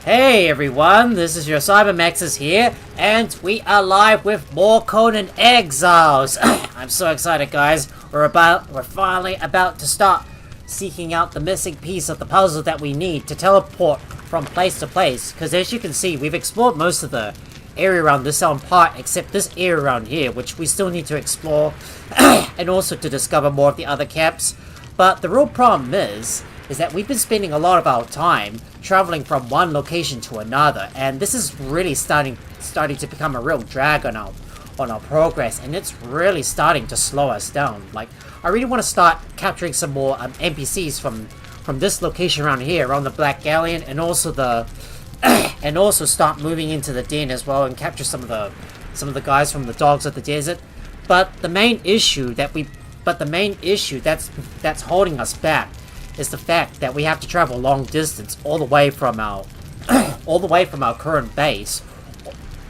Hey everyone, this is your CyberMaxes here, and we are live with more Conan Exiles. I'm so excited, guys. We're finally about to start seeking out the missing piece of the puzzle that we need to teleport from place to place. Because as you can see, we've explored most of the area around this part, except this area around here, which we still need to explore, and also to discover more of the other camps. But the real problem is that we've been spending a lot of our time traveling from one location to another, and this is really starting to become a real drag on our progress, and it's really starting to slow us down. Like, I really want to start capturing some more NPCs from this location around here, around the Black Galleon, and also start moving into the den as well and capture some of the guys from the Dogs of the Desert. But the main issue that's holding us back is the fact that we have to travel long distance all the way from our current base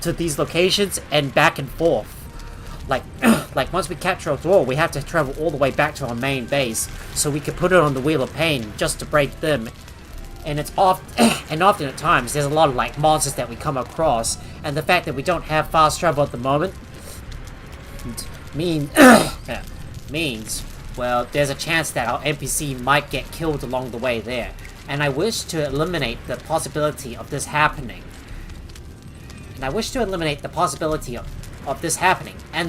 to these locations and back and forth. Like once we capture a door, we have to travel all the way back to our main base so we can put it on the Wheel of Pain just to break them. And often at times there's a lot of like monsters that we come across, and the fact that we don't have fast travel at the moment means, well, there's a chance that our NPC might get killed along the way there, and I wish to eliminate the possibility of this happening. And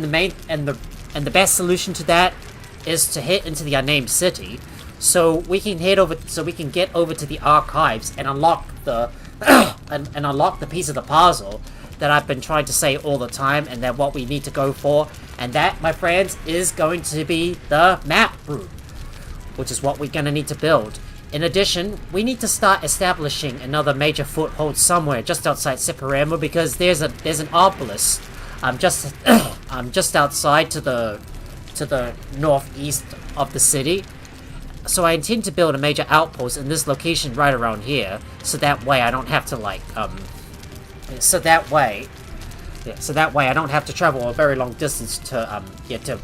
the best solution to that is to head into the unnamed city, so we can get over to the archives and unlock the unlock the piece of the puzzle that I've been trying to say all the time, and that what we need to go for. And that, my friends, is going to be the map room, which is what we're going to need to build. In addition, we need to start establishing another major foothold somewhere just outside Xevyr, because there's an obelisk just outside to the northeast of the city. So I intend to build a major outpost in this location right around here, so that way I don't have to so that way I don't have to travel a very long distance to get to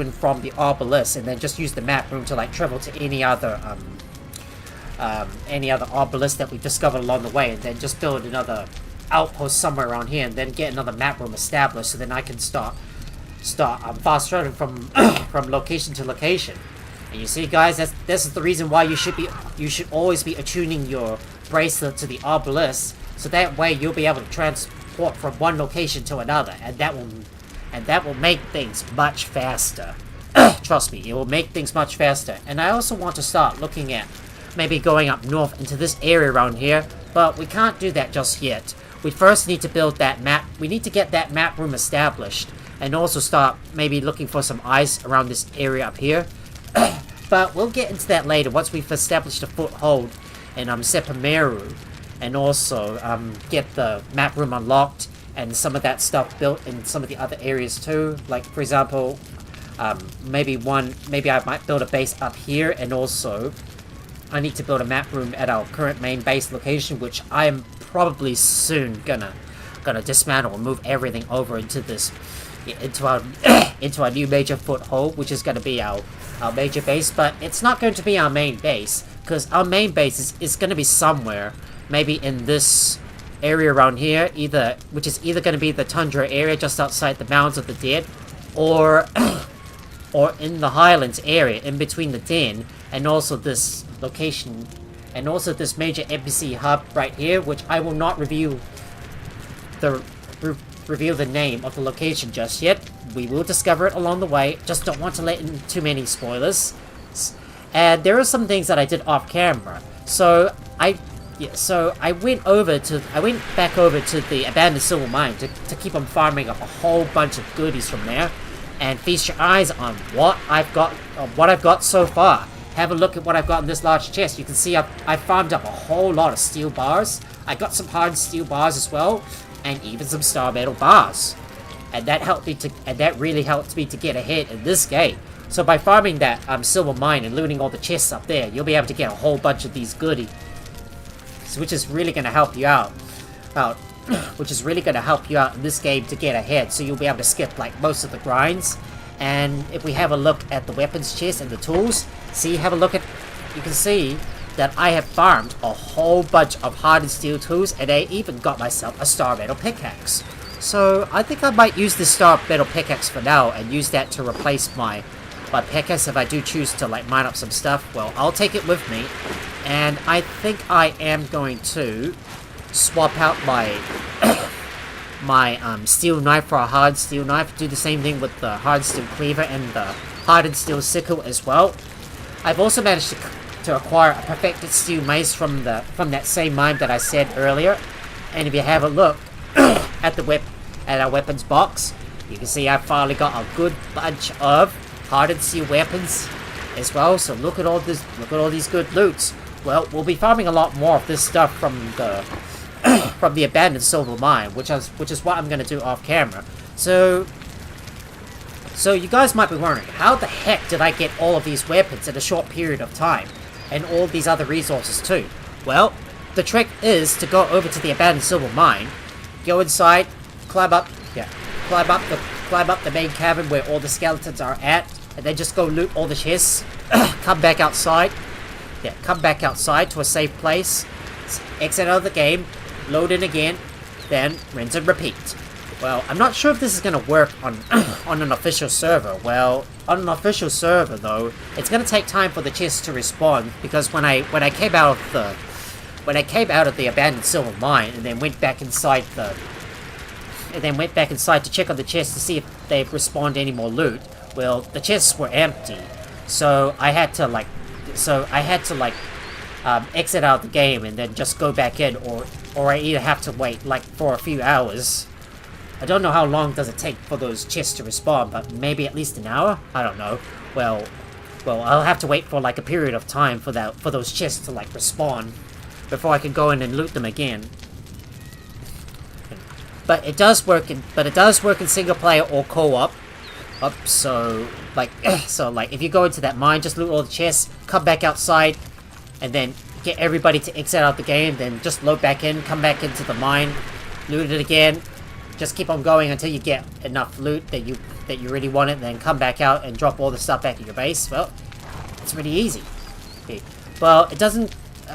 and from the obelisk, and then just use the map room to like travel to any other obelisk that we discovered along the way, and then just build another outpost somewhere around here, and then get another map room established, so then I can start fast traveling from location to location. And you see, guys, this is the reason why you should always be attuning your bracelet to the obelisk, so that way you'll be able to transport from one location to another, and that will make things much faster. Trust me, it will make things much faster. And I also want to start looking at maybe going up north into this area around here, but we can't do that just yet. We first need to build that map. We need to get that map room established, and also start maybe looking for some ice around this area up here. But we'll get into that later once we've established a foothold in Xevyr, and also get the map room unlocked and some of that stuff built in some of the other areas too. Like, for example, maybe I might build a base up here, and also I need to build a map room at our current main base location, which I am probably soon gonna dismantle and move everything over into our new major foothold, which is gonna be our major base. But it's not going to be our main base, because our main base is gonna be somewhere maybe in this area around here, which is either going to be the tundra area just outside the Mounds of the Dead, or in the Highlands area in between the den and also this location, and also this major NPC hub right here, which I will not reveal the name of the location just yet. We will discover it along the way, just don't want to let in too many spoilers. And there are some things that I did off camera, so I went back over to the abandoned silver mine to keep on farming up a whole bunch of goodies from there, and feast your eyes on what I've got so far. Have a look at what I've got in this large chest. You can see I farmed up a whole lot of steel bars. I got some hard steel bars as well, and even some star metal bars. And that really helped me to get ahead in this game. So by farming that silver mine and looting all the chests up there, you'll be able to get a whole bunch of these goodies, which is really going to help you out. Which is really going to help you out in this game to get ahead, so you'll be able to skip like most of the grinds. And if we have a look at the weapons chest and the tools, have a look at, you can see that I have farmed a whole bunch of hardened steel tools, and I even got myself a star metal pickaxe. So I think I might use this star metal pickaxe for now, and use that to replace my pickaxe if I do choose to like mine up some stuff. Well, I'll take it with me, and I think I am going to swap out my steel knife for a hard steel knife. Do the same thing with the hard steel cleaver and the hardened steel sickle as well. I've also managed to acquire a perfected steel mace from that same mine that I said earlier. And if you have a look at our weapons box, you can see I've finally got a good bunch of hardened steel weapons as well. So look at all these good loots. Well, we'll be farming a lot more of this stuff from the abandoned silver mine, which is what I'm gonna do off camera. So you guys might be wondering, how the heck did I get all of these weapons in a short period of time, and all these other resources too? Well, the trick is to go over to the abandoned silver mine, go inside, climb up the main cabin where all the skeletons are at, and then just go loot all the chests. Come back outside to a safe place, exit out of the game, load in again, then rinse and repeat. Well, I'm not sure if this is going to work on an official server. Well, on an official server though, it's going to take time for the chests to respawn, because when I came out of the abandoned silver mine and then went back inside to check on the chests to see if they've respawned any more loot, well, the chests were empty. So I had to exit out of the game and then just go back in, or I either have to wait like for a few hours. I don't know how long does it take for those chests to respawn, but maybe at least an hour? I don't know. Well, I'll have to wait for like a period of time for those chests to like respawn before I can go in and loot them again. But it does work in single player or co-op. So if you go into that mine, just loot all the chests, come back outside, and then get everybody to exit out the game, then just load back in, come back into the mine, loot it again. Just keep on going until you get enough loot that you really want it, and then come back out and drop all the stuff back at your base. Well, it's really easy. Okay. Well, I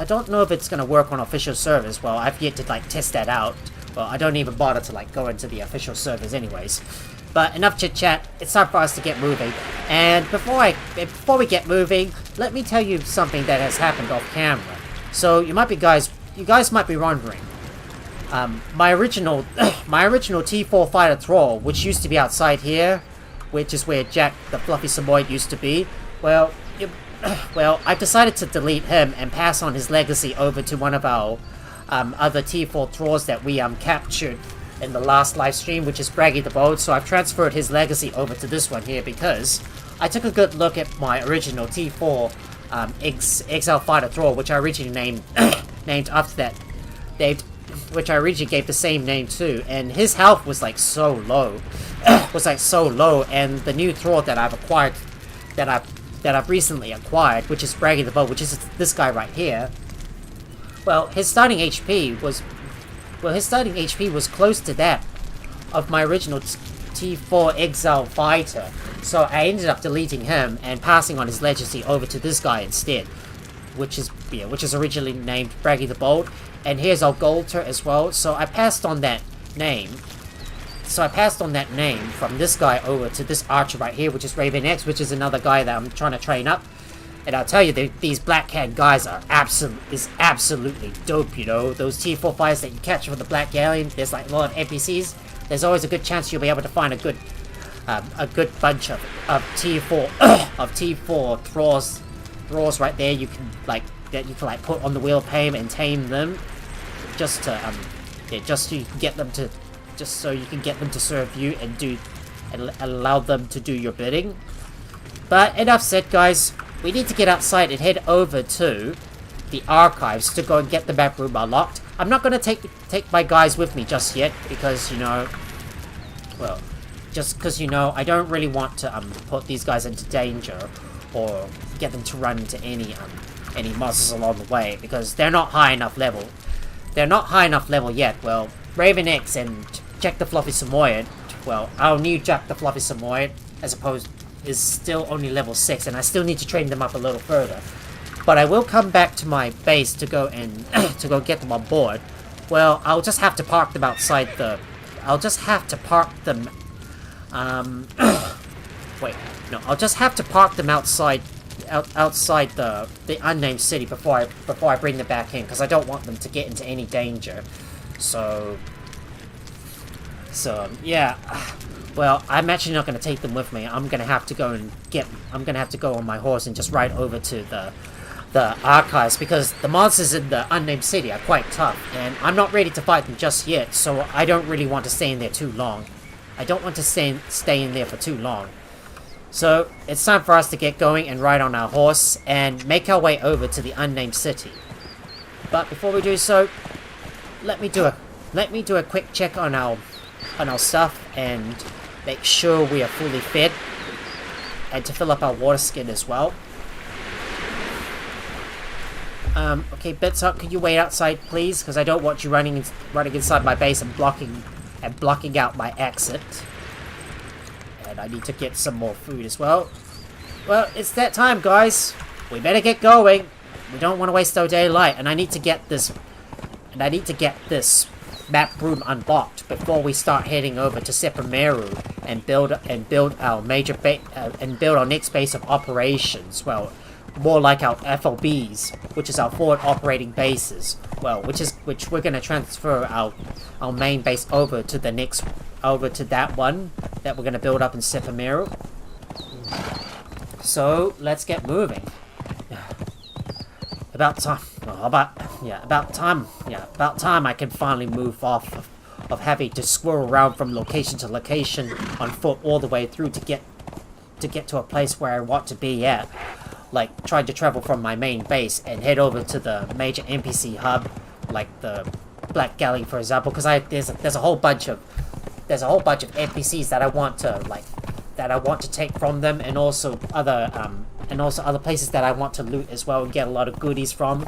don't know if it's gonna work on official servers. Well, I've yet to like test that out. Well, I don't even bother to like go into the official servers anyways. But enough chit chat. It's time for us to get moving. And before we get moving, let me tell you something that has happened off camera. So you guys might be wondering. My original T4 fighter Thrall, which used to be outside here, which is where Jack the Fluffy Samoyed used to be. Well, I've decided to delete him and pass on his legacy over to one of our other T4 Thralls that we captured in the last live stream, which is Braggy the Bold. So I've transferred his legacy over to this one here because I took a good look at my original T4 Exile Fighter Thrall, which I originally named after that. Which I originally gave the same name to, and his health was like so low, and the new Thrall that I've acquired, that I've recently acquired, which is Braggy the Bold, which is this guy right here. Well, his starting HP was close to that of my original T4 Exile Fighter, so I ended up deleting him and passing on his legacy over to this guy instead, which is originally named Braggy the Bold. And here's our Golter as well. So I passed on that name. From this guy over to this archer right here, which is Raven X, which is another guy that I'm trying to train up. And I'll tell you, these Black Hand guys are absolutely dope. You know, those T4 fighters that you catch from the Black Galleon. There's like a lot of NPCs. There's always a good chance you'll be able to find a good bunch of T4 Thralls right there. You can put on the wheel of pain and tame them. Just so you can get them to serve you and allow them to do your bidding. But enough said, guys. We need to get outside and head over to the archives to go and get the map room unlocked. I'm not going to take my guys with me just yet because I don't really want to put these guys into danger or get them to run into any monsters along the way, because they're not high enough level. They're not high enough level yet. Well, Raven X and Jack the Fluffy Samoyed, well, our new Jack the Fluffy Samoyed, is still only level 6, and I still need to train them up a little further. but I will come back to my base to go and to go get them on board. Well, I'll just have to park them outside the... I'll just have to park them... wait, no, I'll just have to park them outside outside the unnamed city before I bring them back in, because I don't want them to get into any danger. So yeah. Well, I'm actually not going to take them with me. I'm going to have to go and I'm going to have to go on my horse and just ride over to the archives, because the monsters in the unnamed city are quite tough, and I'm not ready to fight them just yet, so I don't really want to stay in there too long. I don't want to stay in there for too long. So, it's time for us to get going and ride on our horse and make our way over to the unnamed city. But before we do so, let me do a quick check on our stuff and make sure we are fully fed, and to fill up our water skin as well. Okay, Bitsup, could you wait outside, please? Because I don't want you running inside my base and blocking out my exit. And I need to get some more food as well. Well, it's that time, guys. We better get going. We don't want to waste our daylight, and I need to get this map room unlocked before we start heading over to Xevyr and build our major and build our next base of operations. Well, more like our FOBs, which is our forward operating bases. Well, which we're gonna transfer our main base over to that one that we're gonna build up in Xevyr. So let's get moving. About time. About time I can finally move off of having to squirrel around from location to location on foot all the way through to get to a place where I want to be at. Like trying to travel from my main base and head over to the major NPC hub, like the Black Galley, for example, because there's a whole bunch of NPCs that I want to take from them, and also other places that I want to loot as well and get a lot of goodies from.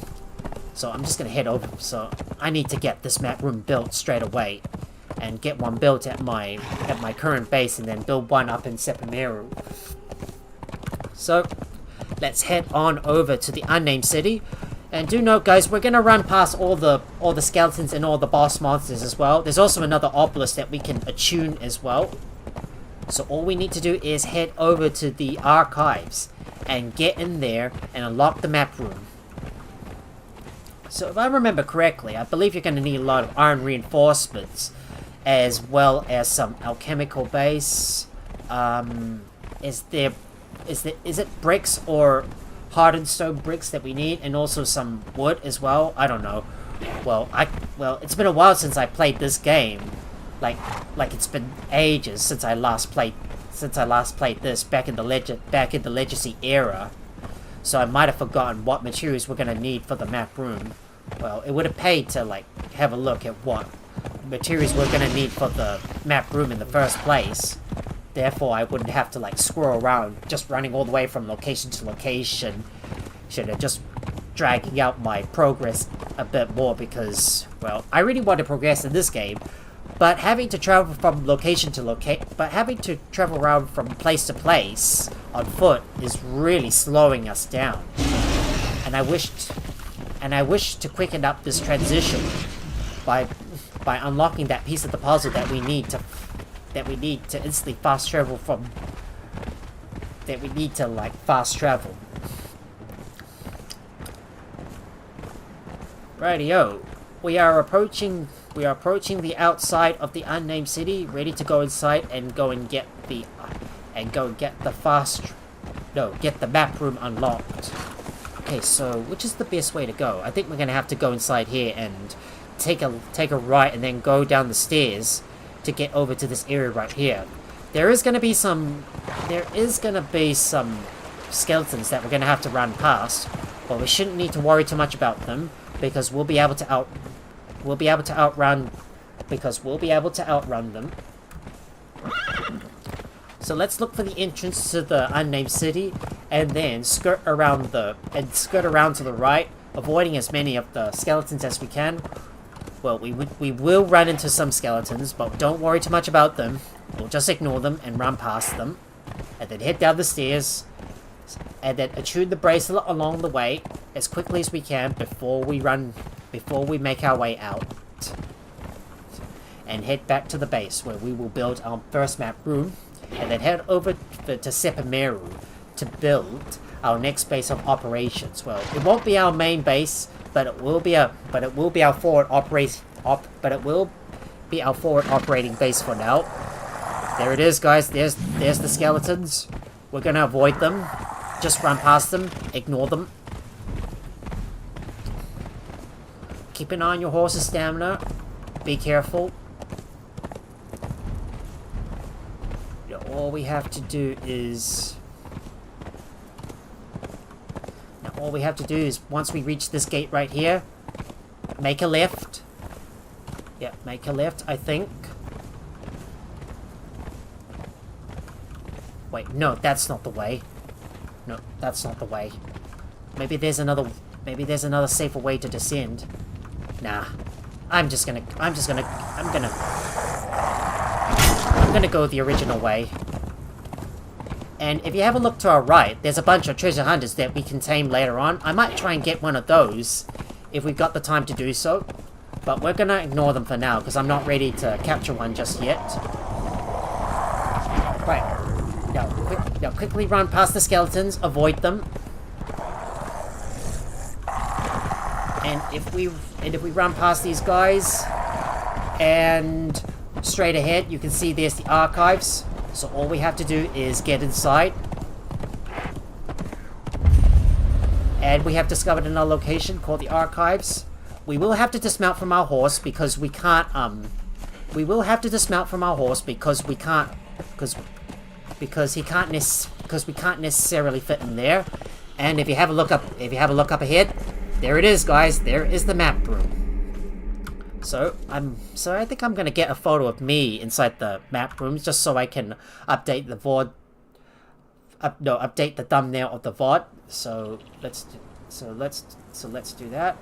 So I'm just gonna head over. So I need to get this map room built straight away, and get one built at my current base, and then build one up in Xevyr. So let's head on over to the unnamed city. And do note, guys, we're gonna run past all the skeletons and all the boss monsters as well. There's also another obelisk that we can attune as well. So all we need to do is head over to the archives and get in there and unlock the map room. So if I remember correctly, I believe you're gonna need a lot of iron reinforcements, as well as some alchemical base. Is it bricks or hardened stone bricks that we need, and also some wood as well? I don't know. Well, it's been a while since I played this game. Like it's been ages since I last played this back in the Legacy era. So I might have forgotten what materials we're gonna need for the map room. Well, it would have paid to have a look at what materials we're gonna need for the map room in the first place. Therefore, I wouldn't have to squirrel around just running all the way from location to location. Should have just dragging out my progress a bit more, because, well, I really want to progress in this game, but having to travel from location to having to travel around from place to place on foot is really slowing us down. And I wish to quicken up this transition by unlocking that piece of the puzzle that we need to instantly fast travel from. That we need to fast travel. Rightio, we are approaching the outside of the unnamed city, ready to go inside and get the map room unlocked. Okay, so which is the best way to go? I think we're gonna have to go inside here and take a right and then go down the stairs to get over to this area right here. There is gonna be some skeletons that we're gonna have to run past, but we shouldn't need to worry too much about them, because we'll be able to outrun them. So let's look for the entrance to the unnamed city, and then skirt around to the right, avoiding as many of the skeletons as we can. Well, we will run into some skeletons, but don't worry too much about them. We'll just ignore them and run past them, and then head down the stairs And then attune the bracelet along the way as quickly as we can before we make our way out. And head back to the base where we will build our first map room. And then head over to Sepameru to build our next base of operations. Well, it won't be our main base, but it will be our forward operating base for now. There it is, guys. There's the skeletons. We're gonna avoid them. Just run past them. Ignore them. Keep an eye on your horse's stamina. Be careful. All we have to do is... once we reach this gate right here, make a left. Yeah, make a left, I think. Wait, no, that's not the way. No, that's not the way. Maybe there's another safer way to descend. Nah. I'm gonna go the original way. And if you have a look to our right, there's a bunch of treasure hunters that we can tame later on. I might try and get one of those if we've got the time to do so. But we're gonna ignore them for now because I'm not ready to capture one just yet. Right. Now quickly run past the skeletons, avoid them. And if we run past these guys and straight ahead, you can see there's the archives. So all we have to do is get inside. And we have discovered another location called the archives. We will have to dismount from our horse because we can't because we can't necessarily fit in there. And if you have a look up ahead, there it is, guys. There is the map room. So I think I'm gonna get a photo of me inside the map rooms just so I can update the VOD. Update the thumbnail of the VOD. So let's do that.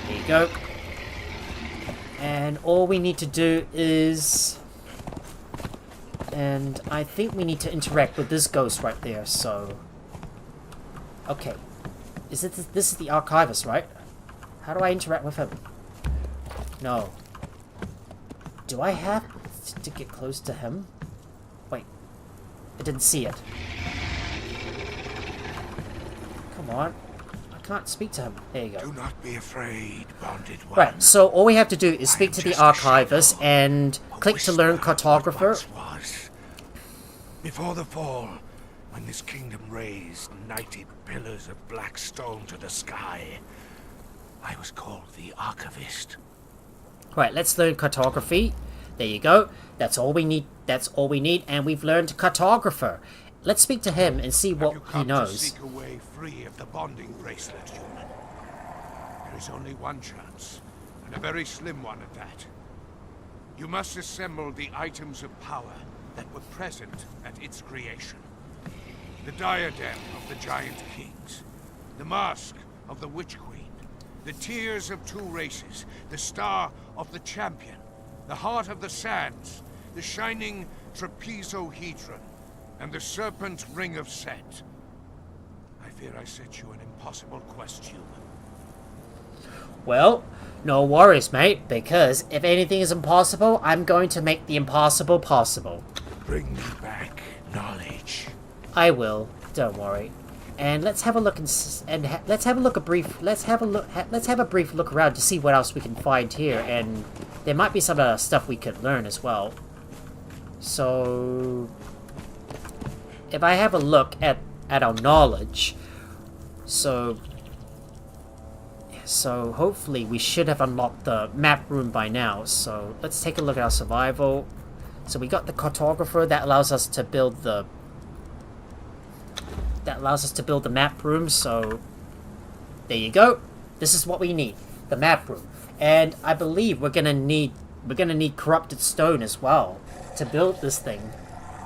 There you go. And all we need to do is, and I think we need to interact with this ghost right there. So. Okay, this is the archivist, right? How do I interact with him? No. Do I have to get close to him? Wait, I didn't see it. Come on, I can't speak to him. There you go. Do not be afraid, bonded one. Right, so all we have to do is speak to the archivist and click to learn cartographer. Before the fall, when this kingdom raised knighted pillars of black stone to the sky, I was called the Archivist. Right, let's learn cartography. There you go. That's all we need. And we've learned cartographer. Let's speak to him and see what he knows. To seek a way free of the bonding bracelet, human. There is only one chance, and a very slim one at that. You must assemble the items of power that were present at its creation. The diadem of the giant kings, the mask of the witch queen, the tears of two races, the star of the champion, the heart of the sands, the shining trapezohedron, and the serpent ring of Set. I fear I set you an impossible quest, human. Well, no worries, mate, because if anything is impossible, I'm going to make the impossible possible. Bring me back knowledge. I will. Don't worry. And let's have a look let's have a brief look around to see what else we can find here, and there might be some stuff we could learn as well. So if I have a look at our knowledge, so hopefully we should have unlocked the map room by now. So let's take a look at our survival. So we got the cartographer that allows us to build the map room. So there you go. This is what we need, the map room. And I believe we're gonna need corrupted stone as well to build this thing.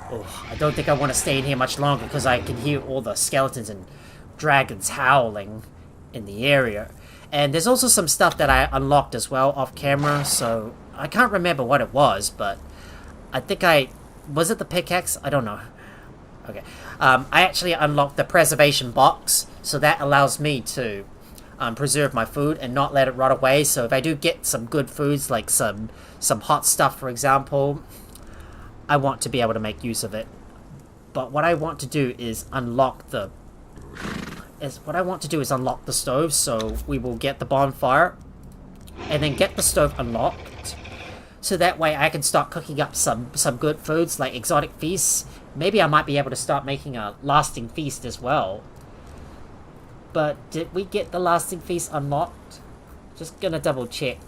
Oh, I don't think I want to stay in here much longer because I can hear all the skeletons and dragons howling in the area. And there's also some stuff that I unlocked as well off camera, so I can't remember what it was, but I think was it the pickaxe? I don't know. Okay. I actually unlocked the preservation box, so that allows me to preserve my food and not let it rot away. So if I do get some good foods, like some hot stuff, for example, I want to be able to make use of it. But what I want to do is unlock the stove, so we will get the bonfire and then get the stove unlocked. So that way I can start cooking up some good foods like exotic feasts. Maybe I might be able to start making a lasting feast as well. But did we get the lasting feast unlocked? Just gonna double check.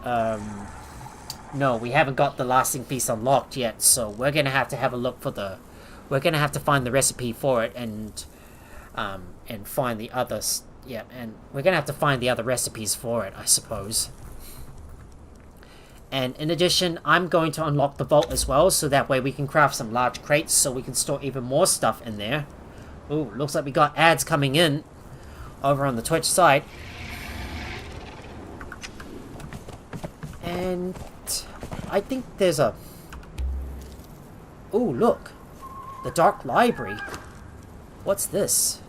No, we haven't got the lasting feast unlocked yet, so we're gonna have to look for we're gonna have to find the recipe for it and find the others. Yeah, and we're gonna have to find the other recipes for it, I suppose. And in addition, I'm going to unlock the vault as well, so that way we can craft some large crates so we can store even more stuff in there. Ooh, looks like we got ads coming in over on the Twitch side. And I think there's a... Ooh, look. The Dark Library. What's this?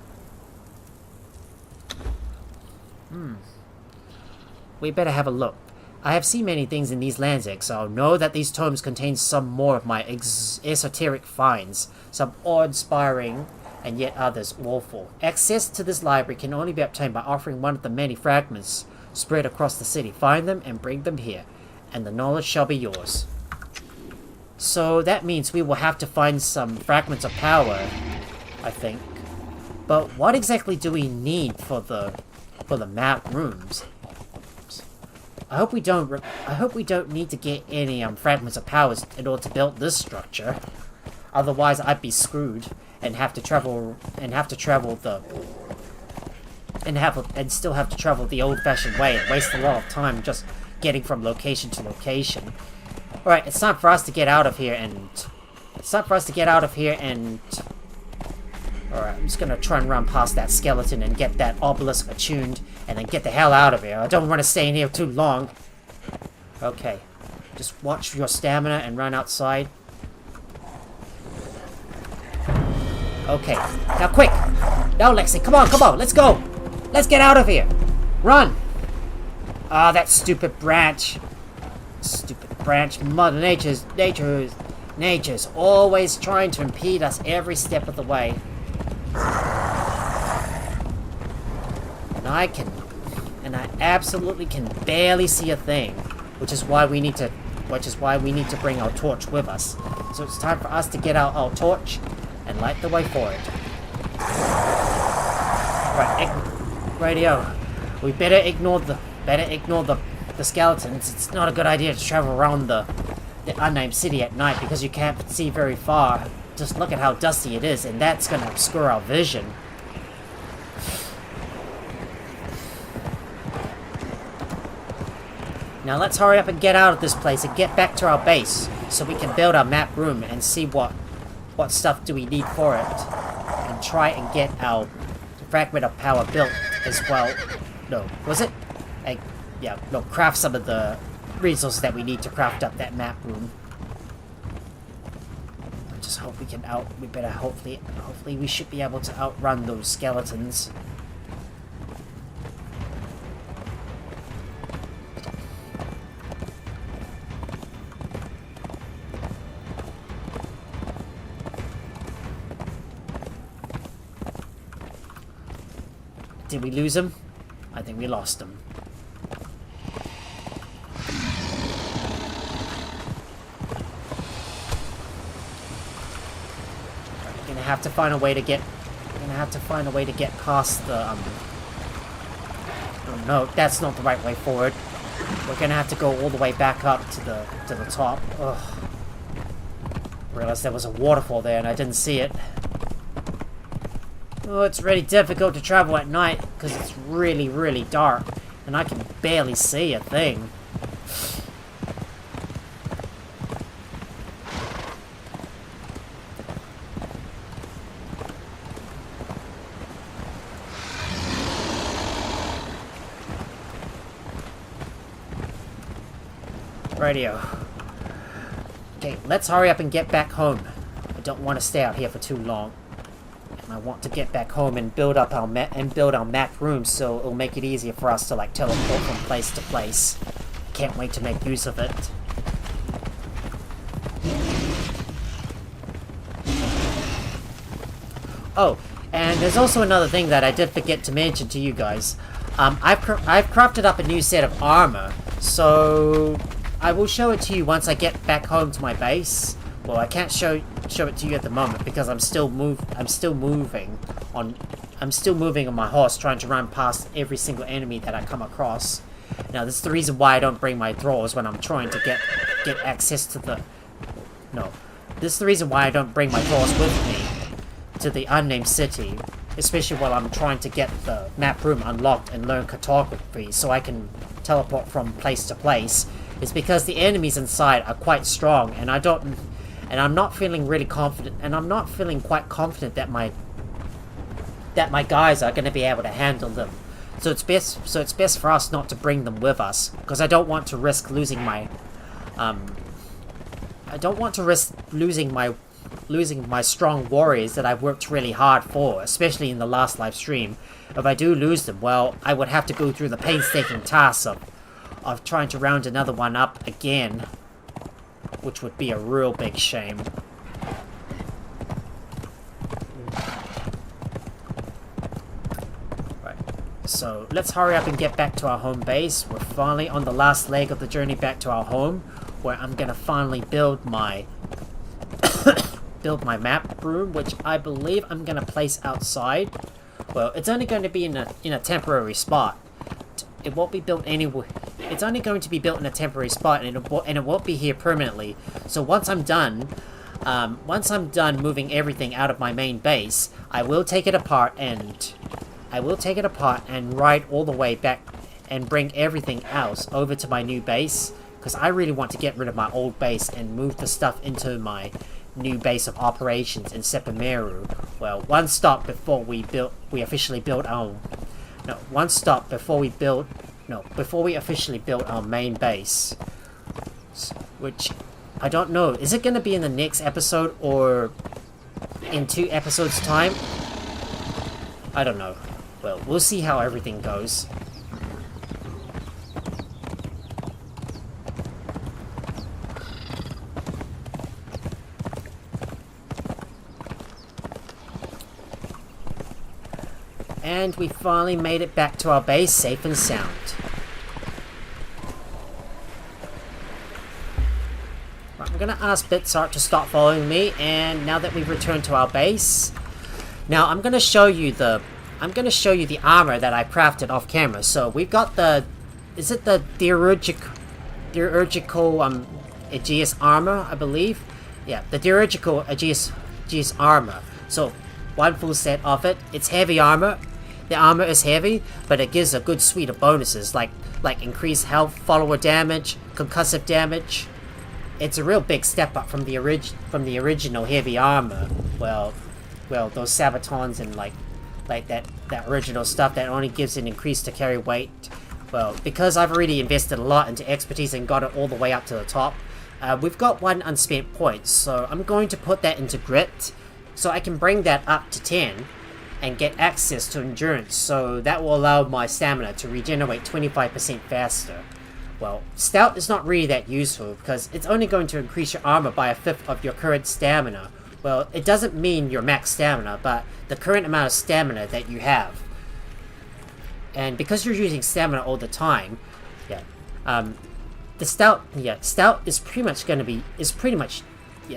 We better have a look. I have seen many things in these lands, so know that these tomes contain some more of my esoteric finds, some awe-inspiring and yet others awful. Access to this library can only be obtained by offering one of the many fragments spread across the city. Find them and bring them here, and the knowledge shall be yours. So that means we will have to find some fragments of power, I think. But what exactly do we need for the map rooms? I hope we don't need to get any fragments of powers in order to build this structure. Otherwise, I'd be screwed and still have to travel the old-fashioned way and waste a lot of time just getting from location to location. All right, it's time for us to get out of here and. Alright, I'm just gonna try and run past that skeleton and get that obelisk attuned, and then get the hell out of here. I don't want to stay in here too long. Okay. Just watch your stamina and run outside. Okay. Now quick! Now Lexi, come on, let's go! Let's get out of here! Run! Ah, that stupid branch. Stupid branch. Mother Nature's always trying to impede us every step of the way. And I absolutely can barely see a thing, which is why we need to bring our torch with us. So it's time for us to get out our torch and light the way for it. Right, radio. We better ignore the skeletons. It's not a good idea to travel around the unnamed city at night because you can't see very far. Just look at how dusty it is, and that's gonna obscure our vision. Now let's hurry up and get out of this place and get back to our base so we can build our map room and see what stuff do we need for it, and try and get our fragment of power built as well. No, was it? Craft some of the resources that we need to craft up that map room. I just hope we can hopefully we should be able to outrun those skeletons. Did we lose him? I think we lost him. We're gonna have to find a way to get past the Oh no, that's not the right way forward. We're gonna have to go all the way back up to the top. Ugh. Realized there was a waterfall there and I didn't see it. Oh, it's really difficult to travel at night because it's really, really dark and I can barely see a thing. Radio. Okay, let's hurry up and get back home. I don't want to stay out here for too long. And I want to get back home and build up our map room so it'll make it easier for us to like teleport from place to place. Can't wait to make use of it. Oh, and there's also another thing that I did forget to mention to you guys. I've crafted up a new set of armor, so I will show it to you once I get back home to my base. Well, I can't show it to you at the moment because I'm still moving on my horse, trying to run past every single enemy that I come across. Now, this is the reason why I don't bring my Thralls when I'm trying to get access to the. No, this is the reason why I don't bring my Thralls with me to the unnamed city, especially while I'm trying to get the map room unlocked and learn cartography so I can teleport from place to place. It's because the enemies inside are quite strong, and I'm not feeling really confident, and I'm not feeling quite confident that my guys are going to be able to handle them. So it's best for us not to bring them with us, because I don't want to risk losing my losing my strong warriors that I've worked really hard for, especially in the last live stream. If I do lose them, well, I would have to go through the painstaking task of trying to round another one up again, which would be a real big shame. Right, so let's hurry up and get back to our home base. We're finally on the last leg of the journey back to our home, where I'm gonna finally build my map room, which I believe I'm gonna place outside. Well, it's only going to be in a temporary spot. It won't be built anywhere. It's only going to be built in a temporary spot, and it won't be here permanently. So once I'm done moving everything out of my main base, I will take it apart and ride all the way back and bring everything else over to my new base, because I really want to get rid of my old base and move the stuff into my new base of operations in Xevyr. Well, one stop before we officially build our main base, which I don't know. Is it going to be in the next episode or in 2 episodes time? I don't know. Well, we'll see how everything goes. And we finally made it back to our base safe and sound. Right, I'm gonna ask Bitsart to stop following me, and now that we've returned to our base, now I'm gonna show you the armor that I crafted off camera. So we've got the Diurgical Aegis armor, I believe. Yeah, the Diurgical Aegis armor. So one full set of it. It's heavy armor. The armor is heavy, but it gives a good suite of bonuses like increased health, follower damage, concussive damage. It's a real big step up from the original heavy armor. Well, those sabatons and like that original stuff that only gives an increase to carry weight. Well, because I've already invested a lot into expertise and got it all the way up to the top, we've got 1 unspent point, so I'm going to put that into grit, so I can bring that up to 10 and get access to endurance, so that will allow my stamina to regenerate 25% faster. Well, stout is not really that useful because it's only going to increase your armor by 1/5 of your current stamina. Well, it doesn't mean your max stamina, but the current amount of stamina that you have. And because you're using stamina all the time, the stout is pretty much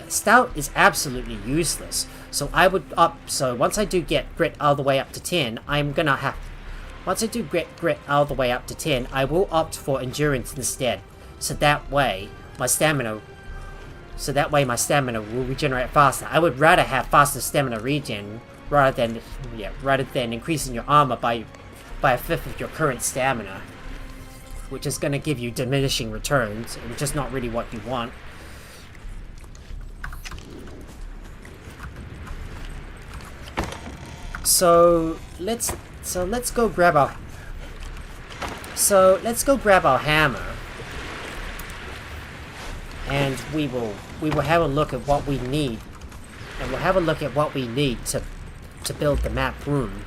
stout is absolutely useless. So I would once I do get grit all the way up to 10, once I do grit all the way up to 10, I will opt for endurance instead. So that way my stamina will regenerate faster. I would rather have faster stamina regen rather than increasing your armor by 1/5 of your current stamina, which is going to give you diminishing returns, which is not really what you want. So let's go grab our hammer. and we will have a look at what we need, and we'll have a look at what we need to build the map room.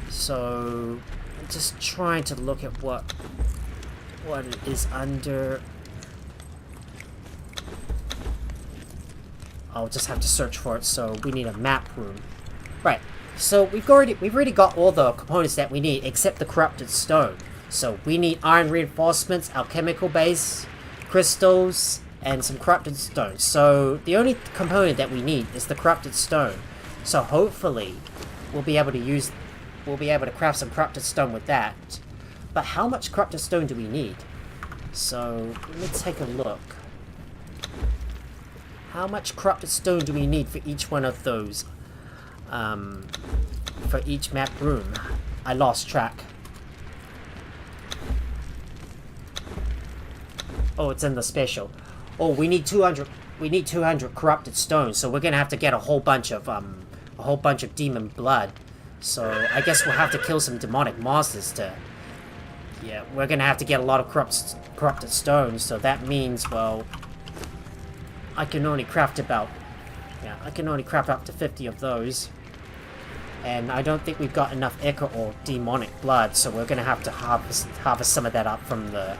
So I'm just trying to look at what it is under. I'll just have to search for it. So we need a map room, right? So we've already got all the components that we need except the corrupted stone. So we need iron reinforcements, alchemical base, crystals, and some corrupted stone. So the only component that we need is the corrupted stone. So hopefully we'll be able to craft some corrupted stone with that. But how much corrupted stone do we need? So let me take a look. How much corrupted stone do we need for each one of those? For each map room. I lost track. Oh, it's in the special. Oh, we need 200. We need 200 corrupted stone. So we're gonna have to get a whole bunch of demon blood. So I guess we'll have to kill some demonic monsters to. Yeah, we're gonna have to get a lot of corrupted stone. So that means, well, I can only craft up to 50 of those. And I don't think we've got enough Ichor or demonic blood, so we're gonna have to harvest some of that up from the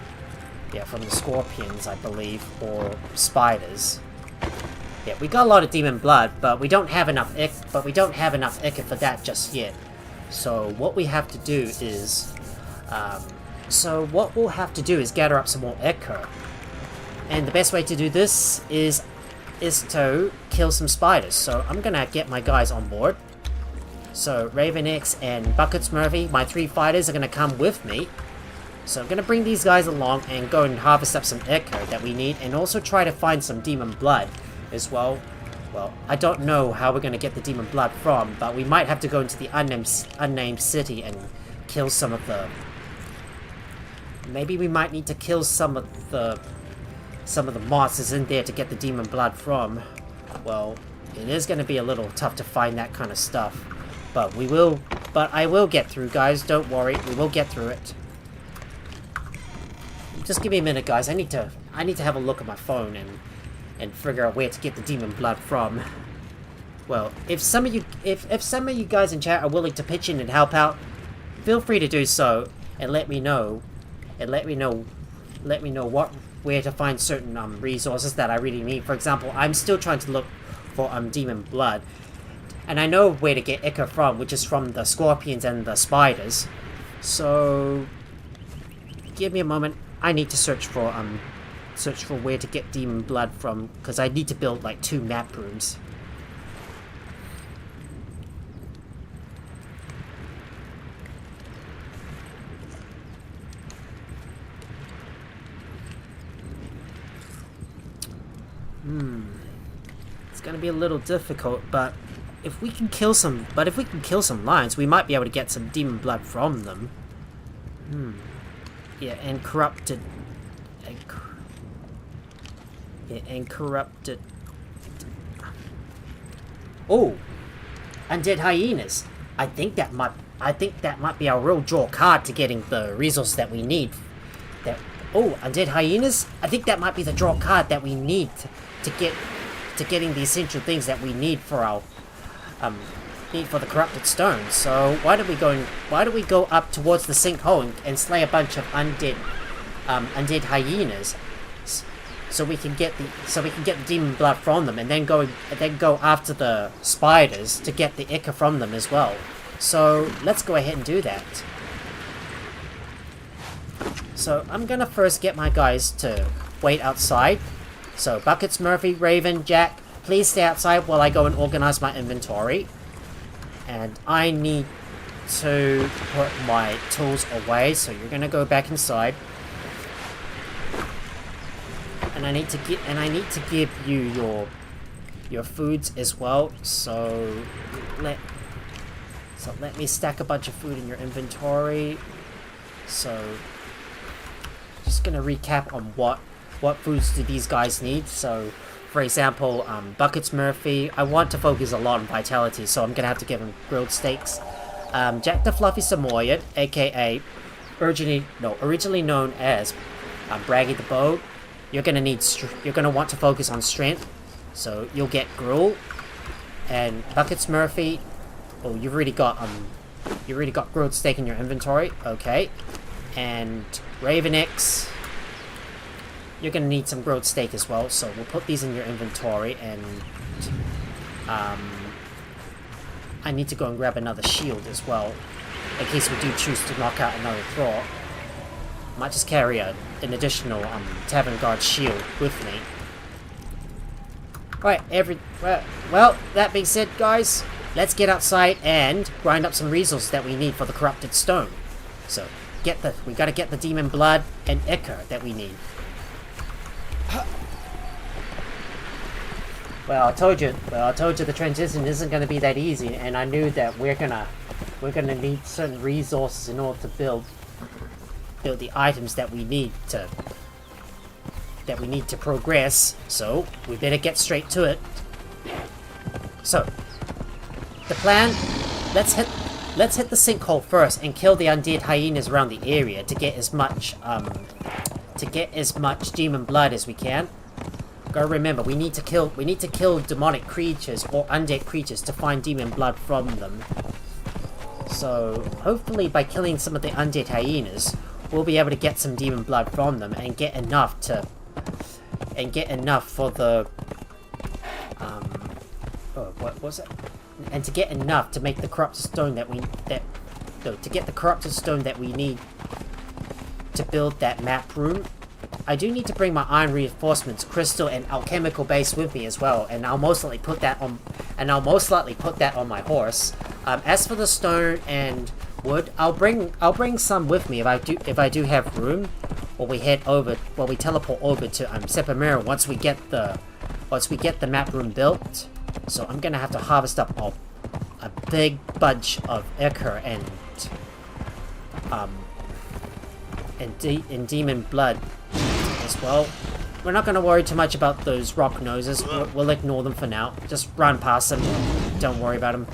scorpions, I believe, or spiders. Yeah, we got a lot of demon blood, but we don't have enough Ichor for that just yet. So what we have to do is, gather up some more Ichor. And the best way to do this is to kill some spiders. So I'm gonna get my guys on board. So Raven X and Buckets Murphy, my 3 fighters, are gonna come with me. So I'm gonna bring these guys along and go and harvest up some Ichor that we need, and also try to find some demon blood as well. Well, I don't know how we're gonna get the demon blood from, but we might have to go into the unnamed city and kill some of the. Maybe we might need to kill some of the monsters in there to get the demon blood from. Well, it is gonna be a little tough to find that kind of stuff, but I will get through, guys. Don't worry, we will get through it. Just give me a minute, guys. I need to have a look at my phone and figure out where to get the demon blood from. Well, if some of you guys in chat are willing to pitch in and help out, feel free to do so and let me know where to find certain resources that I really need. For example, I'm still trying to look for demon blood, and I know where to get Ichor from, which is from the scorpions and the spiders. So give me a moment. I need to search for where to get demon blood from, because I need to build like 2 map rooms. It's gonna be a little difficult, but if we can kill some lions, we might be able to get some demon blood from them. Yeah, and corrupted. Oh, undead hyenas. I think that might be our real draw card to getting the resources that we need. Undead hyenas. I think that might be the draw card that we need to getting the essential things that we need for our for the corrupted stone. So why don't we go up towards the sinkhole and slay a bunch of undead hyenas, so we can get the demon blood from them, and then go after the spiders to get the Ichor from them as well. So let's go ahead and do that. So I'm gonna first get my guys to wait outside. So Buckets, Murphy, Raven, Jack, please stay outside while I go and organize my inventory. And I need to put my tools away, so you're gonna go back inside. And I need to give you your foods as well. So let me stack a bunch of food in your inventory. So just gonna recap on what foods do these guys need. So for example, Buckets Murphy, I want to focus a lot on vitality, so I'm gonna have to give him grilled steaks. Jack the Fluffy Samoyed, aka originally known as Braggy the Boat, you're gonna need you're gonna want to focus on strength. So you'll get Gruel and Buckets Murphy. Oh, you've already got grilled steak in your inventory. Okay, and Raven X. You're gonna need some grilled steak as well. So we'll put these in your inventory, and I need to go and grab another shield as well, in case we do choose to knock out another Thrall. Might just carry an additional Tavern Guard shield with me. Alright, well, that being said, guys, let's get outside and grind up some resources that we need for the corrupted stone. So, we gotta get the demon blood and ichor that we need. Well, I told you the transition isn't gonna be that easy, and I knew that we're gonna need certain resources in order to build the items that we need to progress, so we better get straight to it. So, the plan, let's hit the sinkhole first and kill the undead hyenas around the area to get as much demon blood as we can. Gotta remember, we need to kill demonic creatures or undead creatures to find demon blood from them. So, hopefully by killing some of the undead hyenas, we'll be able to get some demon blood from them and get enough for the what was it? And to get enough to make the corrupted stone that we need to build that map room. I do need to bring my iron reinforcements, crystal, and alchemical base with me as well, and I'll most likely put that on my horse. As for the stone and wood, I'll bring some with me if I do have room. While we teleport over to Xevyr once we get the map room built. So I'm gonna have to harvest up a big bunch of ichor and demon blood as well. We're not gonna worry too much about those rock noses. We'll ignore them for now. Just run past them. Don't worry about them,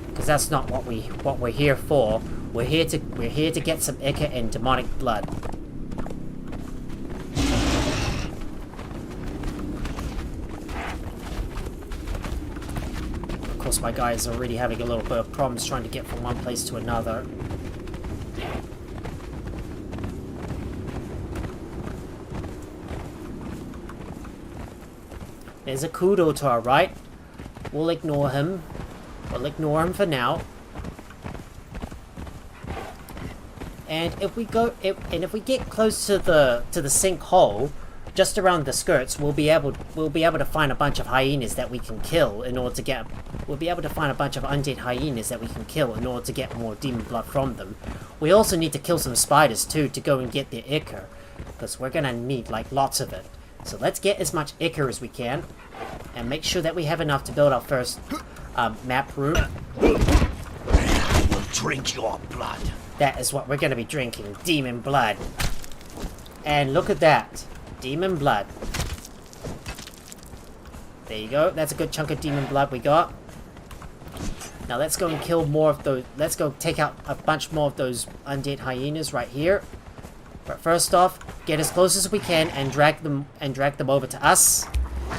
because that's not what we're here for. We're here to get some ichor and demonic blood. Of course, my guys are already having a little bit of problems trying to get from one place to another. There's a Kudo to our right. We'll ignore him. We'll ignore him for now. And if we get close to the sinkhole, just around the skirts, we'll be able to find a bunch of hyenas that we can kill in order to get. We'll be able to find a bunch of undead hyenas that we can kill in order to get more demon blood from them. We also need to kill some spiders too to go and get the ichor, because we're gonna need like lots of it. So let's get as much ichor as we can, and make sure that we have enough to build our first map room. I will drink your blood. That is what we're going to be drinking, demon blood. And look at that, demon blood. There you go, that's a good chunk of demon blood we got. Now let's go and kill more of those. Let's go take out a bunch more of those undead hyenas right here. But first off, get as close as we can and drag them over to us,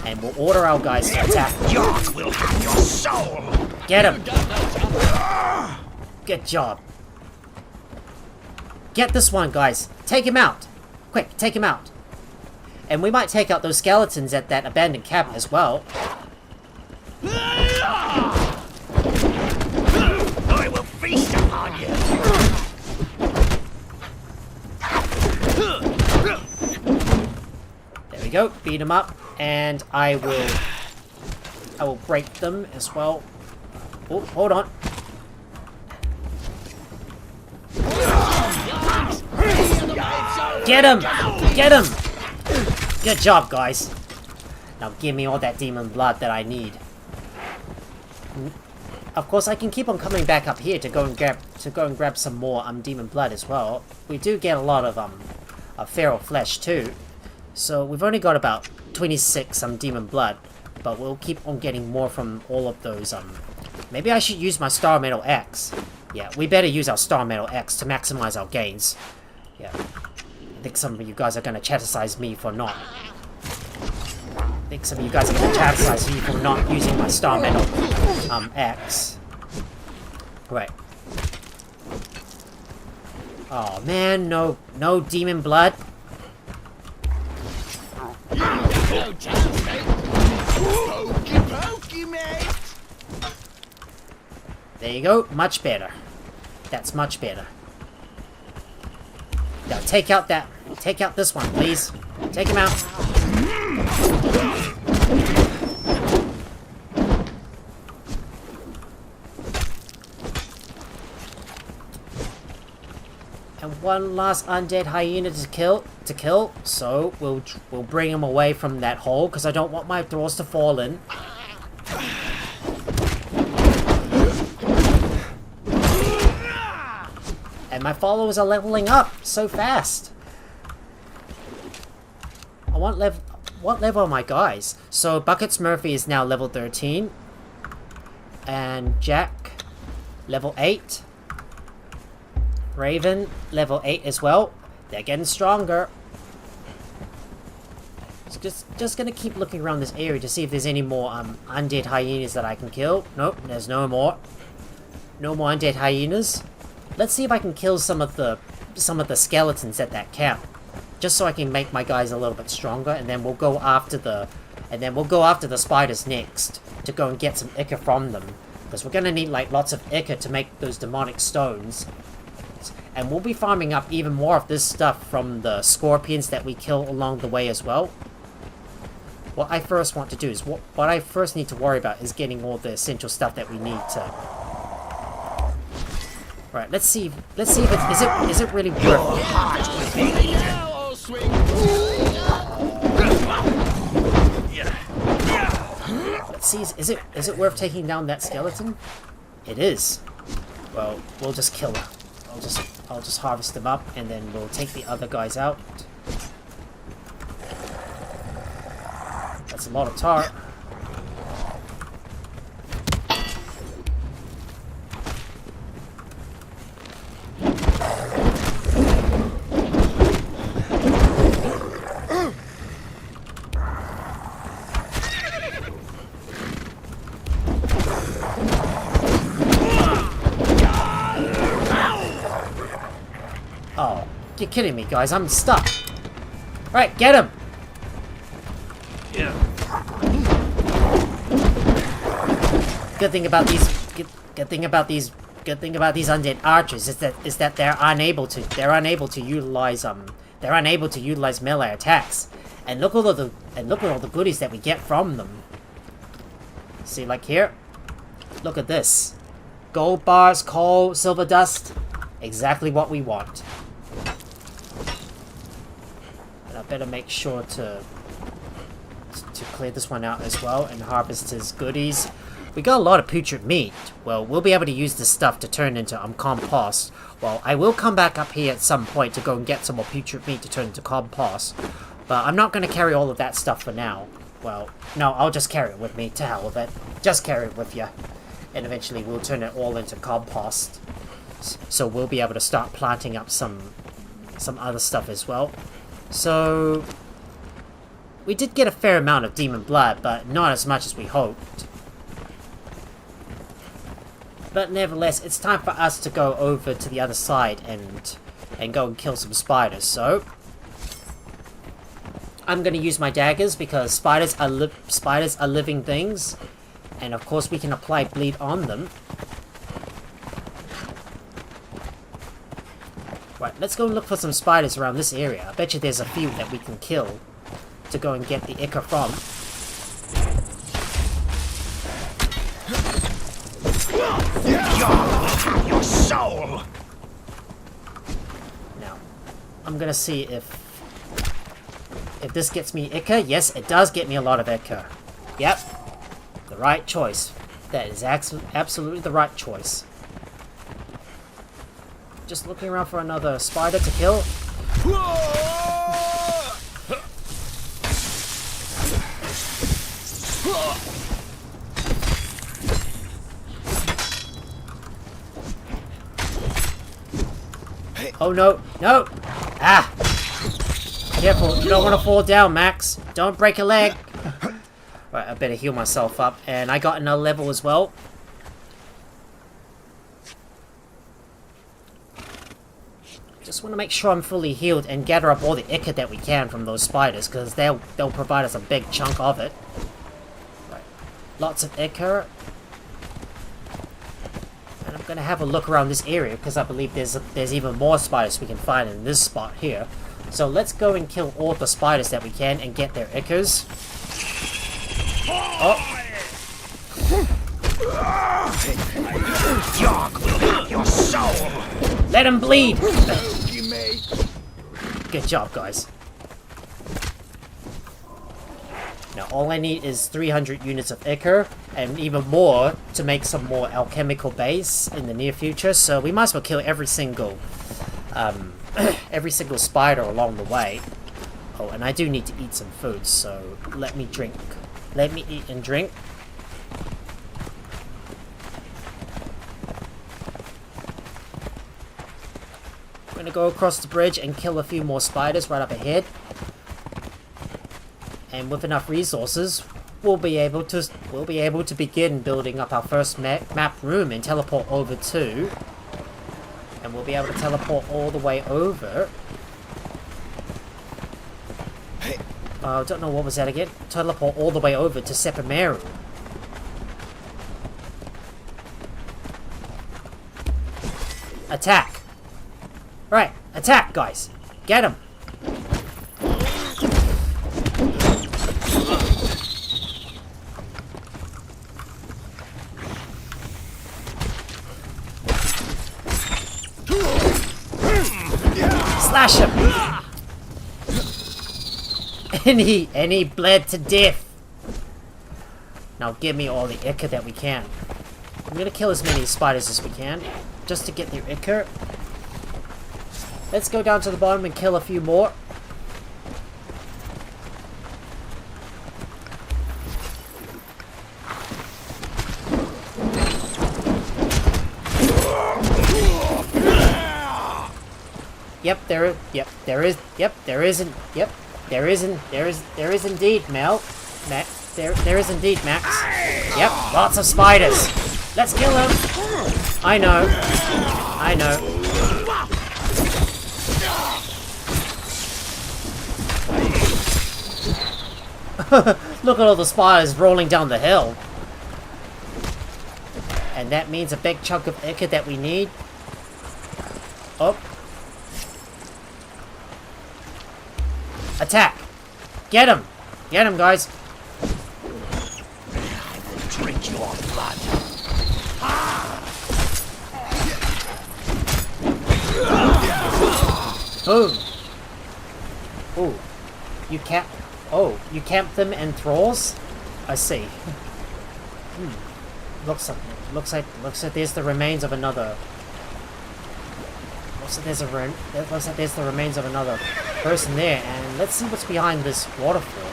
and we'll order our guys to attack. Yark will have your soul. Get him! Good job. Get this one, guys. Take him out. Quick, take him out. And we might take out those skeletons at that abandoned camp as well. I will feast upon you. There we go. Beat him up, and I will break them as well. Oh, hold on. Get him! Get him! Good job, guys. Now give me all that demon blood that I need. Of course, I can keep on coming back up here to go and grab some more demon blood as well. We do get a lot of feral flesh too. So we've only got about 26 demon blood, but we'll keep on getting more from all of those. Maybe I should use my Star Metal X. Yeah, we better use our Star Metal X to maximize our gains. Yeah. think some of you guys are gonna chaticize me for not. I think some of you guys are gonna chaticize me for not using my star metal axe. Right. Oh man, no demon blood. No chance, mate. Pokey, pokey, mate. There you go, much better. That's much better. Now take out this one, please. Take him out. And one last undead hyena to kill. So we'll bring him away from that hole because I don't want my thralls to fall in. And my followers are leveling up so fast. What level are my guys? So Buckets Murphy is now level 13. And Jack, level 8. Raven, level 8 as well. They're getting stronger. Just gonna keep looking around this area to see if there's any more undead hyenas that I can kill. Nope, there's no more. No more undead hyenas. Let's see if I can kill some of the skeletons at that camp, just so I can make my guys a little bit stronger, and then we'll go after the spiders next to go and get some ichor from them, because we're gonna need like lots of ichor to make those demonic stones, and we'll be farming up even more of this stuff from the scorpions that we kill along the way as well. What I first want to do is what I first need to worry about is getting all the essential stuff that we need to. Right, let's see if is it really worth it. Let's see, is it worth taking down that skeleton? It is. Well, we'll just kill her. I'll just harvest them up and then we'll take the other guys out. That's a lot of tar. Oh, you're kidding me, guys. I'm stuck. Right, get him. Yeah. Good thing about these undead archers is that they're unable to utilize melee attacks. And look at all the goodies that we get from them. See, like here. Look at this. Gold bars, coal, silver dust. Exactly what we want. And I better make sure to clear this one out as well and harvest his goodies. We got a lot of putrid meat. Well, we'll be able to use this stuff to turn into compost. Well, I will come back up here at some point to go and get some more putrid meat to turn into compost. But I'm not going to carry all of that stuff for now. Well, no, I'll just carry it with me. To hell with it. Just carry it with you. And eventually we'll turn it all into compost. So we'll be able to start planting up some other stuff as well. So we did get a fair amount of demon blood, but not as much as we hoped. But nevertheless, it's time for us to go over to the other side and go and kill some spiders. So I'm going to use my daggers because spiders are living things, and of course we can apply bleed on them. Right, let's go and look for some spiders around this area. I bet you there's a few that we can kill to go and get the ichor from. Your soul. Now, I'm gonna see if this gets me ichor. Yes, it does get me a lot of ichor. Yep, the right choice. That is absolutely the right choice. Just looking around for another spider to kill. Oh no, no! Ah! careful. You don't want to fall down, Max. Don't break a leg. Right, I better heal myself up. And I got another level as well. Just want to make sure I'm fully healed and gather up all the ichor that we can from those spiders, because they'll provide us a big chunk of it. Right. Lots of ichor. And I'm going to have a look around this area, because I believe there's even more spiders we can find in this spot here. So let's go and kill all the spiders that we can and get their ichors. Oh! Dog will have your soul. Let him bleed! Good job, guys. Now all I need is 300 units of ichor, and even more to make some more alchemical base in the near future, so we might as well kill every single spider along the way. Oh, and I do need to eat some food, so let me drink. Let me eat and drink. I'm gonna go across the bridge and kill a few more spiders right up ahead. And with enough resources, we'll be able to begin building up our first map room and teleport over to. And we'll be able to teleport all the way over. I don't know what was that again. Teleport all the way over to Xevyr. Attack! Right, attack, guys! Get him! Slash him! And he bled to death. Now give me all the ichor that we can. I'm gonna kill as many spiders as we can, just to get their ichor. Let's go down to the bottom and kill a few more. There is indeed, Mel. There is indeed, Max. Yep, lots of spiders. Let's kill them. I know. Look at all the spiders rolling down the hill. And that means a big chunk of ichor that we need. Oh. Attack! Get him! Get him, guys! I will drink your blood. Boom! Ooh. You camped them in Thralls? I see. Looks like there's the remains of another. Looks like there's the remains of another person there, and let's see what's behind this waterfall.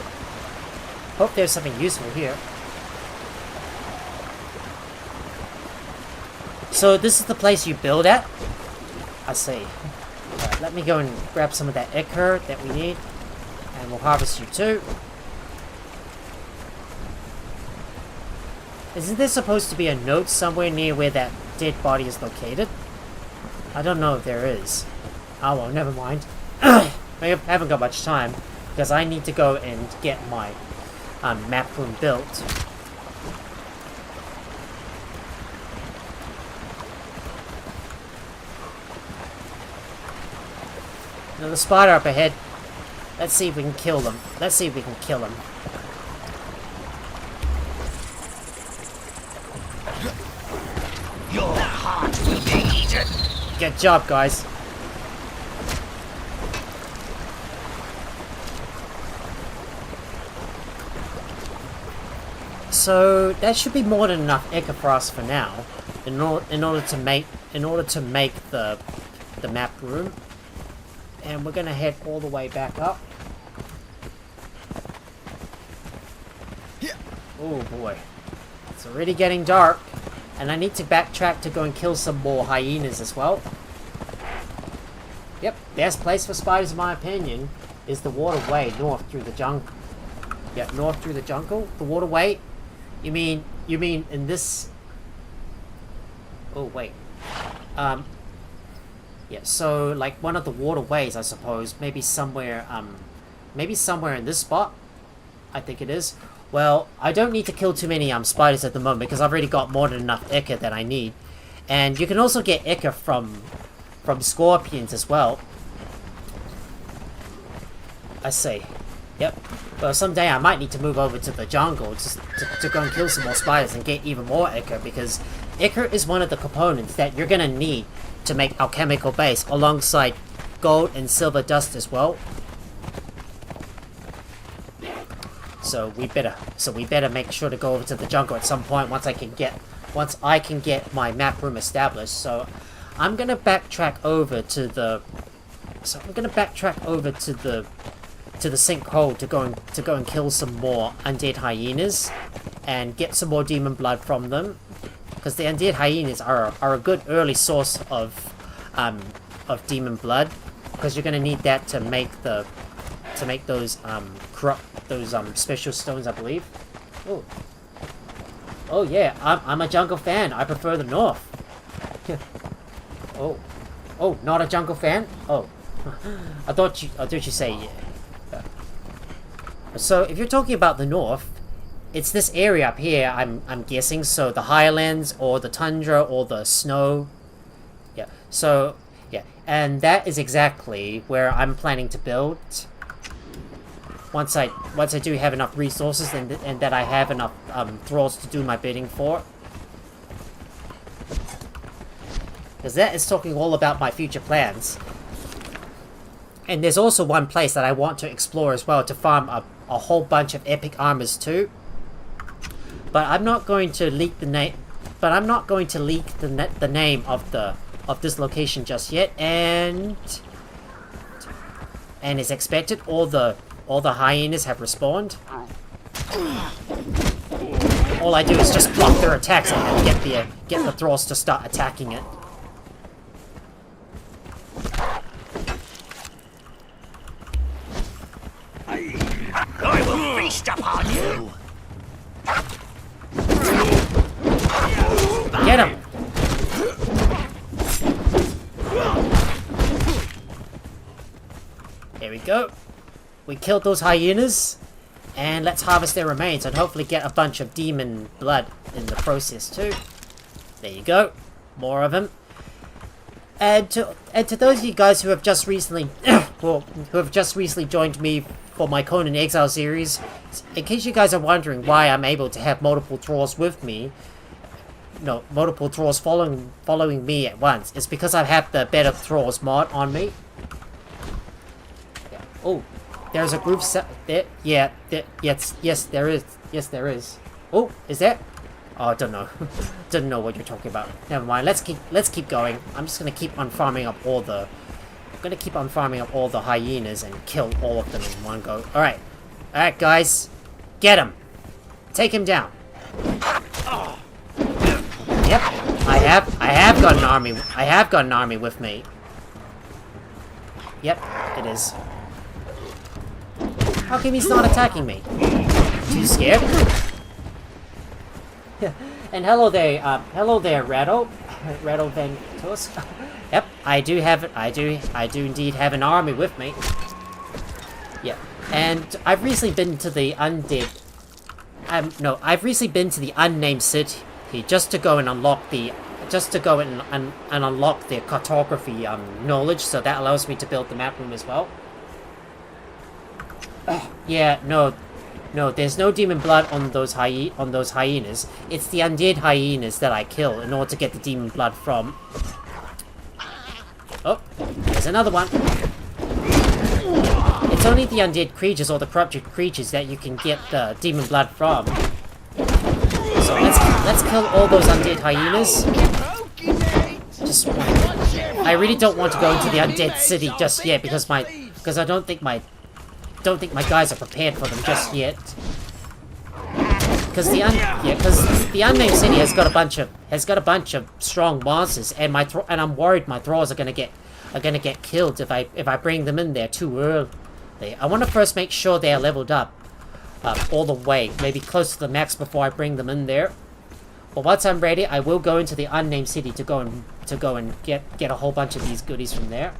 Hope there's something useful here. So this is the place you build at? I see. Alright, let me go and grab some of that ichor that we need, and we'll harvest you too. Isn't there supposed to be a note somewhere near where that dead body is located? I don't know if there is. Oh well, never mind. I haven't got much time, because I need to go and get my map room built. Another spider up ahead. Let's see if we can kill them. Your heart will be eaten. Good job, guys. So that should be more than enough ichor for us for now, in order to make the map room. And we're gonna head all the way back up. Oh boy, it's already getting dark, and I need to backtrack to go and kill some more hyenas as well. Yep, best place for spiders in my opinion. Is the waterway north through the jungle? Yeah, north through the jungle? The waterway? You mean in this... Oh, wait. Yeah, so, like, one of the waterways, I suppose. Maybe somewhere in this spot. I think it is. Well, I don't need to kill too many, spiders at the moment, because I've already got more than enough ichor that I need. And you can also get ichor from scorpions as well. I see. Yep. Well, someday I might need to move over to the jungle just to go and kill some more spiders and get even more ichor, because ichor is one of the components that you're gonna need to make alchemical base, alongside gold and silver dust as well. So we better make sure to go over to the jungle at some point once I can get my map room established. So I'm gonna backtrack over to the sinkhole to go and kill some more undead hyenas and get some more demon blood from them, because the undead hyenas are a good early source of demon blood, because you're gonna need that to make those special stones, I believe. Oh yeah, I'm a jungle fan. I prefer the north. Oh, not a jungle fan? Oh, I thought you say yeah. So if you're talking about the north, it's this area up here, I'm guessing. So the highlands or the tundra or the snow. Yeah. So yeah, and that is exactly where I'm planning to build. Once I do have enough resources and that I have enough thralls to do my bidding for. Because that is talking all about my future plans. And there's also one place that I want to explore as well, to farm a whole bunch of epic armors too. But I'm not going to leak the name. But I'm not going to leak the name of this location just yet. And as expected, all the hyenas have respawned. All I do is just block their attacks and get the thralls to start attacking it. I will feast upon you. Get him! There we go. We killed those hyenas, and let's harvest their remains and hopefully get a bunch of demon blood in the process too. There you go. More of them. And to those of you guys who have just recently joined me for my Conan Exiles series, in case you guys are wondering why I'm able to have multiple thralls with me, multiple thralls following me at once, it's because I have the Better Thralls mod on me. Yeah. Oh, there's a group there. Yeah. Yes, there is. Yes, there is. Oh, is there? Oh, I don't know. Didn't know what you're talking about. Never mind. Let's keep going. I'm just gonna keep on farming up all the. Hyenas and kill all of them in one go. All right, guys, get him. Take him down. Yep, I have got an army. I have got an army with me. Yep, it is. How come he's not attacking me? Too scared? And hello there, Rattle Van Tusk. Yep, I do indeed have an army with me. Yep, and I've recently been to the I've recently been to the unnamed city just to go and unlock the unlock the cartography knowledge, so that allows me to build the map room as well. Yeah, no, there's no demon blood on those hyenas. It's the undead hyenas that I kill in order to get the demon blood from. Oh, there's another one. It's only the undead creatures or the corrupted creatures that you can get the demon blood from. So let's kill all those undead hyenas. I really don't want to go into the undead city just yet because I don't think my guys are prepared for them just yet. Because the unnamed city has got a bunch of strong monsters, and I'm worried my thralls are gonna get killed if I bring them in there too I want to first make sure they are leveled up all the way, maybe close to the max before I bring them in there. But once I'm ready, I will go into the unnamed city to go and get a whole bunch of these goodies from there.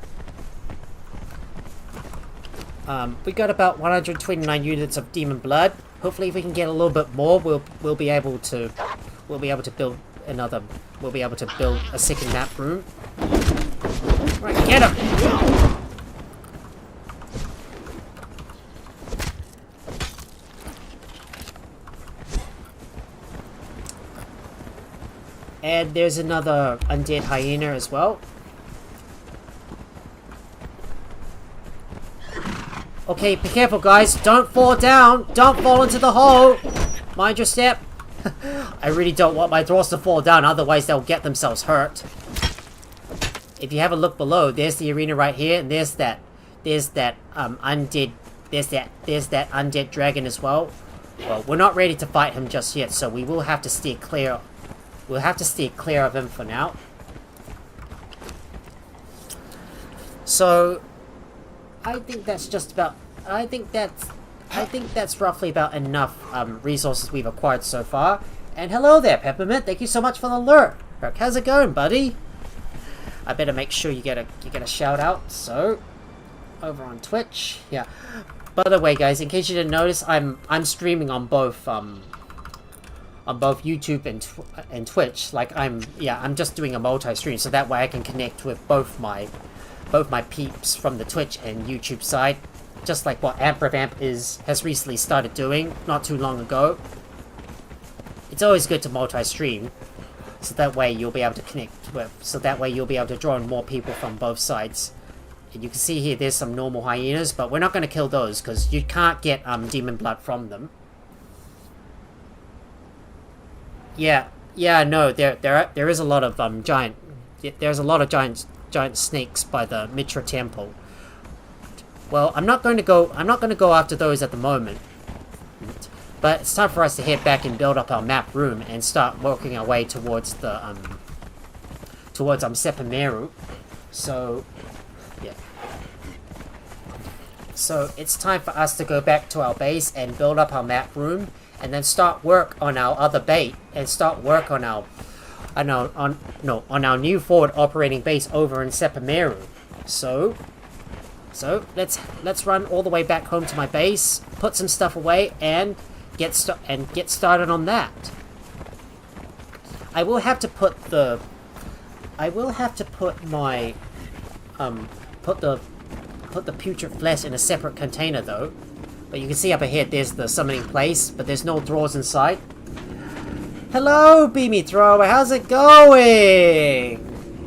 We got about 129 units of demon blood. Hopefully, if we can get a little bit more, we'll be able to build another. We'll be able to build a second map room. Right, get him! And there's another undead hyena as well. Okay, be careful, guys. Don't fall down. Don't fall into the hole. Mind your step. I really don't want my Thralls to fall down, otherwise they'll get themselves hurt. If you have a look below, there's the arena right here, and there's that undead, there's that undead dragon as well. Well, we're not ready to fight him just yet, so we will have to steer clear. We'll have to steer clear of him for now. So, I think that's just about. I think that's roughly about enough resources we've acquired so far. And hello there, Peppermint. Thank you so much for the alert. How's it going, buddy? I better make sure you get a shout out. So, over on Twitch, yeah. By the way, guys, in case you didn't notice, I'm streaming on both YouTube and Twitch. Like I'm just doing a multi-stream, so that way I can connect with both my peeps from the Twitch and YouTube side, just like what Amp has recently started doing not too long ago. It's always good to multi-stream, so that way you'll be able to connect with. So that way you'll be able to draw in more people from both sides. And you can see here, there's some normal hyenas, but we're not going to kill those because you can't get demon blood from them. Yeah, no, there is a lot of there's a lot of giant snakes by the Mitra Temple. Well, I'm not going to go after those at the moment. But it's time for us to head back and build up our map room and start working our way towards the Sepameru. So yeah. So it's time for us to go back to our base and build up our map room, and then start work on our other bait, and start work on our new forward operating base over in Sepameru. So let's run all the way back home to my base, put some stuff away, and get started on that. I will have to put my put the putrid flesh in a separate container though. But you can see up ahead there's the summoning place, but there's no Thralls inside. Hello, Beamy Thrower, how's it going?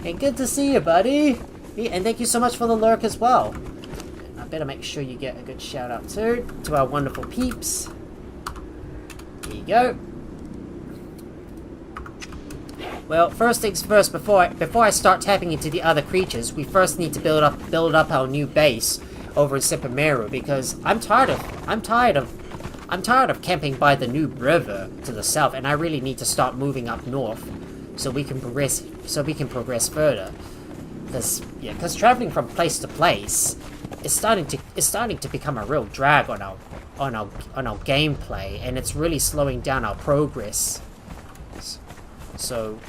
And good to see you, buddy. And thank you so much for the lurk as well. I better make sure you get a good shout out too to our wonderful peeps. Here you go. Well, first things first, before I start tapping into the other creatures, we first need to build up our new base over in Sepameru, because I'm tired of camping by the new river to the south, and I really need to start moving up north so we can progress further. Because traveling from place to place is starting to become a real drag on our gameplay, and it's really slowing down our progress. So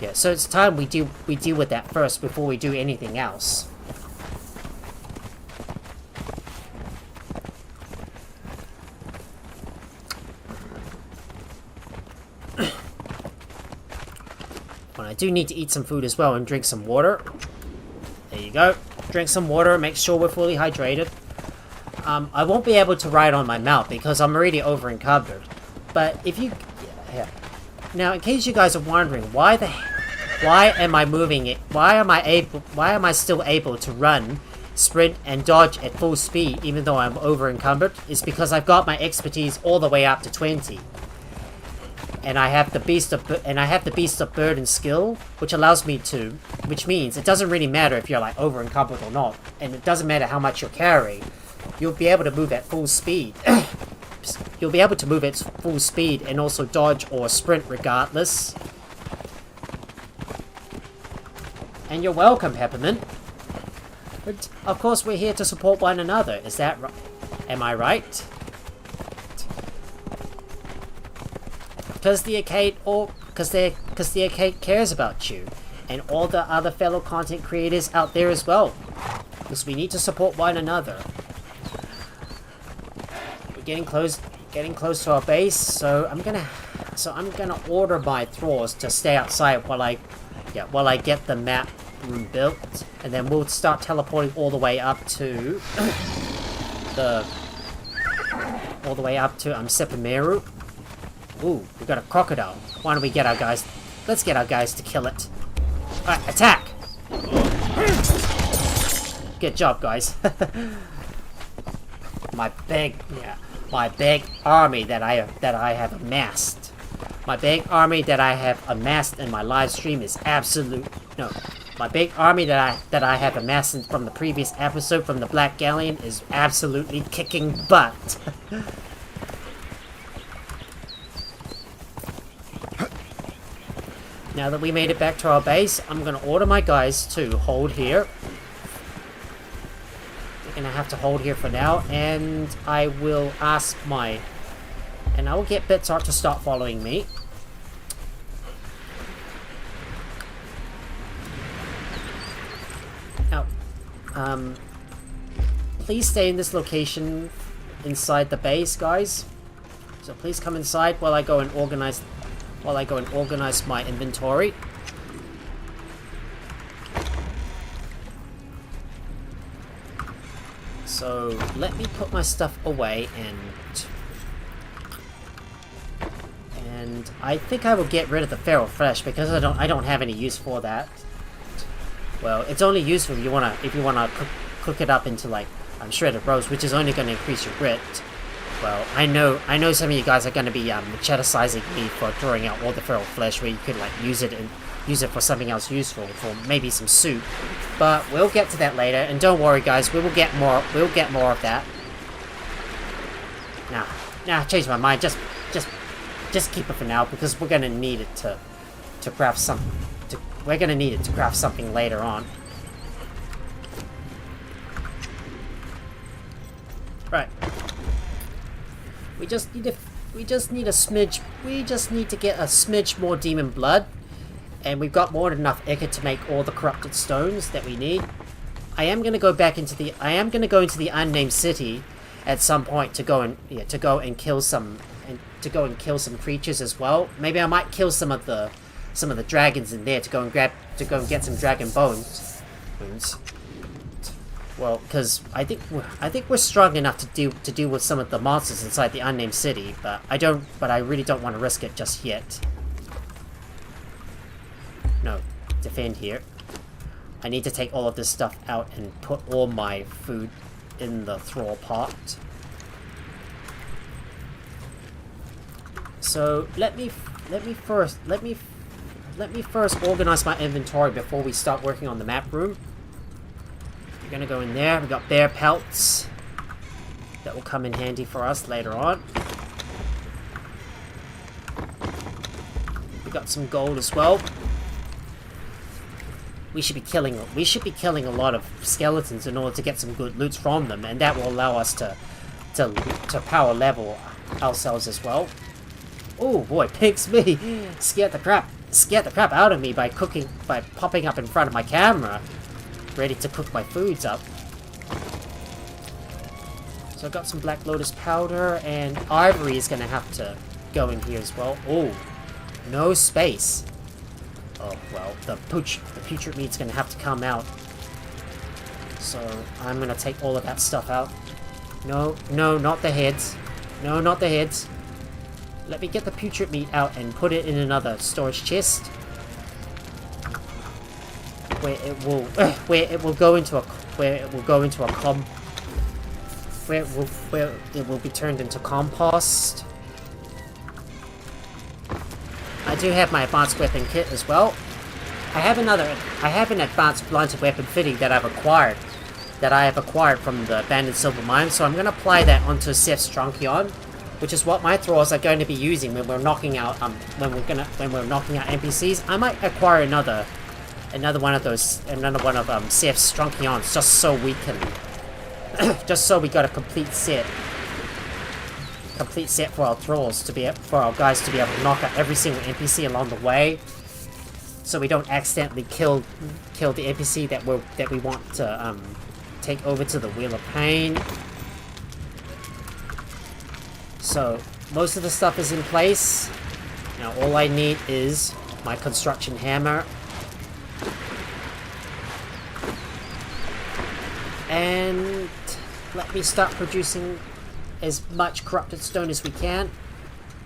yeah, so it's time we deal with that first before we do anything else. But I do need to eat some food as well and drink some water. There you go. Drink some water, make sure we're fully hydrated. I won't be able to ride on my mount because I'm already over encumbered. But if you... Yeah. Now, in case you guys are wondering, why am I moving it? Why am I still able to run, sprint, and dodge at full speed even though I'm over encumbered? It's because I've got my expertise all the way up to 20. And I have the Beast of Burden skill, which means it doesn't really matter if you're like over encumbered or not, and it doesn't matter how much you carry. You'll be able to move at full speed. You'll be able to move at full speed and also dodge or sprint regardless. And you're welcome, Peppermint. But of course, we're here to support one another. Is that right? Am I right? Because the arcade, because the arcade cares about you, and all the other fellow content creators out there as well. Because we need to support one another. We're getting close to our base, so I'm gonna order my Thralls to stay outside while I get the map room built, and then we'll start teleporting all the way up to Sepimeru. Ooh, we got a crocodile. Why don't we get our guys? Let's get our guys to kill it. Alright, attack! Good job, guys. my big army that I have amassed. My big army that I have amassed in my live stream is my big army that I have amassed from the previous episode from the Black Galleon is absolutely kicking butt. Now that we made it back to our base, I'm gonna order my guys to hold here. They're gonna have to hold here for now, and I will get Bitsart to start following me. Now, please stay in this location inside the base, guys. So please come inside while I go and organize my inventory. So let me put my stuff away, and I think I will get rid of the feral flesh because I don't have any use for that. Well, it's only useful if you wanna cook it up into like shredded roast, which is only going to increase your grit. Well, I know some of you guys are going to be criticizing me for throwing out all the feral flesh where you could like use it for something else useful, for maybe some soup. But we'll get to that later, and don't worry, guys, we'll get more of that. Nah, change my mind. Just keep it for now because we're gonna need it to craft some. We're gonna need it to craft something later on. Right. We just need to get a smidge more demon blood, and we've got more than enough ichor to make all the corrupted stones that we need. I am gonna go into the unnamed city at some point to go and kill some creatures as well. Maybe I might kill some of the dragons in there to go and get some dragon bones. Well, because I think we're strong enough to deal with some of the monsters inside the unnamed city, but I really don't want to risk it just yet. No, defend here. I need to take all of this stuff out and put all my food in the thrall pot. So let me first organize my inventory before we start working on the map room. We're gonna go in there. We got bear pelts that will come in handy for us later on. We got some gold as well. We should be killing a lot of skeletons in order to get some good loots from them, and that will allow us to power level ourselves as well. Oh boy, pigs me! Scared the crap out of me by popping up in front of my camera, ready to cook my foods up. So I got some Black Lotus powder, and ivory is gonna have to go in here as well. Oh, no space. Oh well, the putrid meat's gonna have to come out. So I'm gonna take all of that stuff out. No, not the heads. No, not the heads. Let me get the putrid meat out and put it in another storage chest, where it will be turned into compost. I do have my advanced weapon kit as well. I have an advanced blunted weapon fitting that I have acquired from the abandoned silver mine. So I'm going to apply that onto Seth's Truncheon, which is what my Thralls are going to be using when we're knocking out NPCs. I might acquire another another one of CF's Strunkions, just so we can, just so we got a complete set for our Thralls for our guys to be able to knock out every single NPC along the way, so we don't accidentally kill the NPC that we want to take over to the Wheel of Pain. So most of the stuff is in place. Now all I need is my construction hammer. And let me start producing as much corrupted stone as we can.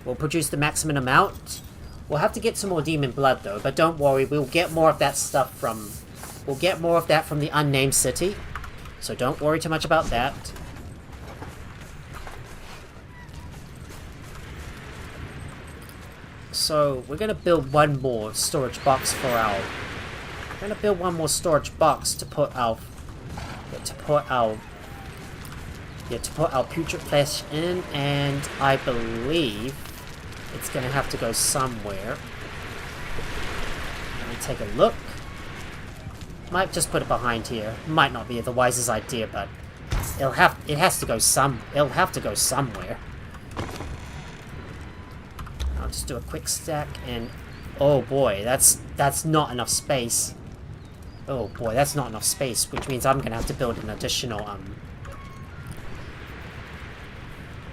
We'll produce the maximum amount. We'll have to get some more demon blood though, but don't worry, we'll get more of that stuff from... We'll get more of that from the unnamed city. So don't worry too much about that. So we're gonna build one more storage box for our... We're gonna build one more storage box to put our... to put our putrid flesh in, and I believe it's gonna have to go somewhere. Let me take a look. Might just put it behind here. Might not be the wisest idea, but it'll have to go somewhere. I'll just do a quick stack, and oh boy, that's not enough space. Oh boy, that's not enough space, which means I'm gonna have to build an additional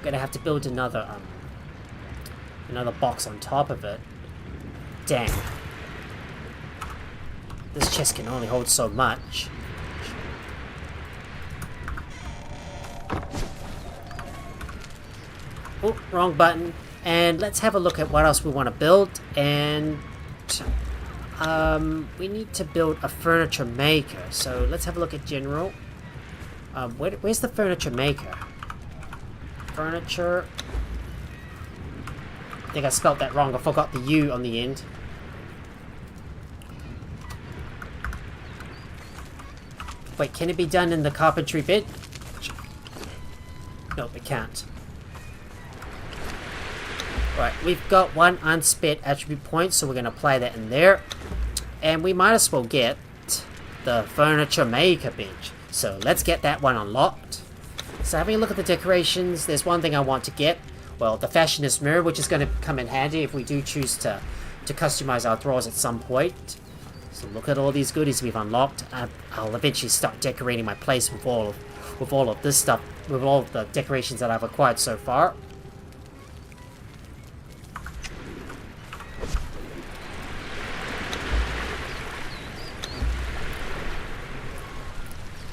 gonna have to build another box on top of it. Dang. This chest can only hold so much. Oh, wrong button. And let's have a look at what else we want to build. And we need to build a furniture maker. So let's have a look at general. Where's the furniture maker? Furniture. I think I spelled that wrong. I forgot the U on the end. Wait, can it be done in the carpentry bit? Nope, it can't. Right, we've got one unspent attribute point, so we're going to apply that in there. And we might as well get the furniture maker bench. So let's get that one unlocked. So having a look at the decorations, there's one thing I want to get. Well, the Fashionist mirror, which is going to come in handy if we do choose to customize our Thralls at some point. So look at all these goodies we've unlocked. I'll eventually start decorating my place with all of this stuff, with all of the decorations that I've acquired so far.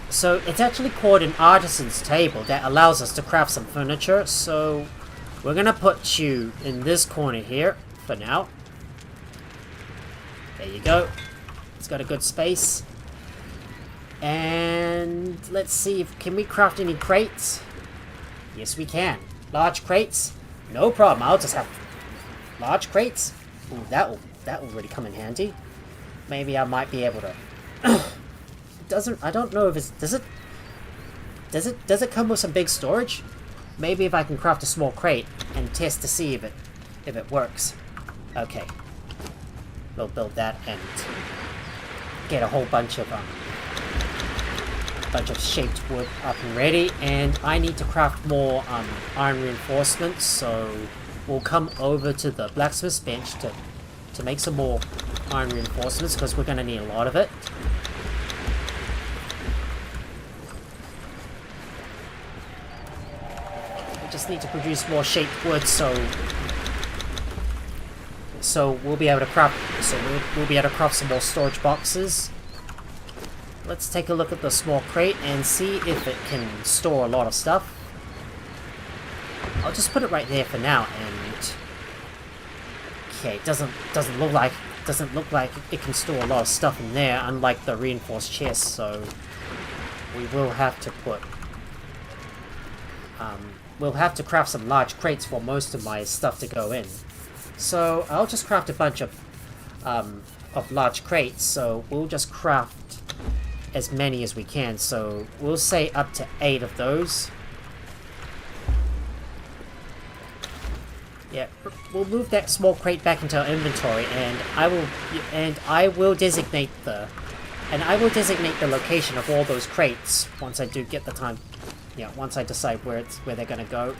So it's actually called an artisan's table that allows us to craft some furniture. So we're gonna put you in this corner here for now. There you go. It's got a good space. And let's see can we craft any crates? Yes, we can. Large crates? No problem. I'll just have large crates. Ooh, that will really come in handy. Maybe I might be able to. I don't know if it's does it come with some big storage? Maybe if I can craft a small crate and test to see if it works. Okay. We'll build that and get a whole bunch of shaped wood up and ready, and I need to craft more iron reinforcements, so we'll come over to the blacksmith's bench to make some more iron reinforcements because we're going to need a lot of it. We just need to produce more shaped wood, so we'll be able to craft. We'll be able to craft some more storage boxes. Let's take a look at the small crate and see if it can store a lot of stuff. I'll just put it right there for now, and okay, it doesn't look like it can store a lot of stuff in there, unlike the reinforced chest. So we will have to put. We'll have to craft some large crates for most of my stuff to go in. So I'll just craft a bunch of large crates. So we'll just craft as many as we can. So we'll say up to 8 of those. Yeah, we'll move that small crate back into our inventory, and I will designate the location of all those crates once I do get the time. Yeah, once I decide where they're gonna go.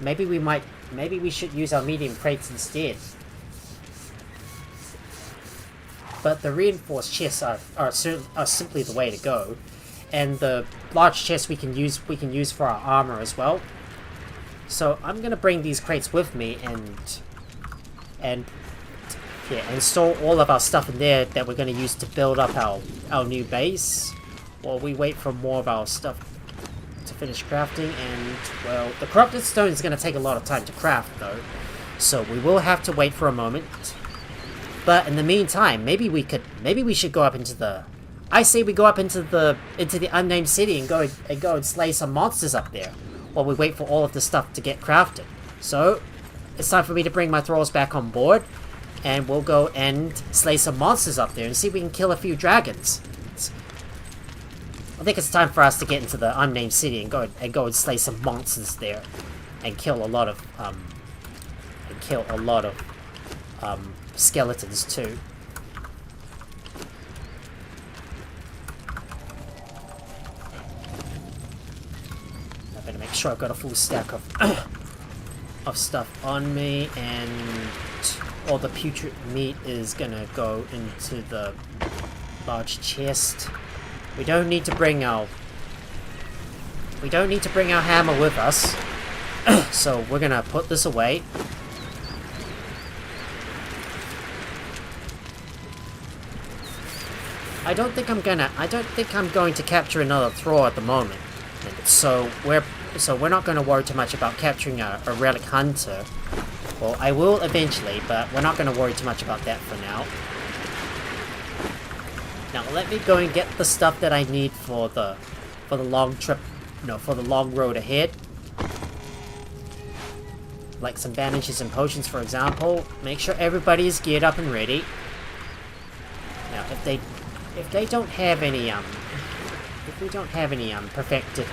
Maybe we should use our medium crates instead. But the reinforced chests are simply the way to go, and the large chests we can use for our armor as well. So I'm gonna bring these crates with me and store all of our stuff in there that we're gonna use to build up our new base, while we wait for more of our stuff to finish crafting. And well, the corrupted stone is gonna take a lot of time to craft though, so we will have to wait for a moment. But in the meantime, maybe we should go up into the. I say we go up into the unnamed city and go and slay some monsters up there, while we wait for all of the stuff to get crafted. So it's time for me to bring my thralls back on board, and we'll go and slay some monsters up there and see if we can kill a few dragons. I think it's time for us to get into the unnamed city and go and slay some monsters there, and kill a lot of skeletons too. I better make sure I've got a full stack of stuff on me, and all the putrid meat is gonna go into the large chest. We don't need to bring our hammer with us, so we're gonna put this away. I don't think I'm going to capture another thrall at the moment. So we're not going to worry too much about capturing a relic hunter. Well, I will eventually, but we're not going to worry too much about that for now. Now let me go and get the stuff that I need for the long trip, for the long road ahead. Like some bandages and potions, for example. Make sure everybody is geared up and ready. Now, if we don't have any perfected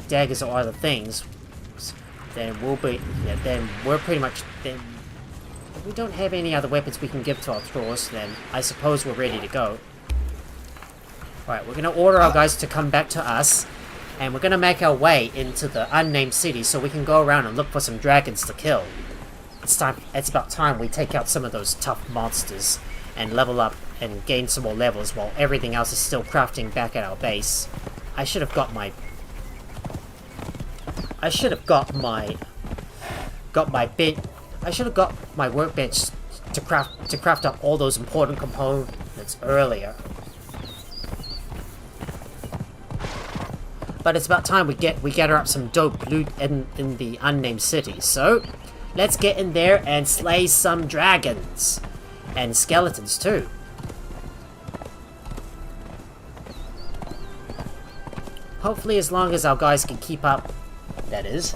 daggers or other things, then if we don't have any other weapons we can give to our thralls, then I suppose we're ready to go. Alright, we're gonna order our guys to come back to us, and we're gonna make our way into the unnamed city so we can go around and look for some dragons to kill. It's about time we take out some of those tough monsters and level up and gain some more levels while everything else is still crafting back at our base. I should have got my workbench to craft up all those important components earlier. But it's about time we gather up some dope loot in the unnamed city. So let's get in there and slay some dragons and skeletons too. Hopefully, as long as our guys can keep up, that is.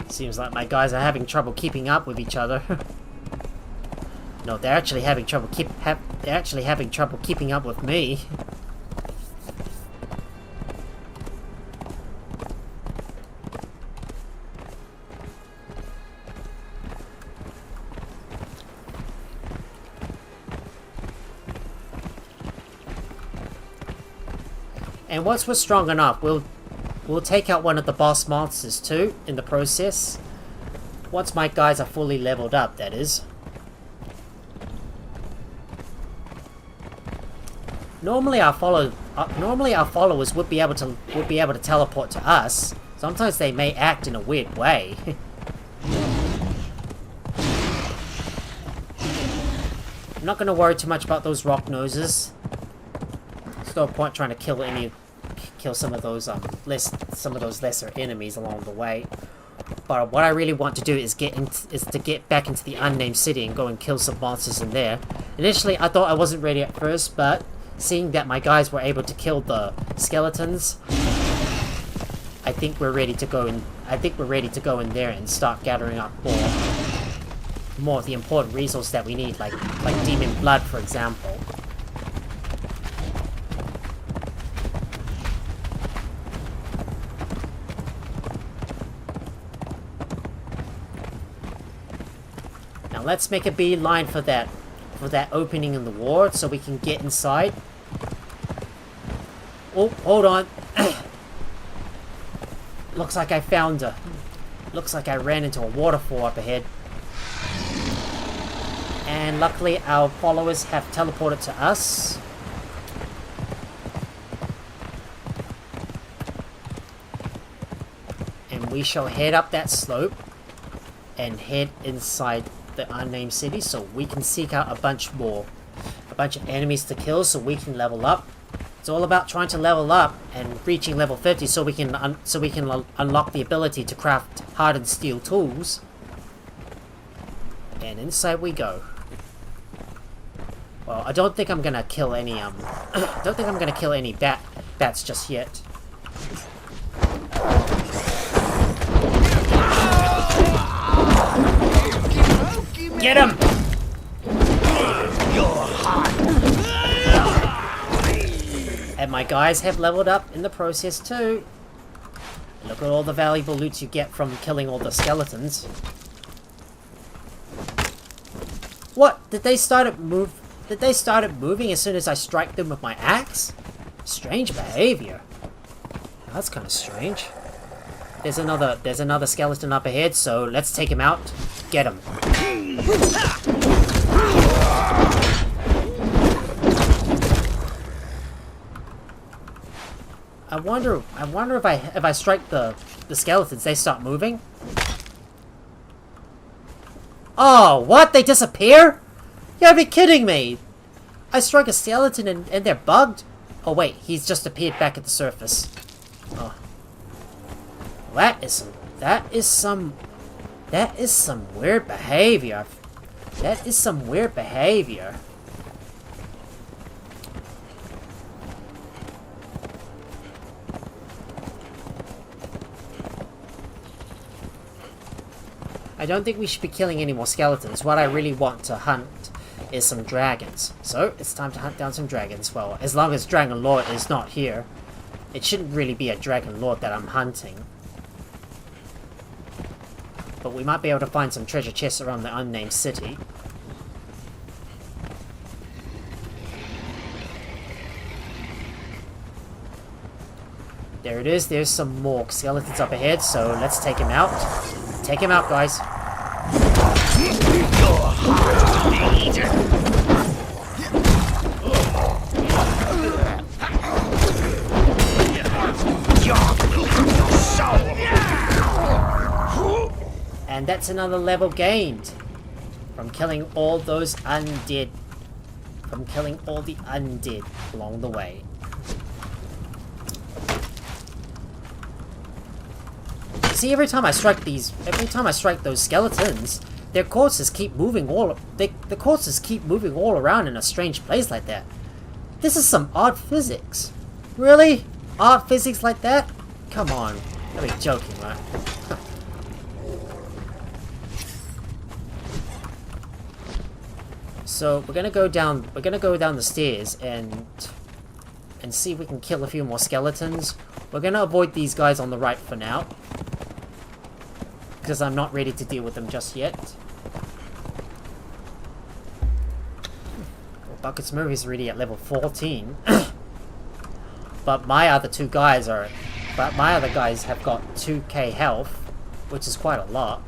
Seems like my guys are having trouble keeping up with each other. No, they're actually having trouble keeping up with me. And once we're strong enough, we'll take out one of the boss monsters too in the process. Once my guys are fully leveled up, that is. Normally our followers would be able to teleport to us. Sometimes they may act in a weird way. I'm not gonna worry too much about those rock noses. There's no point trying to kill some of those lesser enemies along the way. But what I really want to do is to get back into the unnamed city and go and kill some monsters in there. Initially, I thought I wasn't ready at first, but seeing that my guys were able to kill the skeletons, I think we're ready to go in. I think we're ready to go in there and start gathering up more of the important resources that we need, like demon blood, for example. Now let's make a beeline for that opening in the wall so we can get inside. Oh, hold on. Looks like I found a... Looks like I ran into a waterfall up ahead. And luckily our followers have teleported to us. And we shall head up that slope and head inside the unnamed city so we can seek out a bunch of enemies to kill so we can level up. It's all about trying to level up and reaching level 50 so we can unlock the ability to craft hardened steel tools. And inside we go. Well, I don't think I'm gonna kill any don't think I'm gonna kill any bats just yet. Get him! And my guys have leveled up in the process too. Look at all the valuable loot you get from killing all the skeletons. What? Did they start moving as soon as I strike them with my axe? Strange behavior. That's kind of strange. There's another skeleton up ahead, so let's take him out. Get him. I wonder if I strike the skeletons, they start moving. Oh, what? They disappear? You gotta be kidding me! I struck a skeleton and they're bugged? Oh wait, he's just appeared back at the surface. Oh. That is some weird behavior. That is some weird behavior. I don't think we should be killing any more skeletons. What I really want to hunt is some dragons. So, it's time to hunt down some dragons. Well, as long as Dragon Lord is not here, it shouldn't really be a Dragon Lord that I'm hunting. But we might be able to find some treasure chests around the unnamed city. There it is. There's some more skeletons up ahead, so let's take him out. Take him out, guys. And that's another level gained from killing all those undead. From killing all the undead along the way. See, every time I strike those skeletons, their corpses keep moving the corpses keep moving all around in a strange place like that. This is some odd physics. Really? Odd physics like that? Come on. You're joking, right? So we're gonna go down the stairs and see if we can kill a few more skeletons. We're gonna avoid these guys on the right for now, because I'm not ready to deal with them just yet. Well, Bucket's Murray is already at level 14. But my other guys have got 2k health, which is quite a lot.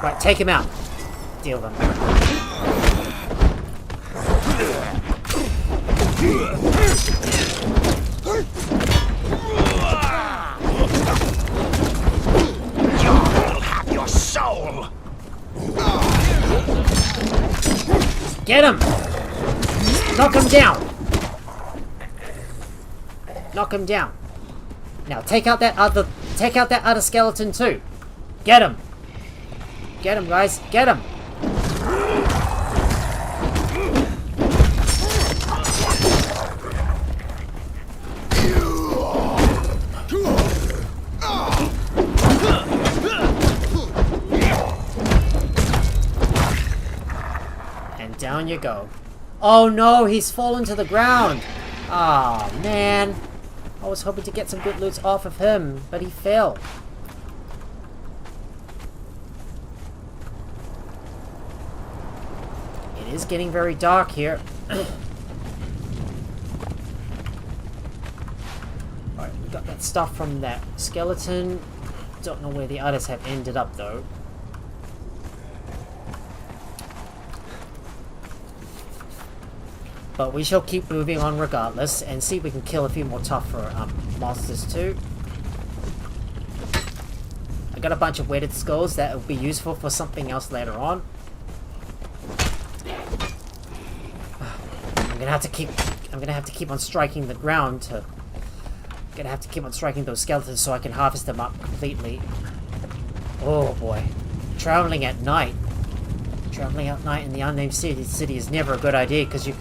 Right, take him out. Deal them. You'll have your soul. Get him! Knock him down! Knock him down. Now take out that other skeleton too. Get him. Get him, guys. Get him. And down you go. Oh no, he's fallen to the ground. Ah, oh, man. I was hoping to get some good loot off of him, but he fell. It is getting very dark here. Alright, we got that stuff from that skeleton. Don't know where the others have ended up though. But we shall keep moving on regardless, and see if we can kill a few more tougher monsters too. I got a bunch of weighted skulls that will be useful for something else later on. I'm gonna have to keep on striking the ground I'm gonna have to keep on striking those skeletons so I can harvest them up completely. Oh boy. Traveling at night. Traveling at night in the unnamed city is never a good idea because you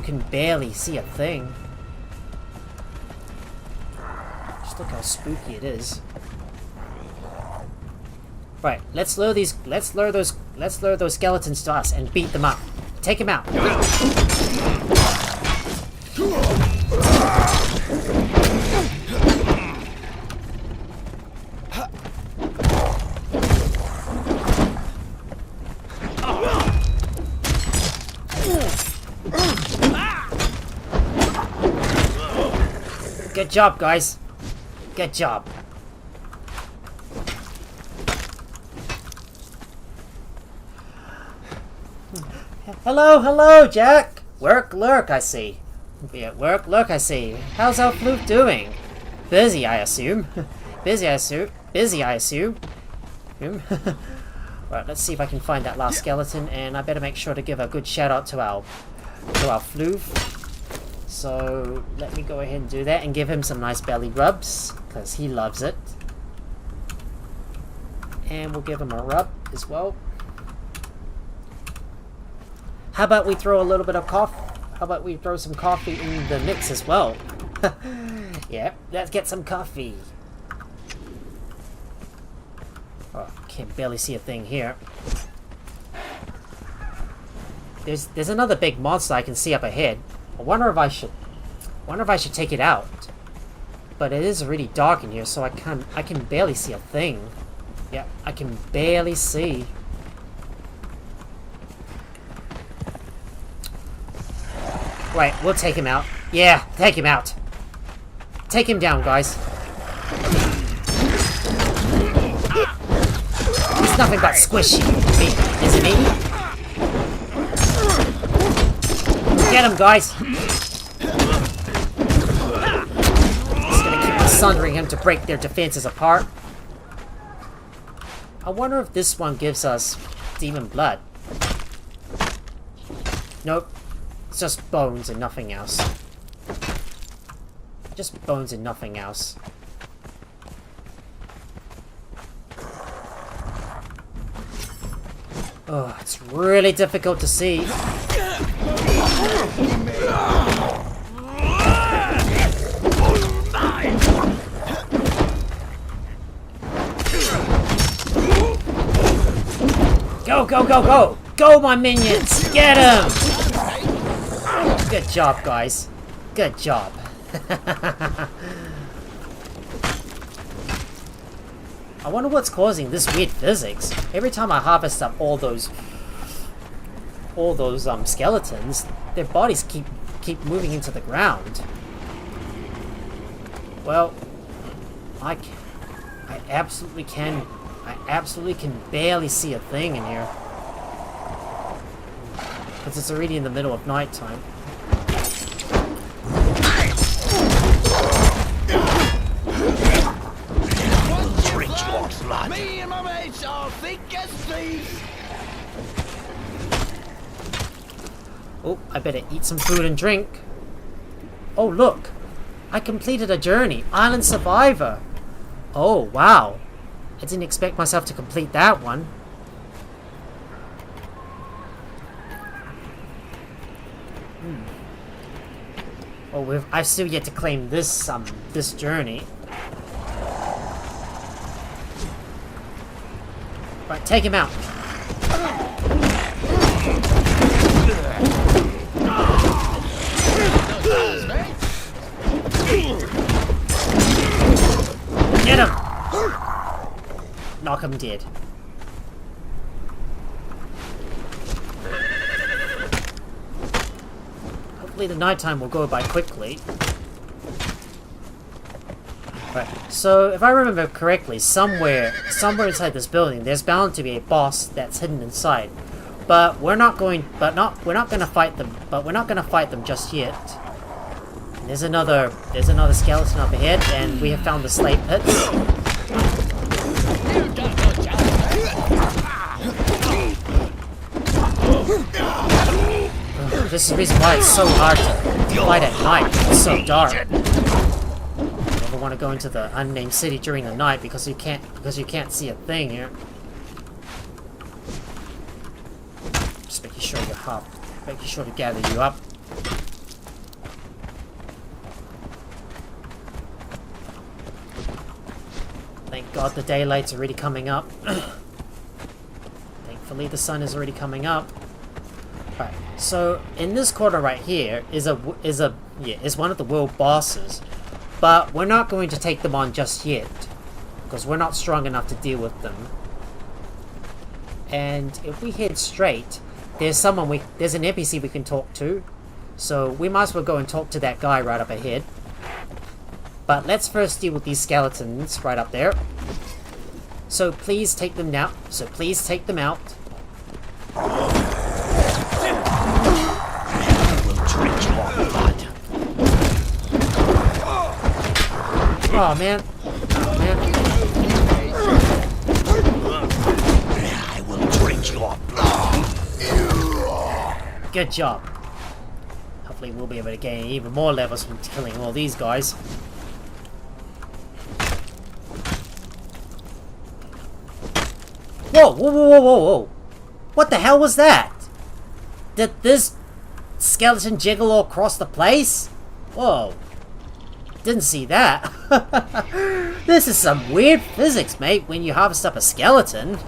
can barely see a thing. Just look how spooky it is. Right, let's lure those skeletons to us and beat them up. Take him out. Good job, guys. Good job. Hello, Jack. Work, lurk, I see. Yeah, work, lurk, I see. How's our flute doing? Busy, I assume. Busy, I assume. Right, let's see if I can find that last skeleton, and I better make sure to give a good shout out to our floof. So let me go ahead and do that and give him some nice belly rubs, because he loves it. And we'll give him a rub as well. How about we throw a little bit of coffee? How about we throw some coffee in the mix as well? Yep, let's get some coffee. Oh, can't barely see a thing here. There's another big monster I can see up ahead. I wonder if I should take it out. But it is really dark in here, so I can barely see a thing. Yep, I can barely see. Right, we'll take him out. Yeah, take him out. Take him down, guys. He's nothing but squishy, isn't he? Get him, guys. Just gonna keep sundering him to break their defenses apart. I wonder if this one gives us demon blood. Nope. It's just bones and nothing else. Just bones and nothing else. Oh, it's really difficult to see. Go, go, go, go! Go, my minions! Get him! Good job, guys. Good job. I wonder what's causing this weird physics. Every time I harvest up all those skeletons, their bodies keep moving into the ground. Well, I absolutely can barely see a thing in here. Because it's already in the middle of nighttime. Me and my mates are thick as thieves. Oh, I better eat some food and drink. Oh, look! I completed a journey. Island Survivor. Oh, wow. I didn't expect myself to complete that one. Oh, I've still yet to claim this journey. Right, take him out. Get him! Knock him dead. Hopefully the nighttime will go by quickly. Right, so if I remember correctly, somewhere inside this building, there's bound to be a boss that's hidden inside. But we're not going to fight them. But we're not going to fight them just yet. There's another skeleton up ahead, and we have found the slate pits. This is the reason why it's so hard to fight at night. It's so dark. You never want to go into the unnamed city during the night because you can't see a thing here. Just making sure you're up. Making sure to gather you up. Thank God the daylight's already coming up. Thankfully the sun is already coming up. Right, so in this corner right here is one of the world bosses, but we're not going to take them on just yet because we're not strong enough to deal with them. And if we head straight, there's an NPC we can talk to, so we might as well go and talk to that guy right up ahead. But let's first deal with these skeletons right up there. So please take them out. Oh man. I will drink your blood. Good job. Hopefully we'll be able to gain even more levels from killing all these guys. Whoa! What the hell was that? Did this skeleton jiggle all across the place? Whoa. Didn't see that. This is some weird physics, mate, when you harvest up a skeleton.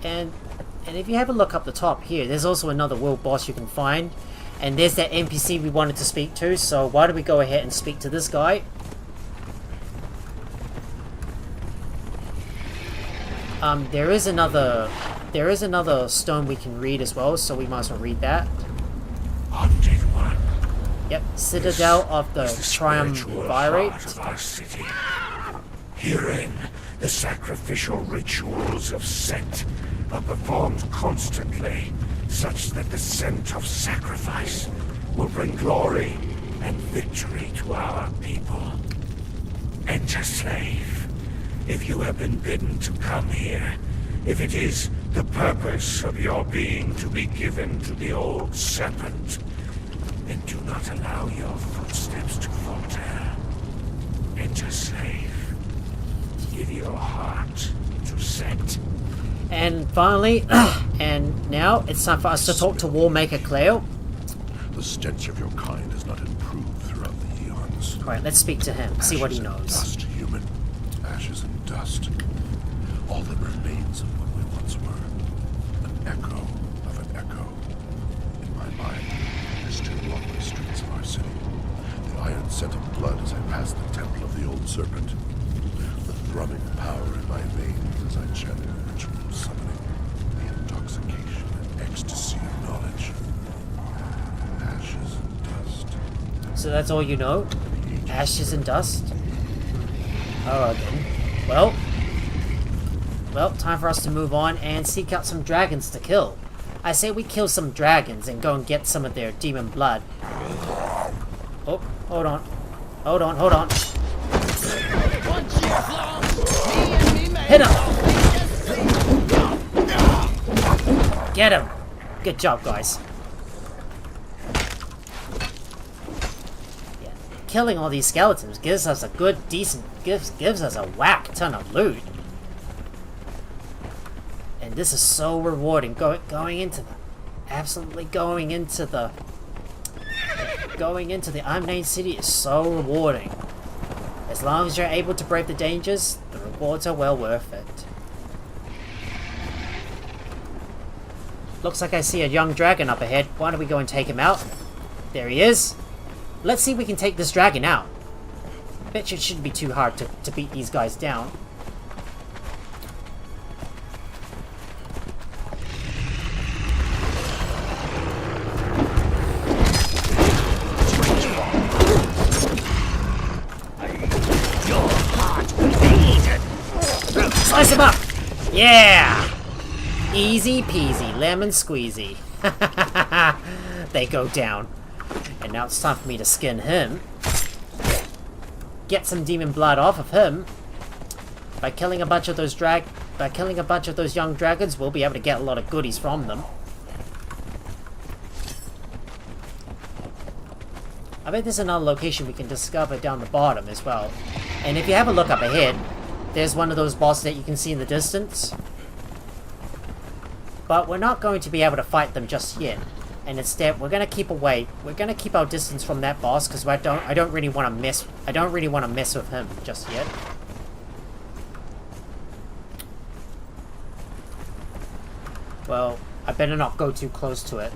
And if you have a look up the top here, there's also another world boss you can find. And there's that NPC we wanted to speak to, so why don't we go ahead and speak to this guy? There is another stone we can read as well, so we might as well read that. Hunted one. Yep, Citadel of the Triumvirate. Of our city. Herein, the sacrificial rituals of Set are performed constantly, such that the scent of sacrifice will bring glory and victory to our people. Enter, slave, if you have been bidden to come here, if it is the purpose of your being to be given to the old serpent, then do not allow your footsteps to falter. Enter, slave. Give your heart to Set. And finally, and now it's time for us to talk to Warmaker Cleo. The stench of your kind has not improved throughout the eons. Alright, let's speak to him, see what he knows. Dust, human. Ashes and dust. All that remains of what we once were. An echo of an echo. In my mind, I still walk the streets of our city. The iron scent of blood as I pass the temple of the old serpent. The thrumming power in my veins as I chant the ritual summoning. The intoxication and ecstasy of knowledge. Ashes and dust. So that's all you know? Ashes and dust? Alright then. Well, time for us to move on and seek out some dragons to kill. I say we kill some dragons and go and get some of their demon blood. Oh, hold on. Hold on. Hit him! Get him! Good job, guys. Yeah, killing all these skeletons gives us a good, decent, gives us a whack ton of loot. And this is so rewarding. Going into the unnamed city is so rewarding. As long as you're able to brave the dangers, the rewards are well worth it. Looks like I see a young dragon up ahead. Why don't we go and take him out? There he is. Let's see if we can take this dragon out. Bet you it shouldn't be too hard to beat these guys down. Slice him up! Yeah! Easy peasy, lemon squeezy. They go down. And now it's time for me to skin him. Get some demon blood off of him. By killing a bunch of those young dragons, we'll be able to get a lot of goodies from them. I bet there's another location we can discover down the bottom as well. And if you have a look up ahead, there's one of those bosses that you can see in the distance. But we're not going to be able to fight them just yet. And instead, we're going to keep away. We're going to keep our distance from that boss because I don't really want to mess with him just yet. Well, I better not go too close to it.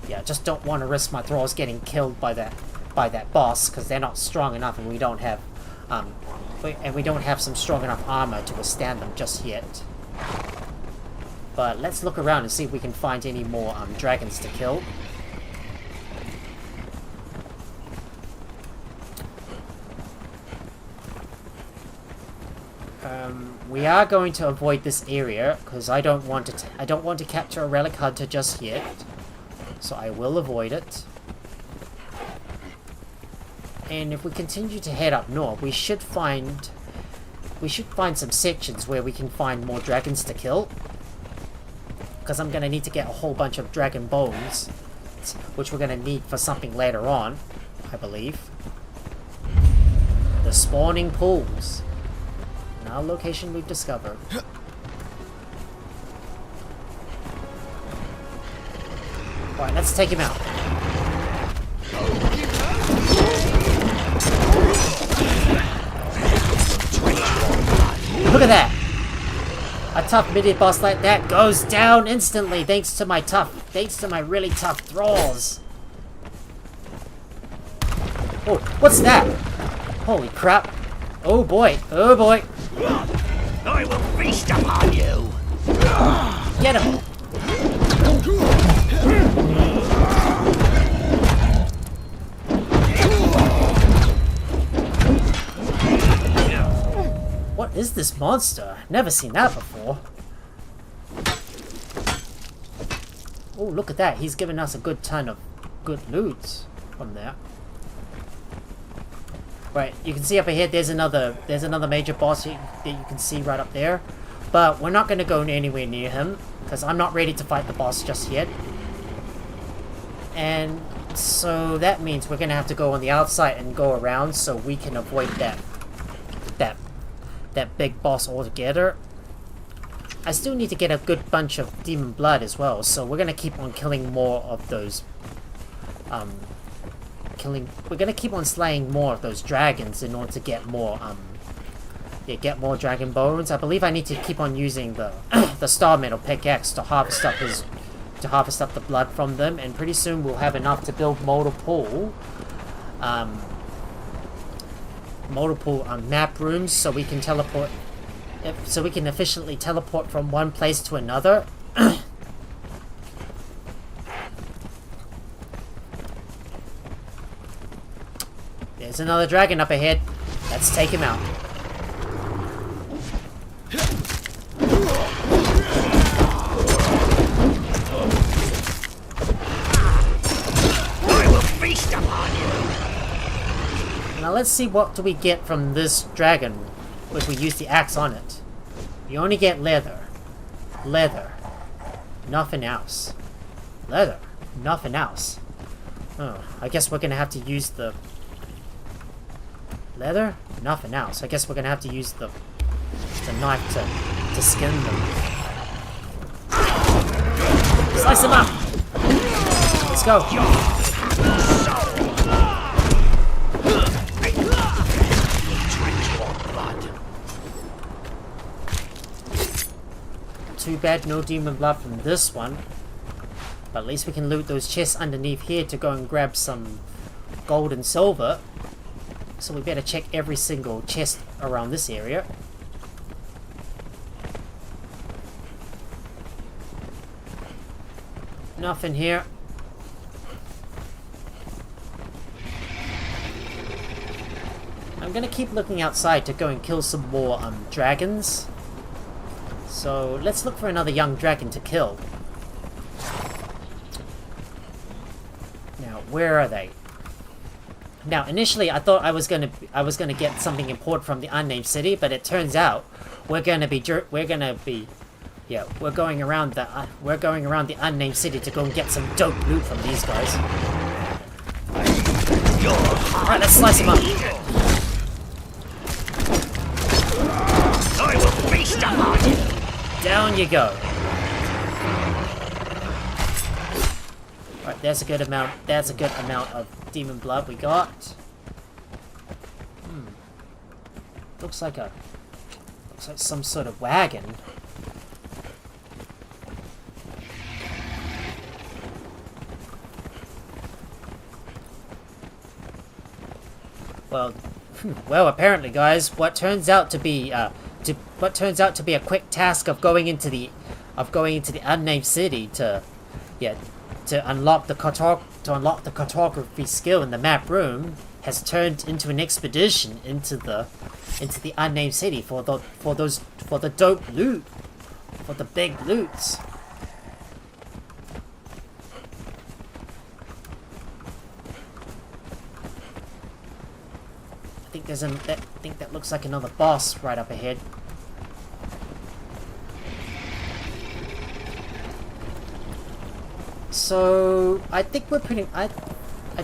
Yeah, I just don't want to risk my Thralls getting killed by that boss because they're not strong enough and we don't have some strong enough armor to withstand them just yet. But let's look around and see if we can find any more dragons to kill. We are going to avoid this area because I don't want to capture a relic hunter just yet. So I will avoid it. And if we continue to head up north, we should find some sections where we can find more dragons to kill. Because I'm going to need to get a whole bunch of dragon bones, which we're going to need for something later on, I believe. The spawning pools. Now location we've discovered. Alright, let's take him out. Look at that! A tough midi boss like that goes down instantly thanks to my really tough Thralls. Oh, what's that? Holy crap. Oh boy, oh boy. I will feast upon you. Get him. What is this monster? Never seen that before. Oh, look at that. He's given us a good ton of good loot from there. Right, you can see up ahead there's another major boss that you can see right up there. But we're not going to go anywhere near him because I'm not ready to fight the boss just yet. And so that means we're going to have to go on the outside and go around so we can avoid that big boss altogether. I still need to get a good bunch of demon blood as well, so we're gonna keep on killing more of those. We're gonna keep on slaying more of those dragons in order to get more. Get more dragon bones. I believe I need to keep on using the the star metal pickaxe to harvest up the blood from them, and pretty soon we'll have enough to build multiple map rooms so we can teleport, so we can efficiently teleport from one place to another. There's another dragon up ahead. Let's take him out. I will feast upon you. Now let's see what do we get from this dragon if we use the axe on it. You only get leather. Leather. Nothing else. Leather. Nothing else. Oh, I guess we're gonna have to use the... Leather? Nothing else. I guess we're gonna have to use the knife to skin them. Slice them up! Let's go! Too bad no demon blood from this one. But at least we can loot those chests underneath here to go and grab some gold and silver. So we better check every single chest around this area. Nothing here. I'm gonna keep looking outside to go and kill some more dragons. So let's look for another young dragon to kill. Now, where are they? Now, initially I thought I was gonna get something important from the unnamed city, but it turns out we're going around the unnamed city to go and get some dope loot from these guys. Alright, let's slice them up. I will feast upon you. Down you go. Alright, that's a good amount of demon blood we got. Looks like some sort of wagon. Well, apparently, guys, what turns out to be a quick task of going into the unnamed city to unlock the cartography skill in the map room has turned into an expedition into the unnamed city for the dope loot, for the big loots. I think that looks like another boss right up ahead. So I think we're pretty. I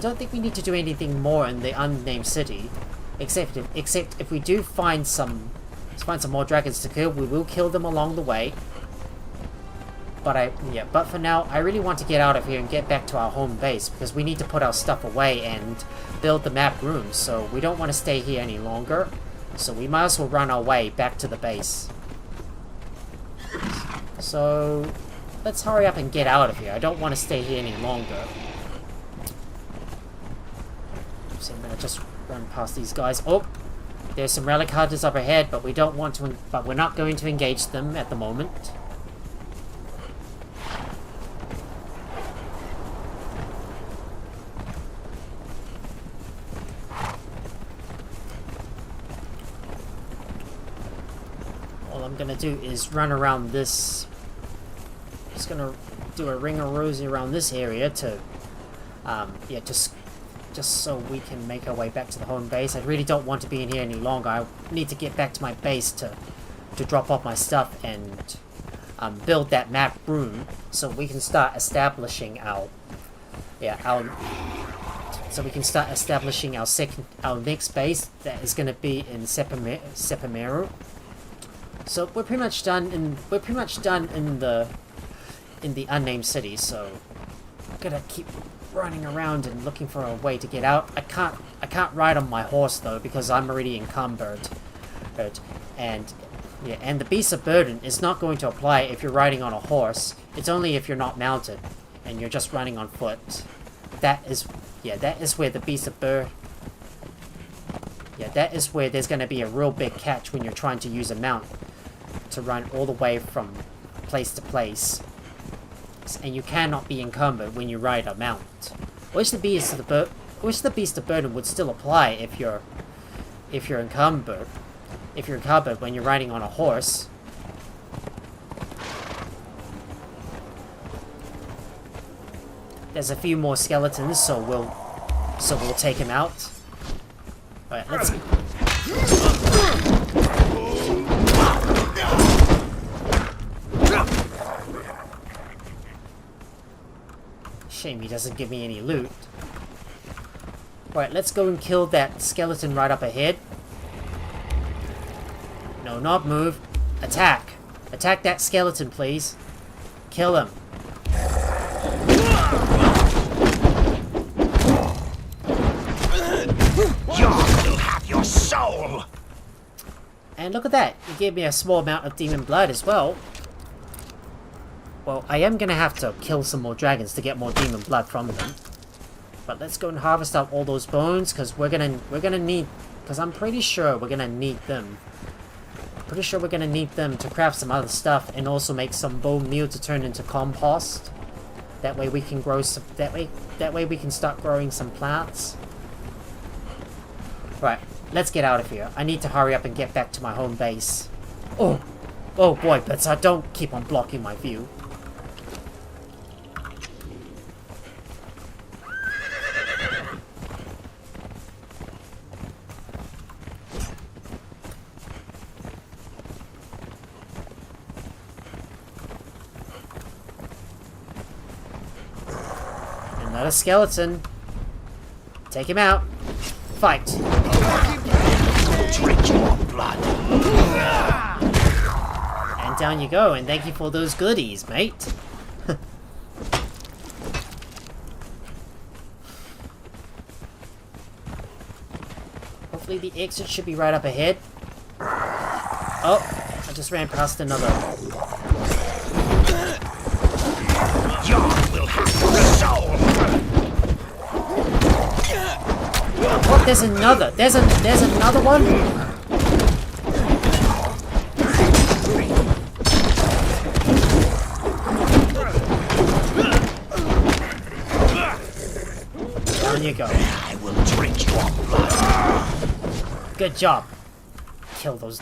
don't think we need to do anything more in the unnamed city, except if we do find some more dragons to kill, we will kill them along the way. But for now, I really want to get out of here and get back to our home base, because we need to put our stuff away and build the map room, so we don't want to stay here any longer. So we might as well run our way back to the base. So let's hurry up and get out of here. I don't want to stay here any longer. So I'm gonna just run past these guys. Oh, there's some relic hunters up ahead, but we're not going to engage them at the moment. Gonna do is run around this. Just gonna do a ring of rosy around this area to just so we can make our way back to the home base. I really don't want to be in here any longer. I need to get back to my base to drop off my stuff and build that map room so we can start establishing our next base that is gonna be in Xevyr. So we're pretty much done in the unnamed city. So I'm gonna keep running around and looking for a way to get out. I can't ride on my horse though, because I'm already encumbered. And the beast of burden is not going to apply if you're riding on a horse. It's only if you're not mounted and you're just running on foot. That is where the beast of burden. Yeah, that is where there's going to be a real big catch when you're trying to use a mount to run all the way from place to place. And you cannot be encumbered when you ride a mount. Which the beast of burden would still apply if you're encumbered. If you're encumbered when you're riding on a horse. There's a few more skeletons, so we'll take him out. Alright, let's... Shame he doesn't give me any loot. Alright, let's go and kill that skeleton right up ahead. No, not move. Attack. Attack that skeleton, please. Kill him. You'll have your soul! And look at that. You gave me a small amount of demon blood as well. Well, I am going to have to kill some more dragons to get more demon blood from them. But let's go and harvest up all those bones, because we're gonna need, because I'm pretty sure we're gonna need them. Pretty sure we're gonna need them to craft some other stuff and also make some bone meal to turn into compost. That way we can grow some. That way we can start growing some plants. Right, let's get out of here. I need to hurry up and get back to my home base. Oh boy, but don't keep on blocking my view. Another skeleton. Take him out. Fight. Drink your blood. And down you go, and thank you for those goodies, mate. Hopefully the exit should be right up ahead. Oh, I just ran past another. You will have your soul! Oh, there's another. There's another one. Down you go. I will drink your blood. Good job. Kill those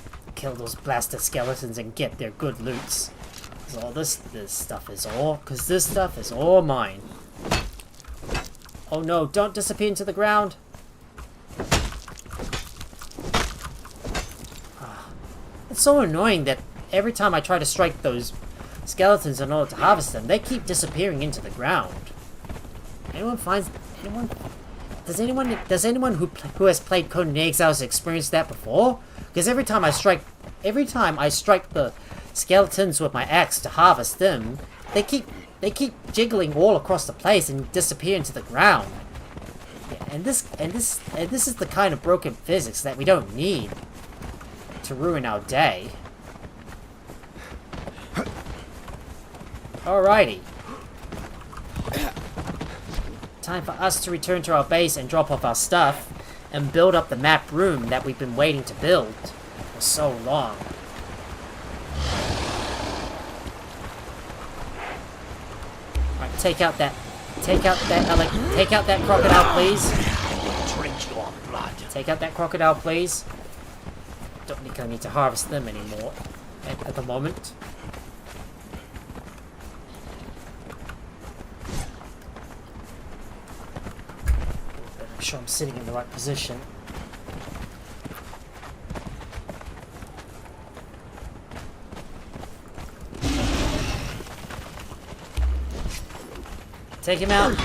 blasted skeletons and get their good loots. So this stuff is all mine. Oh no, don't disappear into the ground. It's so annoying that every time I try to strike those skeletons in order to harvest them, they keep disappearing into the ground. Does anyone who has played Conan Exiles experience that before? Because every time I strike the skeletons with my axe to harvest them, they keep jiggling all across the place and disappear into the ground. Yeah, and this is the kind of broken physics that we don't need to ruin our day. Alrighty. Time for us to return to our base and drop off our stuff and build up the map room that we've been waiting to build for so long. Alright, take out that crocodile, please. Drink your blood. Take out that crocodile, please. Don't think I need to harvest them anymore at the moment. Better make sure I'm sitting in the right position. Take him out.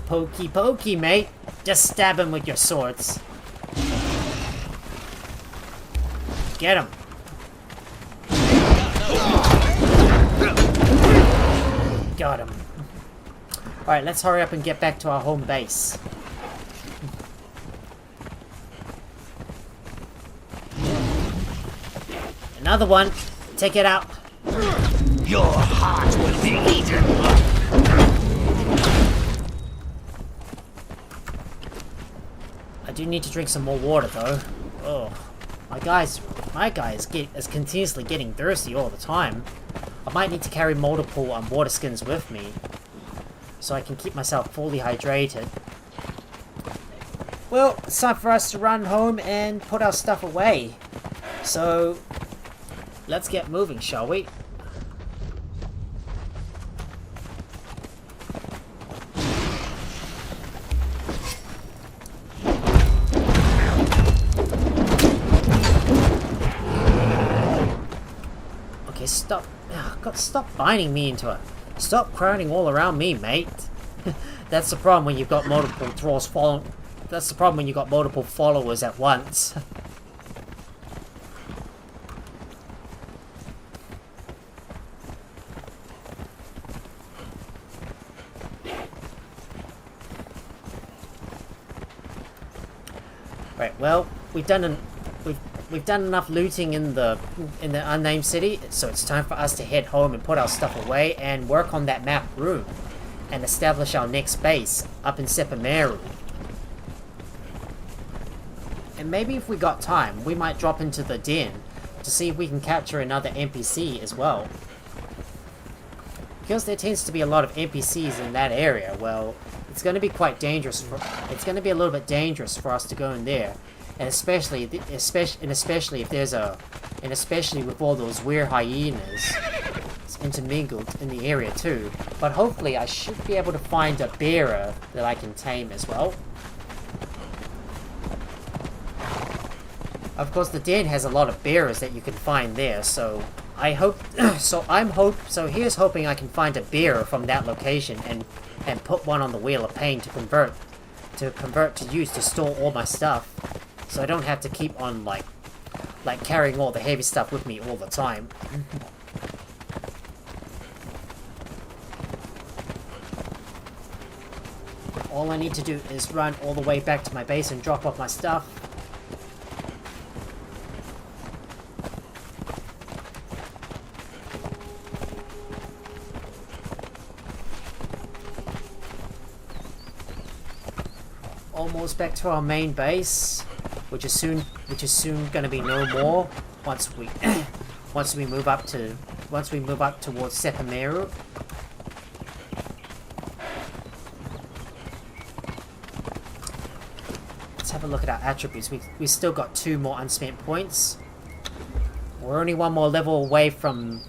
Pokey pokey, mate. Just stab him with your swords. Get him. Got him. Alright, let's hurry up and get back to our home base. Another one. Take it out. Your heart will be eaten. I do need to drink some more water though. Oh, my guy is continuously getting thirsty all the time. I might need to carry multiple water skins with me so I can keep myself fully hydrated. Well, it's time for us to run home and put our stuff away. So, let's get moving, shall we? Okay, stop. Oh, Stop binding me into it. Stop crowding all around me, mate. That's the problem when you've got multiple Thralls following. That's the problem when you've got multiple followers at once. Right, well, we've done enough looting in the unnamed city, so it's time for us to head home and put our stuff away and work on that map room and establish our next base up in Xevyr. And maybe if we got time, we might drop into the den to see if we can capture another NPC as well. Because there tends to be a lot of NPCs in that area, well, it's going to be quite dangerous. It's going to be a little bit dangerous for us to go in there, and especially if there's especially with all those weird hyenas intermingled in the area too. But hopefully, I should be able to find a bearer that I can tame as well. Of course, the den has a lot of bearers that you can find there, so I hope. So here's hoping I can find a bearer from that location and put one on the Wheel of Pain to convert to use to store all my stuff, so I don't have to keep on like carrying all the heavy stuff with me all the time. All I need to do is run all the way back to my base and drop off my stuff. Almost back to our main base, which is soon going to be no more once we move up towards Xevyr. Let's have a look at our attributes. We still got 2 more unspent points. We're only one more level away from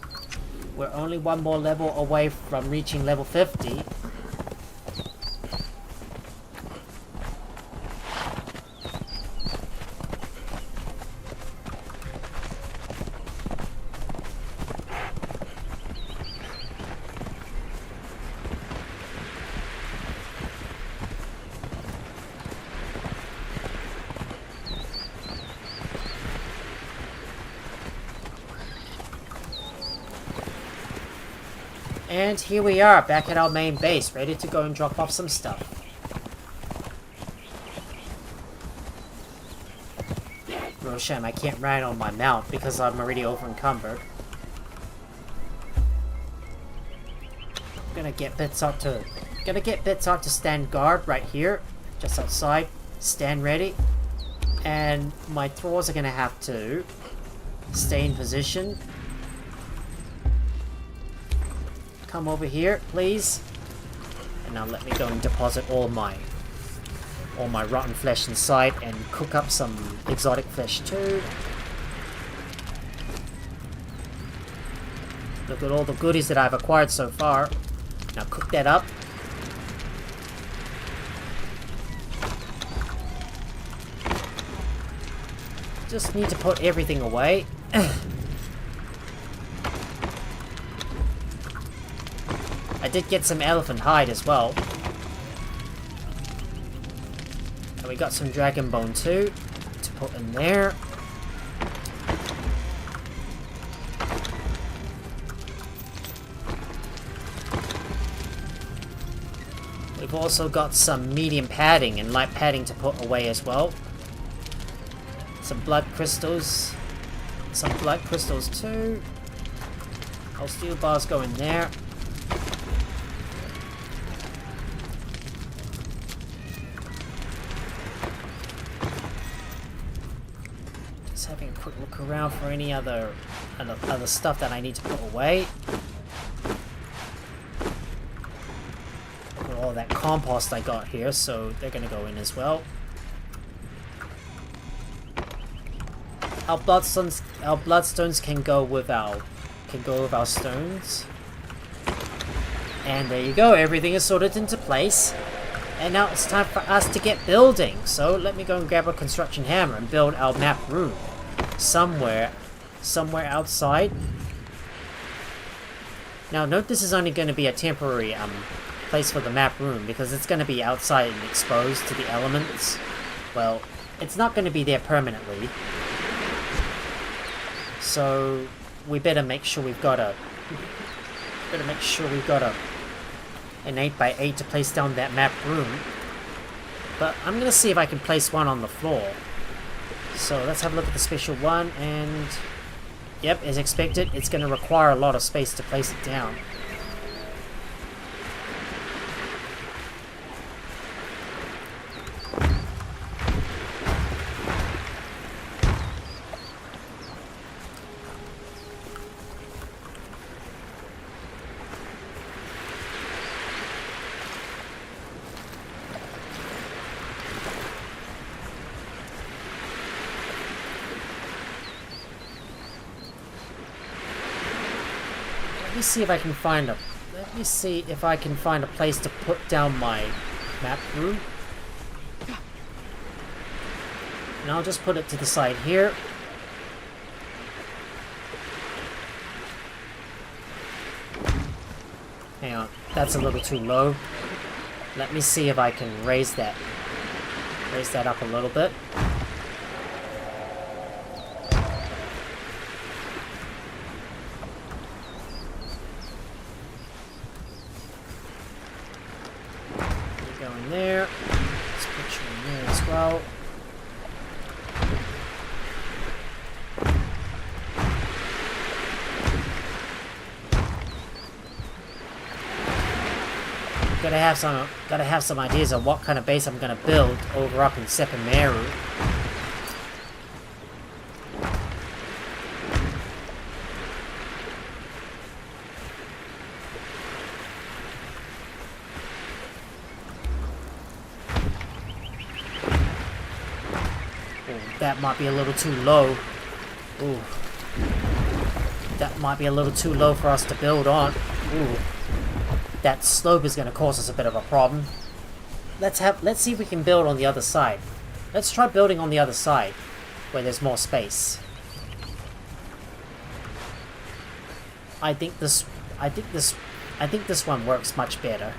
reaching level 50. And here we are, back at our main base, ready to go and drop off some stuff. Real shame I can't ride on my mount because I'm already over encumbered. Gonna get Bitsart to stand guard right here, just outside, stand ready. And my Thralls are gonna have to stay in position. Come over here, please. And now let me go and deposit all my rotten flesh inside and cook up some exotic flesh too. Look at all the goodies that I've acquired so far. Now cook that up. Just need to put everything away. I did get some elephant hide as well. And we got some dragon bone too to put in there. We've also got some medium padding and light padding to put away as well. Some blood crystals. Some blood crystals too. All steel bars go in there. Having a quick look around for any other stuff that I need to put away. Look at all that compost I got here, so they're gonna go in as well. Our bloodstones can go with our stones. And there you go, everything is sorted into place. And now it's time for us to get building. So let me go and grab a construction hammer and build our map room. Somewhere outside. Now note this is only going to be a temporary place for the map room because it's going to be outside and exposed to the elements. Well, it's not going to be there permanently. So we better make sure we've got an 8x8 to place down that map room. But I'm going to see if I can place one on the floor. So let's have a look at the special one, and yep, as expected, it's going to require a lot of space to place it down. Let me see if I can find a place to put down my map room. And I'll just put it to the side here. Hang on, that's a little too low. Let me see if I can raise that up a little bit. There. Let's put you in there as well. Gotta have some ideas of what kind of base I'm gonna build over up in Xevyr. That might be a little too low. Ooh. That might be a little too low for us to build on. Ooh. That slope is going to cause us a bit of a problem. Let's see if we can build on the other side. Let's try building on the other side, where there's more space. I think this one works much better.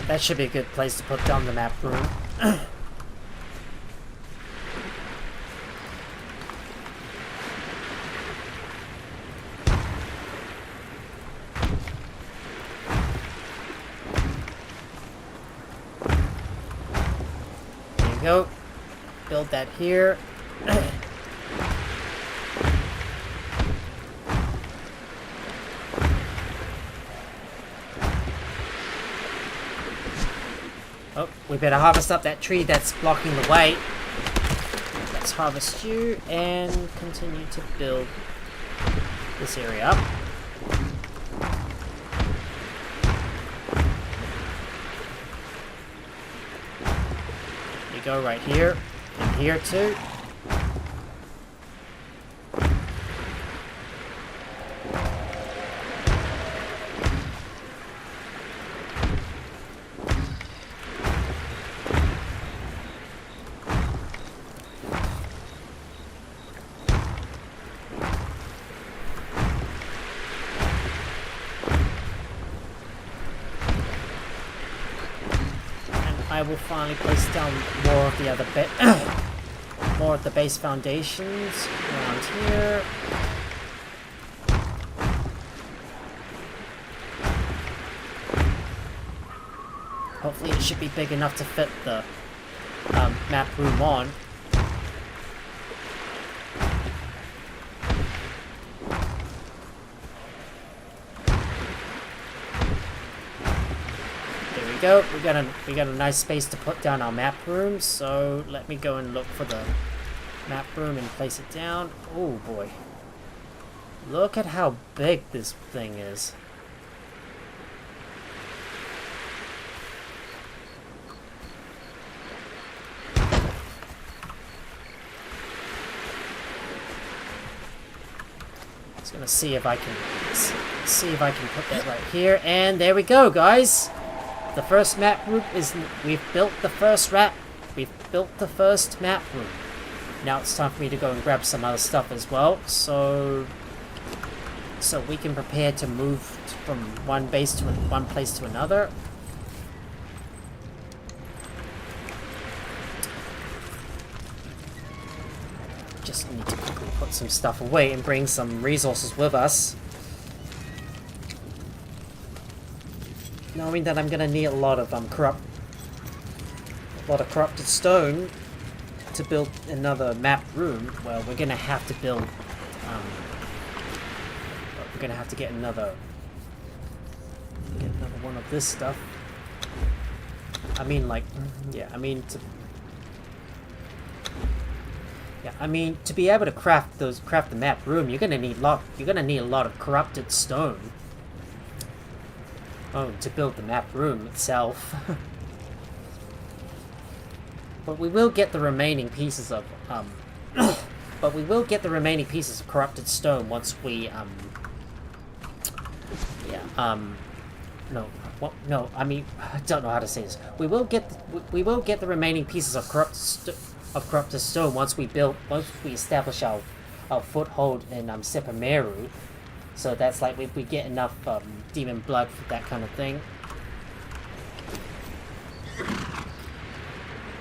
That should be a good place to put down the map room. There you go. Build that here. Oh, we better harvest up that tree that's blocking the way. Let's harvest you and continue to build this area up. You go right here and here too. I will finally place down more of the other bit, more of the base foundations around here. Hopefully it should be big enough to fit the map room on. Go. We got a nice space to put down our map room, so let me go and look for the map room and place it down. Oh boy. Look at how big this thing is. Just gonna see if I can put that right here, and there we go, guys. The first map group is we've built the first map room. Now it's time for me to go and grab some other stuff as well, so we can prepare to move from one place to another. Just need to quickly put some stuff away and bring some resources with us. Knowing that I'm gonna need a lot of corrupted stone to build another map room. Well, we're gonna have to build. We're gonna have to get another one of this stuff. I mean, like, yeah. I mean to be able to craft the map room, you're gonna need a lot of corrupted stone. Oh, to build the map room itself. But we will get the remaining pieces of corrupted stone once we no, I mean, I don't know how to say this. We will get the remaining pieces of corrupted stone once we establish our foothold in Sepameru. So that's like if we get enough demon blood for that kind of thing.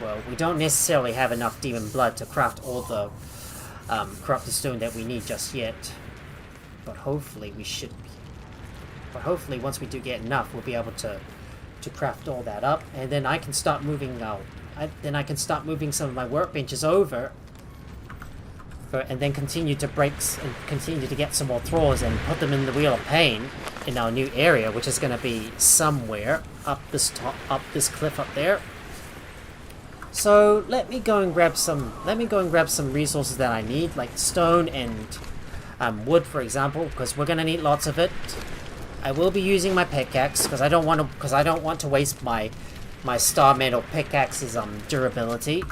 Well, we don't necessarily have enough demon blood to craft all the corrupted stone that we need just yet. But hopefully we should be. But hopefully once we do get enough, we'll be able to craft all that up, and then I can start moving some of my workbenches over. And then continue to get some more Thralls and put them in the Wheel of Pain in our new area, which is going to be somewhere up this cliff up there. So let me go and grab some resources that I need, like stone and wood, for example, because we're going to need lots of it. I will be using my pickaxe because I don't want to waste my star metal pickaxe's durability.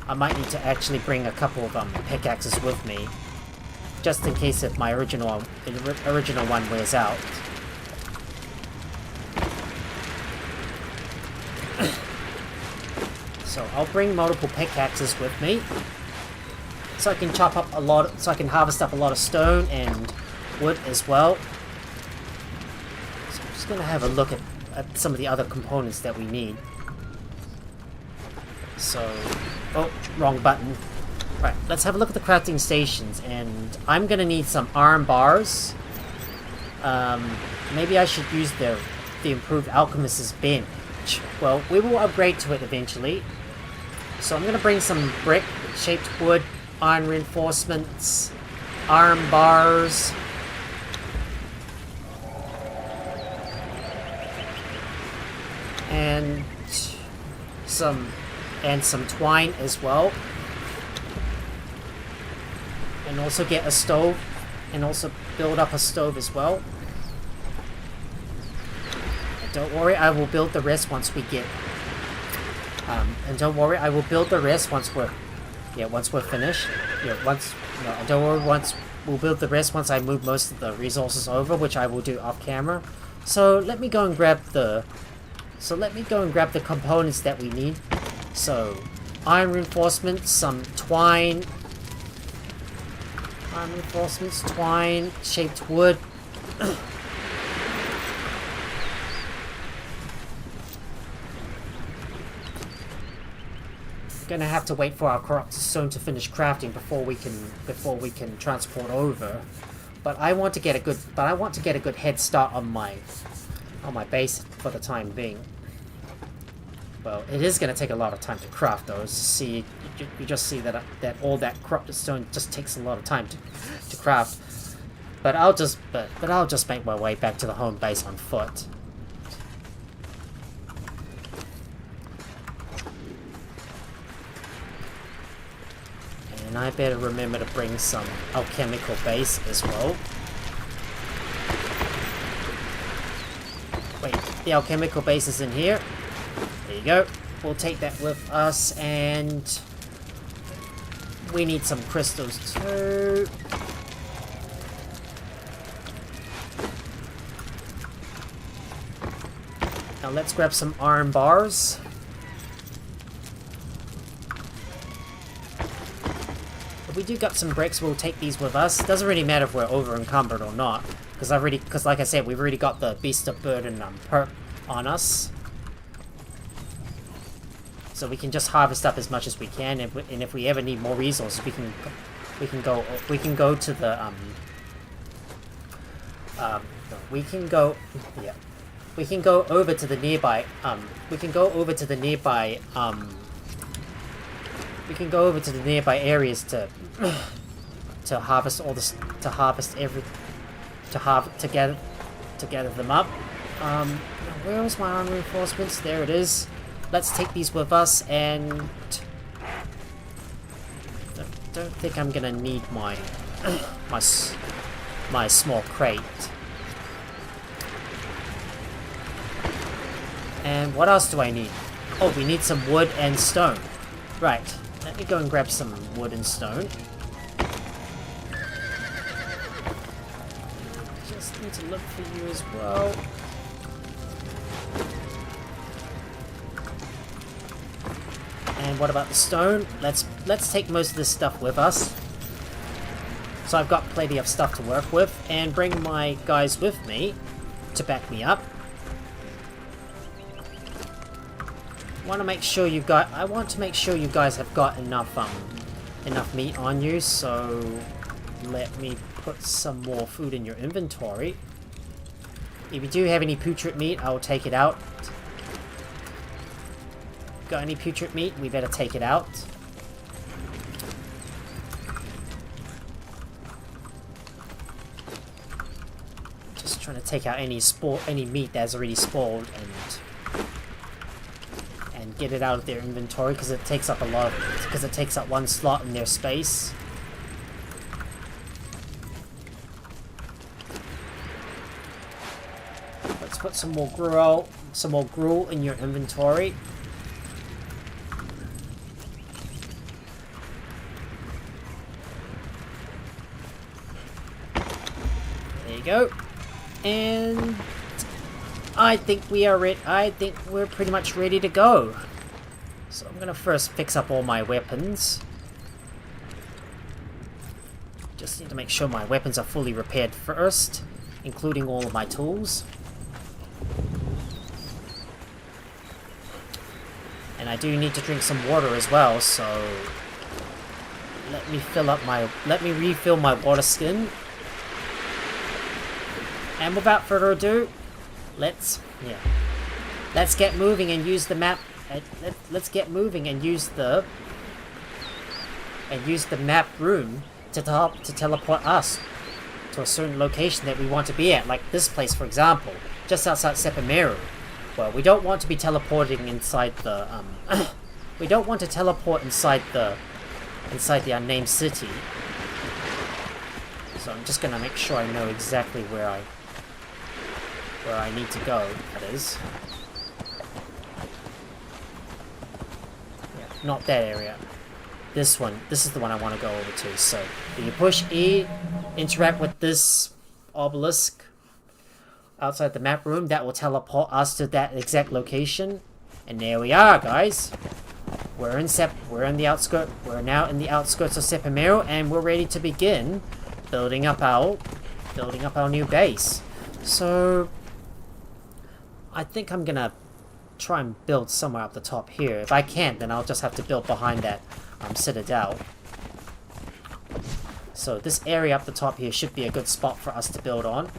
I might need to actually bring a couple of pickaxes with me, just in case if my original one wears out. So I'll bring multiple pickaxes with me, so I can harvest up a lot of stone and wood as well. So I'm just gonna have a look at some of the other components that we need. So, oh, wrong button. Right, let's have a look at the crafting stations, and I'm gonna need some iron bars. Maybe I should use the improved alchemist's bench. Well, we will upgrade to it eventually. So I'm gonna bring some brick-shaped wood, iron reinforcements, iron bars, and some twine as well, and also get a stove, and also build up a stove as well. And don't worry, I will build the rest once we get. And don't worry, I will build the rest once we're finished. Don't worry, we'll build the rest once I move most of the resources over, which I will do off camera. So let me go and grab the components that we need. So, iron reinforcements, some twine, shaped wood. Gonna have to wait for our corrupted stone to finish crafting before we can transport over. But I want to get a good head start on my base for the time being. Well, it is going to take a lot of time to craft those. You just see that all that corrupted stone just takes a lot of time to craft. But I'll just make my way back to the home base on foot. And I better remember to bring some alchemical base as well. Wait, the alchemical base is in here. There you go. We'll take that with us, and we need some crystals too. Now let's grab some iron bars. If we do got some bricks, we'll take these with us. Doesn't really matter if we're over encumbered or not, because like I said, we've already got the Beast of Burden perk on us. So we can just harvest up as much as we can, and if we ever need more resources, we can go to the we can go over to the nearby areas to harvest all this, to gather them up. Where was my armor reinforcements? There it is. Let's take these with us, and don't think I'm gonna need my my small crate. And what else do I need? Oh, we need some wood and stone. Right, let me go and grab some wood and stone. Just need to look for you as well. And what about the stone? Let's take most of this stuff with us. So I've got plenty of stuff to work with, and bring my guys with me to back me up. I want to make sure you guys have got enough meat on you. So let me put some more food in your inventory. If you do have any putrid meat, I will take it out. Got any putrid meat? We better take it out. Just trying to take out any meat that's already spoiled and get it out of their inventory, because it takes up one slot in their space. Let's put some more gruel in your inventory. Go, and I think we're pretty much ready to go. So I'm gonna first fix up all my weapons. Just need to make sure my weapons are fully repaired first, including all of my tools. And I do need to drink some water as well, so let me refill my water skin. And without further ado, let's get moving and use the map. Let's get moving and use the map room to teleport us to a certain location that we want to be at, like this place, for example, just outside Xevyr. Well, we don't want to be teleporting inside the we don't want to teleport inside the unnamed city. So I'm just gonna make sure I know exactly where I need to go, that is. Yeah, not that area. This one. This is the one I want to go over to. So, if you push E, interact with this obelisk outside the map room, that will teleport us to that exact location. And there we are, guys. We're now in the outskirts of Xevyr, and we're ready to begin building up our new base. So I think I'm gonna try and build somewhere up the top here. If I can't, then I'll just have to build behind that citadel. So this area up the top here should be a good spot for us to build on.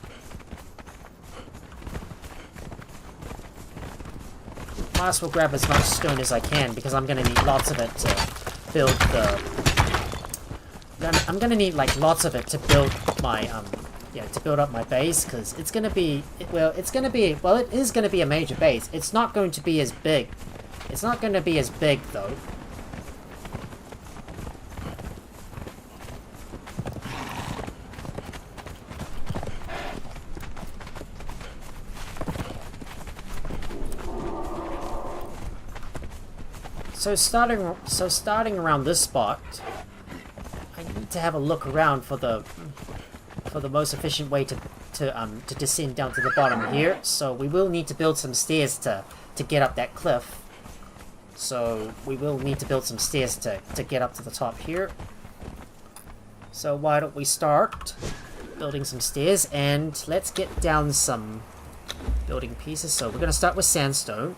Might as well grab as much stone as I can, because I'm gonna need lots of it to build I'm gonna need like lots of it to build my to build up my base, because it is going to be a major base. It's not going to be as big. It's not going to be as big, though. So starting around this spot, I need to have a look around for the for the most efficient way to descend down to the bottom here. So we will need to build some stairs to get up that cliff. So we will need to build some stairs to get up to the top here. So why don't we start building some stairs, and let's get down some building pieces. So we're going to start with sandstone.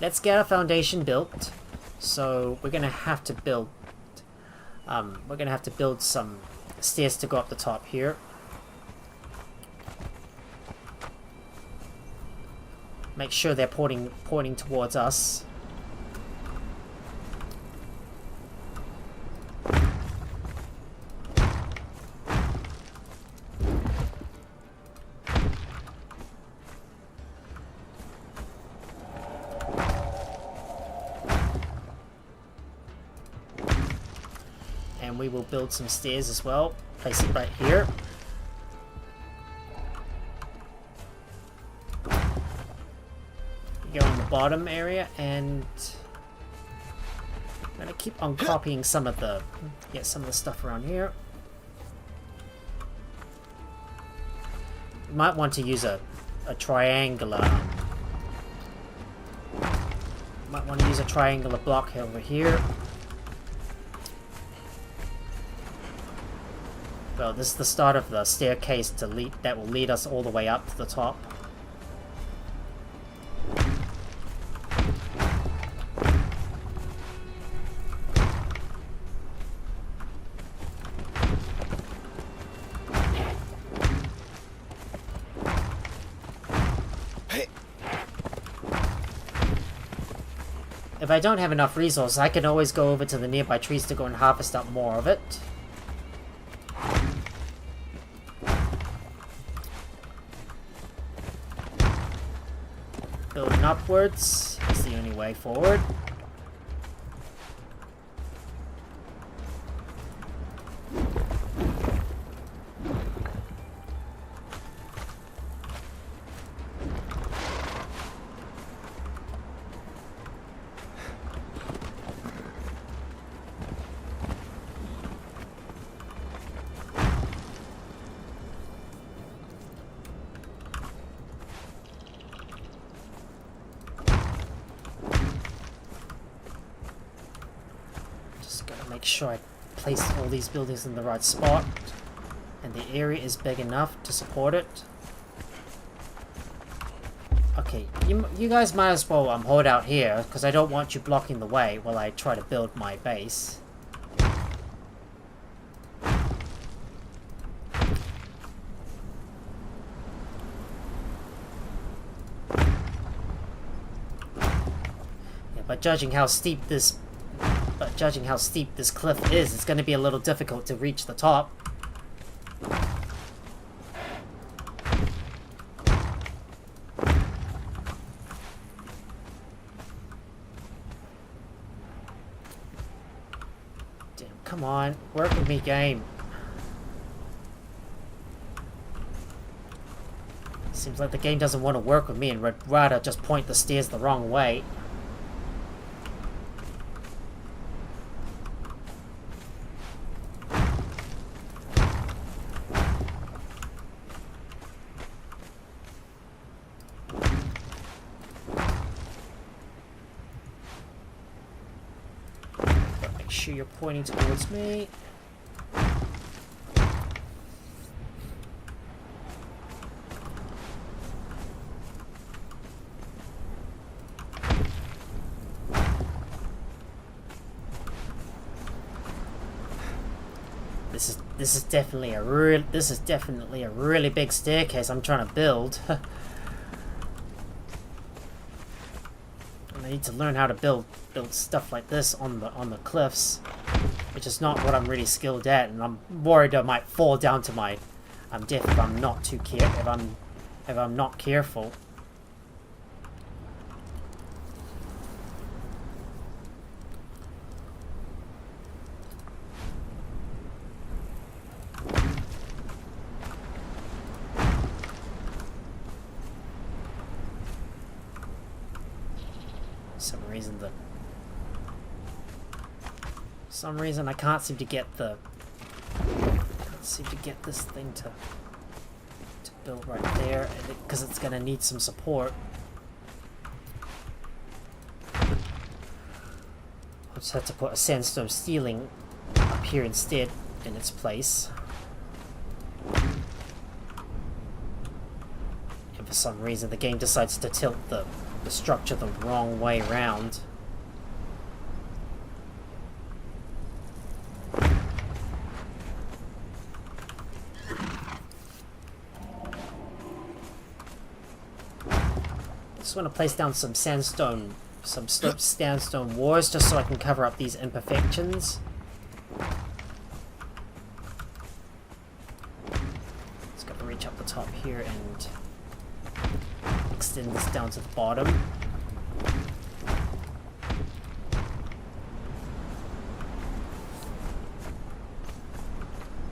Let's get our foundation built. So we're going to have to build some stairs to go up the top here. Make sure they're pointing towards us. And we will build some stairs as well. Place it right here. Go in the bottom area, and I'm gonna keep on copying some of the stuff around here. You might want to use a triangular. Might want to use a triangular block over here. Well, this is the start of the staircase that will lead us all the way up to the top. If I don't have enough resources, I can always go over to the nearby trees to go and harvest up more of it. Building upwards is the only way forward. Make sure I place all these buildings in the right spot, and the area is big enough to support it. Okay, you guys might as well hold out here, because I don't want you blocking the way while I try to build my base. Yeah, but judging how steep this cliff is, it's going to be a little difficult to reach the top. Damn, come on, work with me, game. Seems like the game doesn't want to work with me and would rather just point the stairs the wrong way. You're pointing towards me. This is definitely a really big staircase I'm trying to build. I need to learn how to build stuff like this on the cliffs, which is not what I'm really skilled at, and I'm worried I might fall down to my death if I'm not if I'm not careful. For some reason I can't seem to get the see to get this thing to build right there, because it's gonna need some support. I'll just have to put a sandstone ceiling up here instead in its place. And for some reason the game decides to tilt the structure the wrong way around. Just want to place down some sandstone, some sloped sandstone walls, just so I can cover up these imperfections. Just got to reach up the top here and extend this down to the bottom.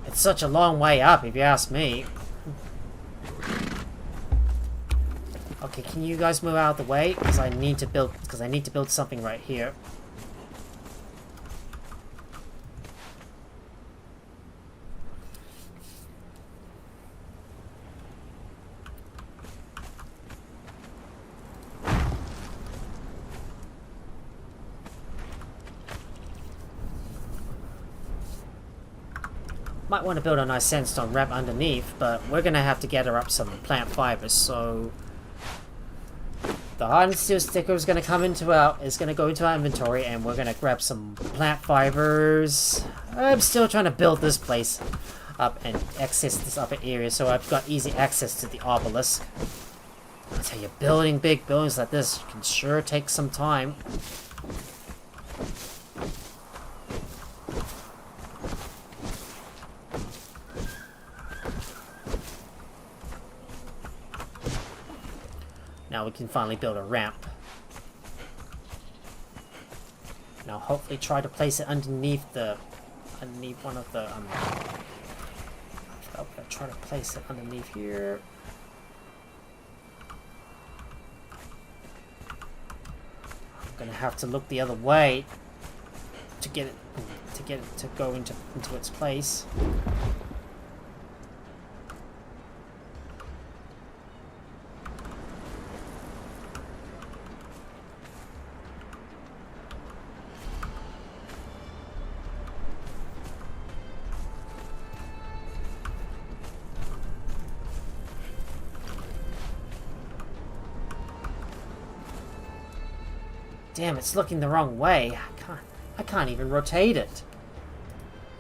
It's such a long way up, if you ask me. Okay, can you guys move out of the way? Because I need to build something right here. Might want to build a nice sandstone wrap underneath, but we're gonna have to gather up some plant fibers, so the hardened steel sticker is going to go into our inventory, and we're going to grab some plant fibers. I'm still trying to build this place up and access this upper area, so I've got easy access to the obelisk. I tell you, building big buildings like this can sure take some time. Now we can finally build a ramp. Now hopefully try to place it underneath one of the I'll try to place it underneath here. I'm gonna have to look the other way to get it to go into its place. Damn, it's looking the wrong way. I can't even rotate it.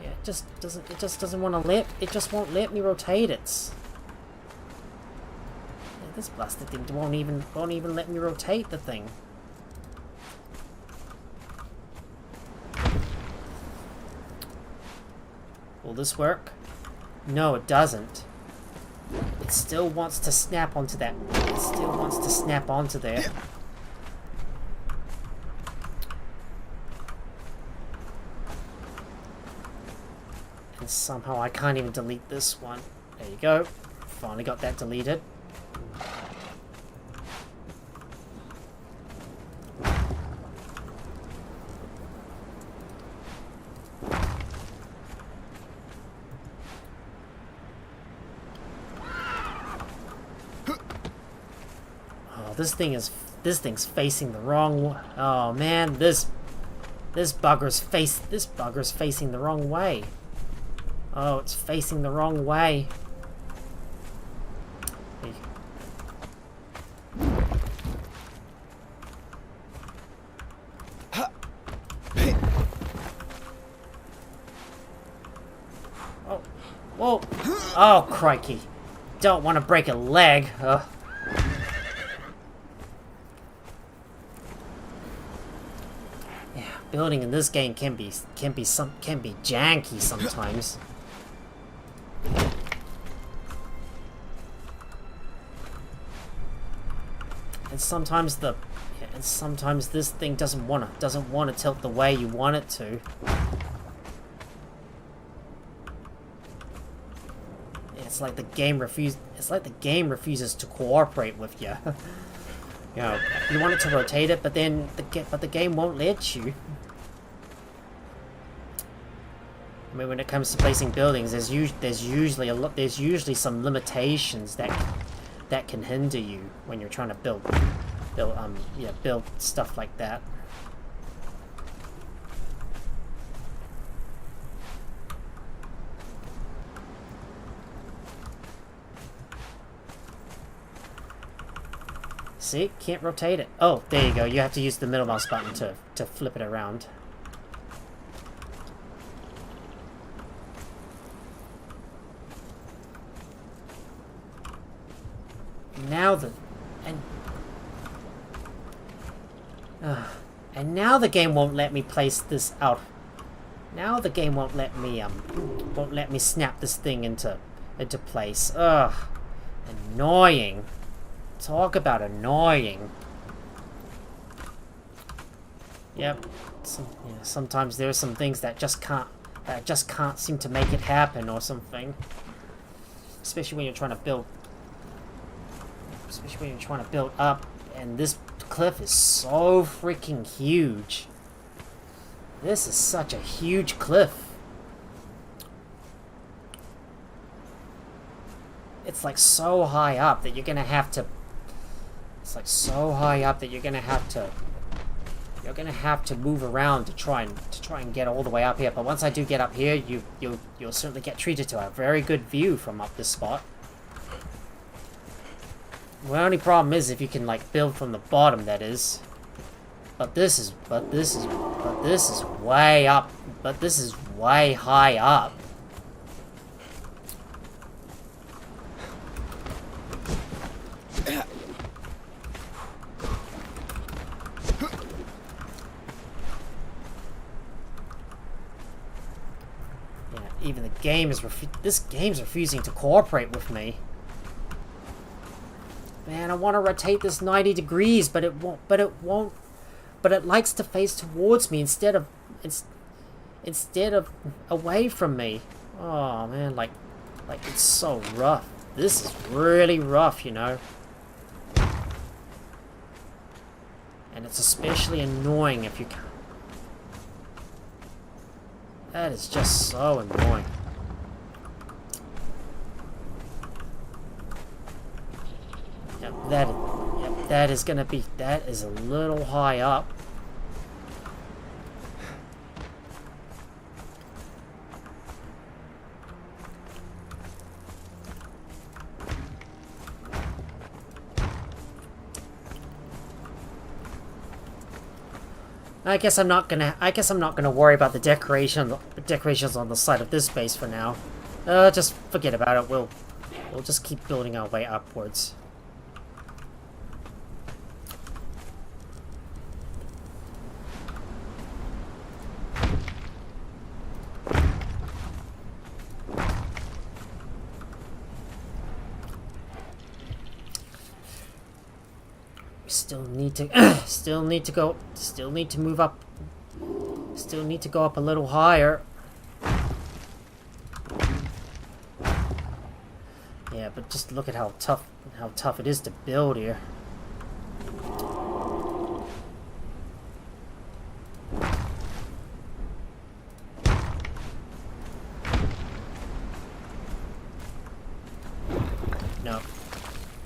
Yeah, it just doesn't want to it just won't let me rotate it. Yeah, this blasted thing won't even let me rotate the thing. Will this work? No, it doesn't. It still wants to snap onto that. It still wants to snap onto there. And somehow I can't even delete this one. There you go. Finally got that deleted. Oh, this thing's facing the wrong. Oh man, this bugger's facing the wrong way. Oh, it's facing the wrong way. Oh, whoa! Oh, crikey! Don't want to break a leg. Ugh. Yeah, building in this game can be janky sometimes. And sometimes this thing doesn't wanna tilt the way you want it to. It's like the game refuses to cooperate with you. You know, you want it to rotate it, but then the game won't let you. I mean, when it comes to placing buildings, there's usually some limitations that can hinder you when you're trying to build stuff like that. See? Can't rotate it. Oh, there you go. You have to use the middle mouse button to flip it around. And now the game won't let me place this out. Now the game won't let me snap this thing into place. Ugh, annoying. Talk about annoying. Yep. Sometimes there are some things that just can't seem to make it happen or something. Especially when you're trying to build. Especially when you're trying to build up, and this cliff is so freaking huge. This is such a huge cliff. It's like so high up that you're gonna have to. It's like so high up that you're gonna have to move around to try and get all the way up here. But once I do get up here, you'll certainly get treated to a very good view from up this spot. The only problem is if you can like build from the bottom, that is. But this is way up. But this is way high up. Even the game is this game's refusing to cooperate with me. Man, I want to rotate this 90 degrees, but it won't. But it likes to face towards me instead of away from me. Oh man, like it's so rough. This is really rough, you know. And it's especially annoying if you can. That is just so annoying. That is a little high up. I guess I'm not gonna worry about the decorations on the side of this base for now. Just forget about it. We'll just keep building our way upwards. Still need to move up. Still need to go up a little higher. Yeah, but just look at how tough it is to build here.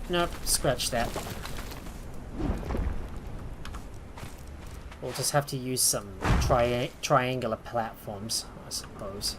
Nope, scratch that. We'll just have to use some triangular platforms, I suppose.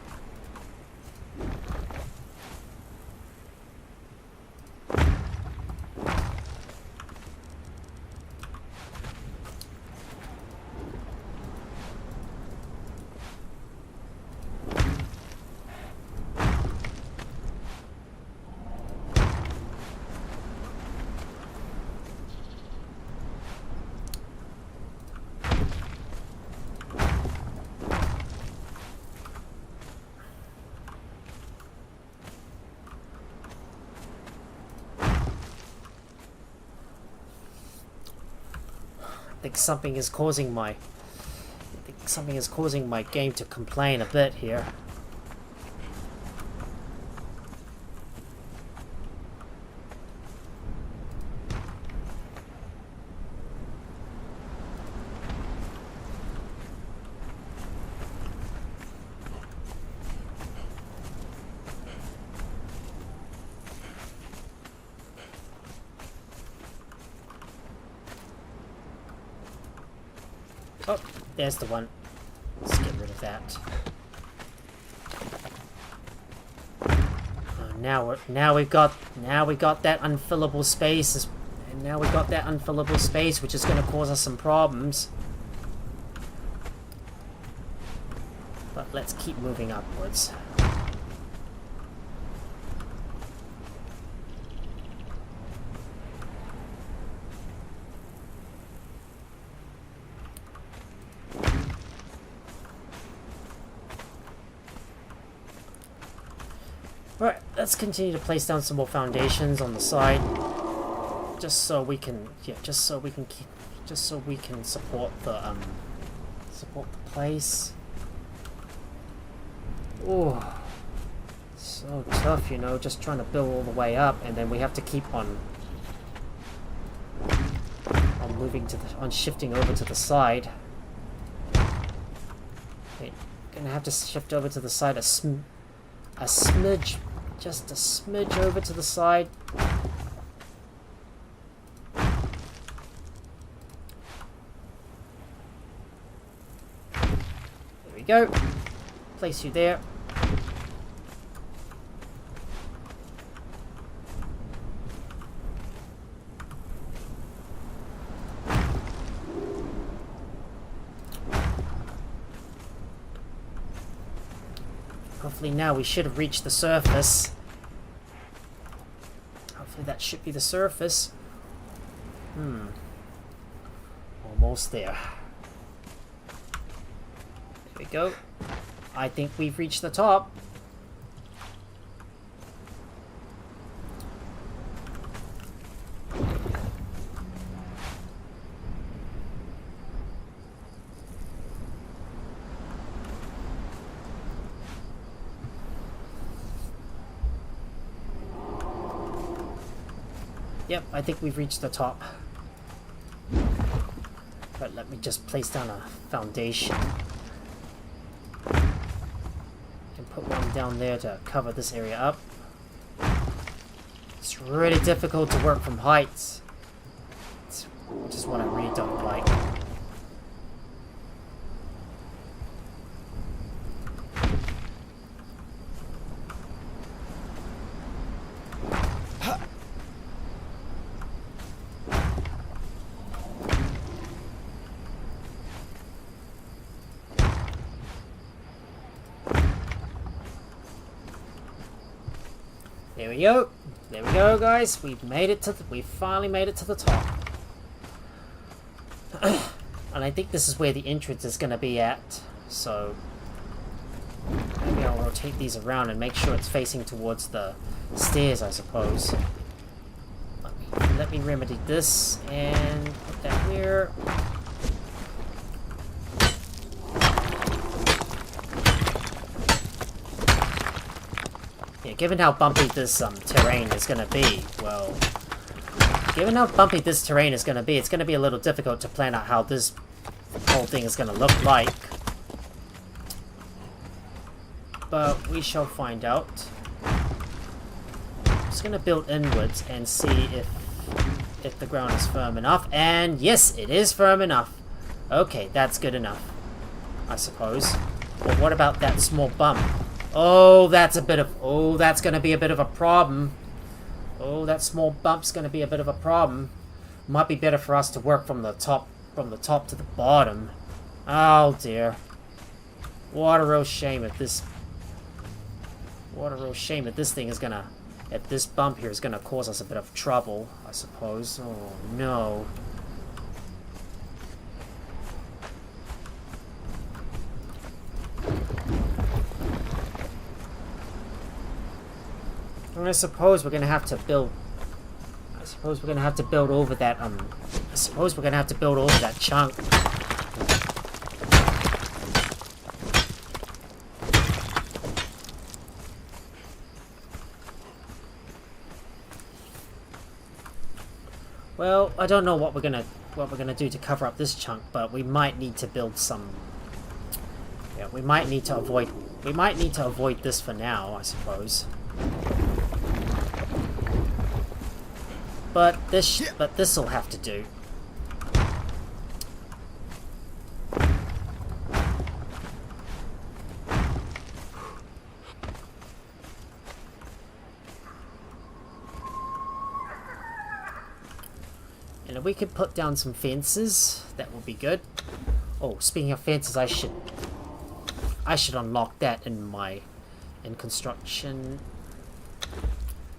I think something is causing my game to complain a bit here. Oh, there's the one. Let's get rid of that. Now we got that unfillable space, and now we got that unfillable space, which is going to cause us some problems. But let's keep moving upwards. Right, let's continue to place down some more foundations on the side, just so we can, just so we can support the place. Oh, so tough, you know, just trying to build all the way up, and then we have to keep on moving to on shifting over to the side. Wait, gonna have to shift over to the side a smidge. Just a smidge over to the side. There we go. Place you there. Hopefully now we should have reached the surface. Hopefully that should be the surface. Almost there. There we go. I think we've reached the top. Yep, I think we've reached the top. But let me just place down a foundation. And put one down there to cover this area up. It's really difficult to work from heights, which is what I really don't like. There we go. There we go, guys. We've made it to we finally made it to the top. And I think this is where the entrance is going to be at. So maybe I'll rotate these around and make sure it's facing towards the stairs, I suppose. Let me remedy this and put that here. Yeah, given how bumpy this terrain is going to be, well, given how bumpy this terrain is going to be, it's going to be a little difficult to plan out how this whole thing is going to look like. But we shall find out. I'm just going to build inwards and see if the ground is firm enough. And yes, it is firm enough. Okay, that's good enough, I suppose. But what about that small bump? Oh, that's going to be a bit of a problem. Oh, that small bump's going to be a bit of a problem. Might be better for us to work from the top to the bottom. Oh dear. What a real shame if this thing is gonna, if this bump here is gonna cause us a bit of trouble, I suppose. Oh no. I suppose we're gonna have to build. I suppose we're gonna have to build over that. I suppose we're gonna have to build over that chunk. Well, I don't know what we're gonna do to cover up this chunk, but we might need to build some. Yeah, we might need to avoid this for now, I suppose. But this'll have to do. And if we could put down some fences, that would be good. Oh, speaking of fences, I should unlock that in construction.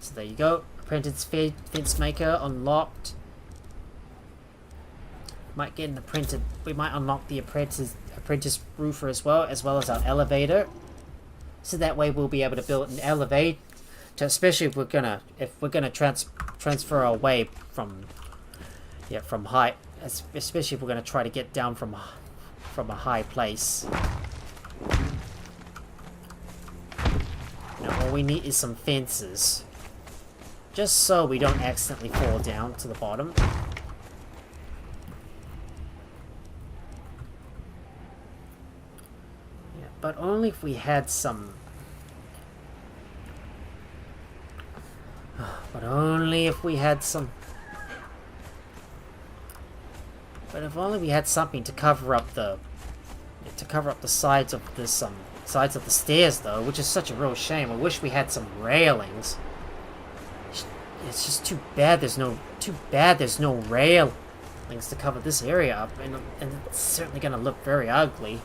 So there you go. Apprentice fence maker unlocked. Might get an apprentice. We might unlock the apprentice roofer as well as our elevator. So that way we'll be able to build an elevator, especially if we're gonna transfer away from height, especially if we're gonna try to get down from a high place. Now all we need is some fences, just so we don't accidentally fall down to the bottom. Yeah, but only if we had some. But only if we had some. But if only we had something to cover up the sides of this sides of the stairs, though, which is such a real shame. I wish we had some railings. It's just too bad there's no railings to cover this area up, and it's certainly gonna look very ugly.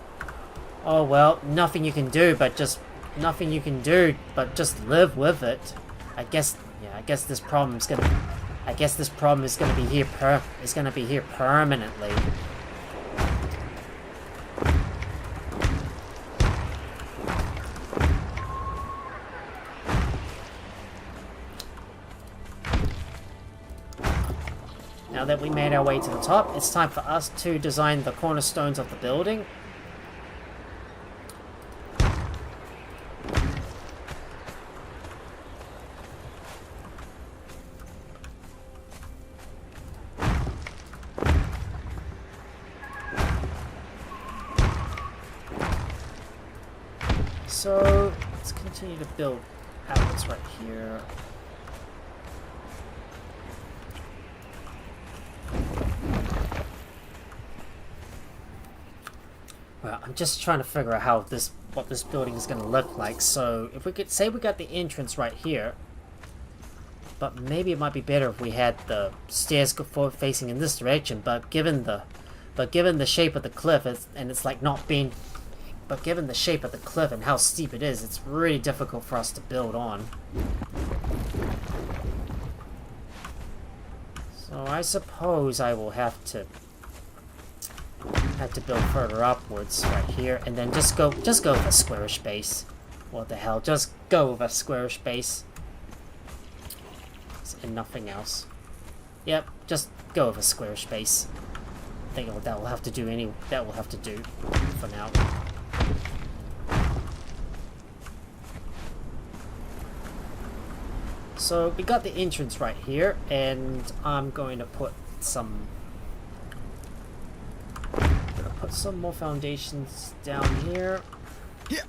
Oh well, nothing you can do but just live with it. I guess this problem is gonna be here permanently. Now that we made our way to the top, it's time for us to design the cornerstones of the building. So let's continue to build outlets right here. Well, I'm just trying to figure out what this building is going to look like. So if we could say we got the entrance right here, but maybe it might be better if we had the stairs go forward facing in this direction. But given the shape of the cliff, given the shape of the cliff and how steep it is, it's really difficult for us to build on. So I suppose I will have to build further upwards right here, and then just go with a squarish base. What the hell? Just go with a squarish base and nothing else. Yep, just go with a squarish base. I think that will have to do for now. So we got the entrance right here, and I'm going to put some more foundations down here. Yeah.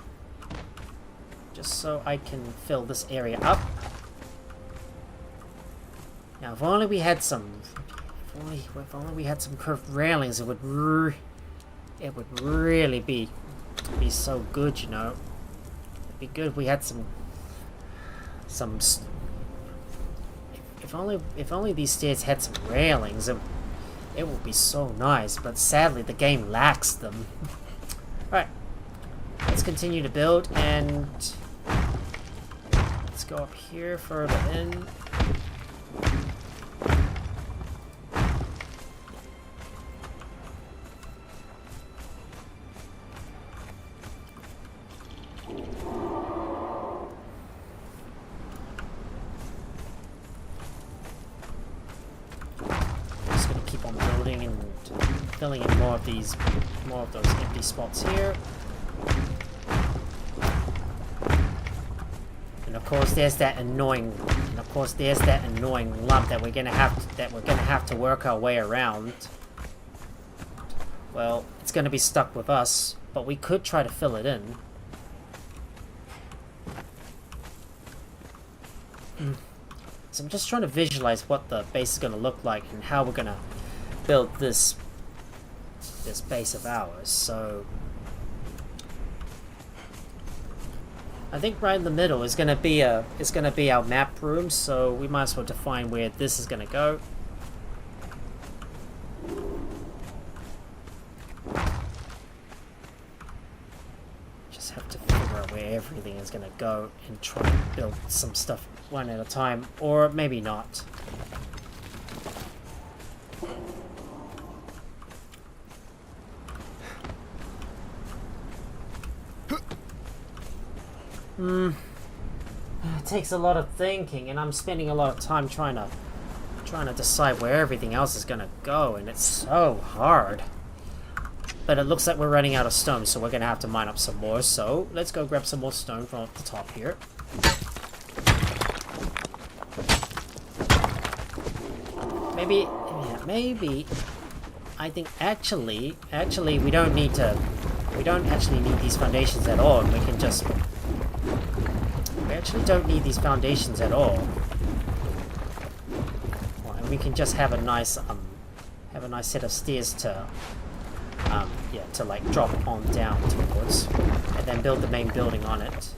Just so I can fill this area up. Now, if only we had some curved railings, it would really be so good, you know. It'd be good if we had some. If only these stairs had some railings, it would be so nice. But sadly, the game lacks them. Right, let's continue to build, and let's go up here further in. Filling in more of those empty spots here. And of course there's that annoying lump that we're gonna have to work our way around. Well, it's gonna be stuck with us, but we could try to fill it in. So I'm just trying to visualize what the base is gonna look like and how we're gonna build this base of ours. So I think right in the middle is gonna be our map room, so we might as well define where this is gonna go. everything is gonna go and try to build some stuff one at a time, or maybe not. It takes a lot of thinking, and I'm spending a lot of time trying to decide where everything else is gonna go, and it's so hard. But it looks like we're running out of stone, so we're gonna have to mine up some more. So let's go grab some more stone from up the top here. Maybe, yeah, maybe. I think actually, we don't actually need these foundations at all, and we can just. We actually don't need these foundations at all. Well, and we can just have a nice set of stairs to, yeah, to like drop on down towards, and then build the main building on it.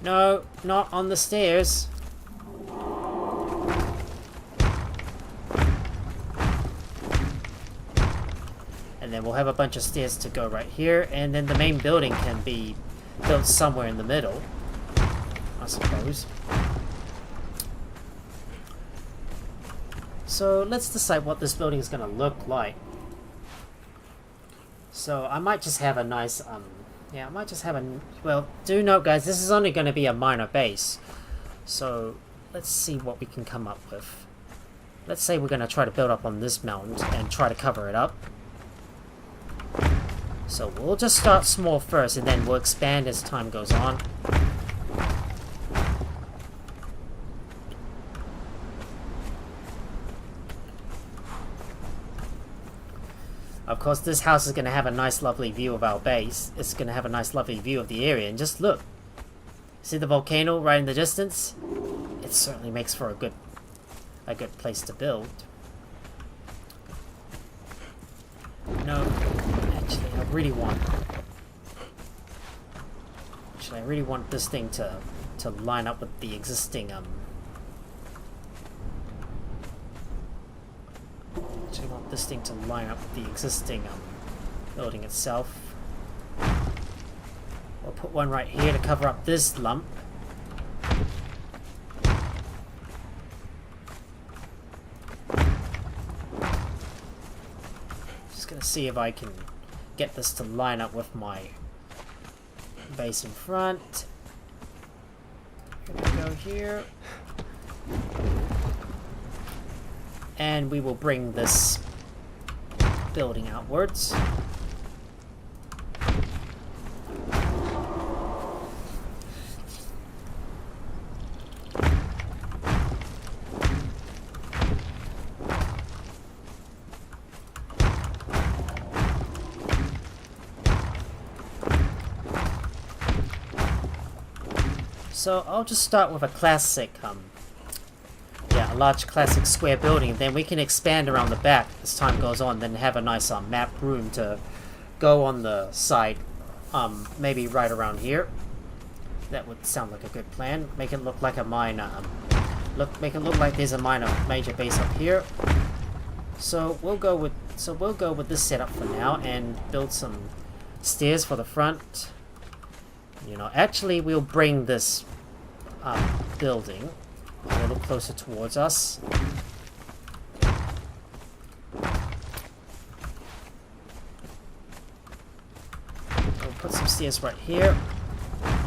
No, not on the stairs. And then we'll have a bunch of stairs to go right here, and then the main building can be built somewhere in the middle, I suppose. So let's decide what this building is going to look like. So I might just have a nice, yeah, I might just have a... Well, do note, guys, this is only going to be a minor base. So, let's see what we can come up with. Let's say we're going to try to build up on this mountain and try to cover it up. So, we'll just start small first, and then we'll expand as time goes on. Of course, this house is going to have a nice, lovely view of our base. It's going to have a nice, lovely view of the area. And just look. See the volcano right in the distance? It certainly makes for a good place to build. No, actually, I really want this thing to line up with the existing, I want this thing to line up with the existing building itself. We'll put one right here to cover up this lump. Just gonna see if I can get this to line up with my base in front. Gonna go here. And we will bring this building outwards. So I'll just start with a classic, a large classic square building. Then we can expand around the back as time goes on. Then have a nice map room to go on the side, maybe right around here. That would sound like a good plan. Make it look like a minor, make it look like there's a major base up here. So we'll go with this setup for now and build some stairs for the front. You know, actually, we'll bring this building a little closer towards us. We'll put some stairs right here.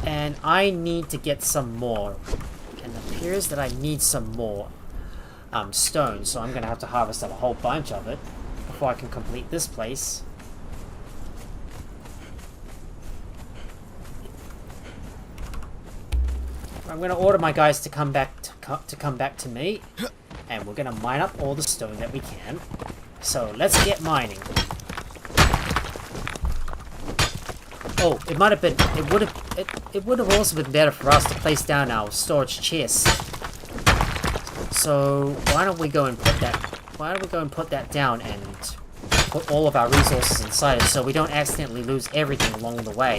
And I need to get some more. And it appears that I need some more stone. So I'm going to have to harvest up a whole bunch of it before I can complete this place. I'm going to order my guys to come back to me, and we're going to mine up all the stone that we can. So let's get mining. Oh, it might have been. It would have also been better for us to place down our storage chests. So why don't we go and put that? Why don't we go and put that down and put all of our resources inside it, so we don't accidentally lose everything along the way.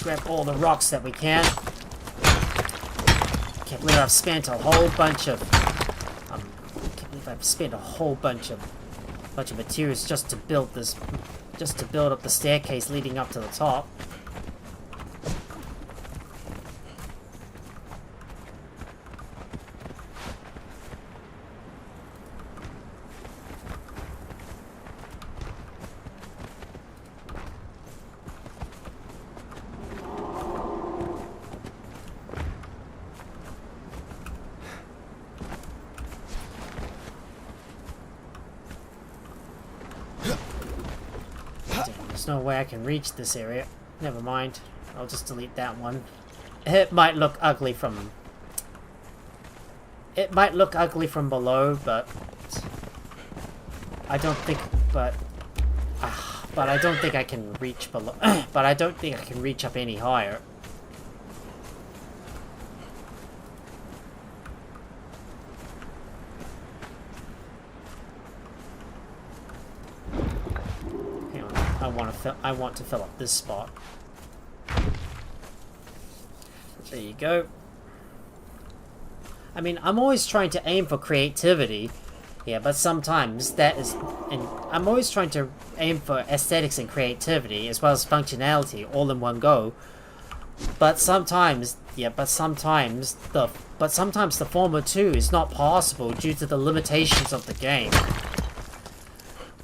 Let's grab all the rocks that we can. Can't believe I've spent a whole bunch of materials just to build this, just to build up the staircase leading up to the top. There's no way I can reach this area. Never mind. I'll just delete that one. It might look ugly from... It might look ugly from below, but... I don't think... But I don't think I can reach below... but I don't think I can reach up any higher. I want to fill up this spot. There you go. I mean, I'm always trying to aim for creativity. Yeah, but sometimes that is... And I'm always trying to aim for aesthetics and creativity, as well as functionality, all in one go. But sometimes... Yeah, but sometimes the former too is not possible due to the limitations of the game.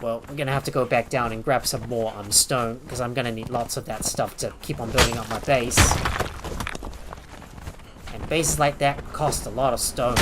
Well, we're gonna have to go back down and grab some more stone, because I'm gonna need lots of that stuff to keep on building up my base. And bases like that cost a lot of stone.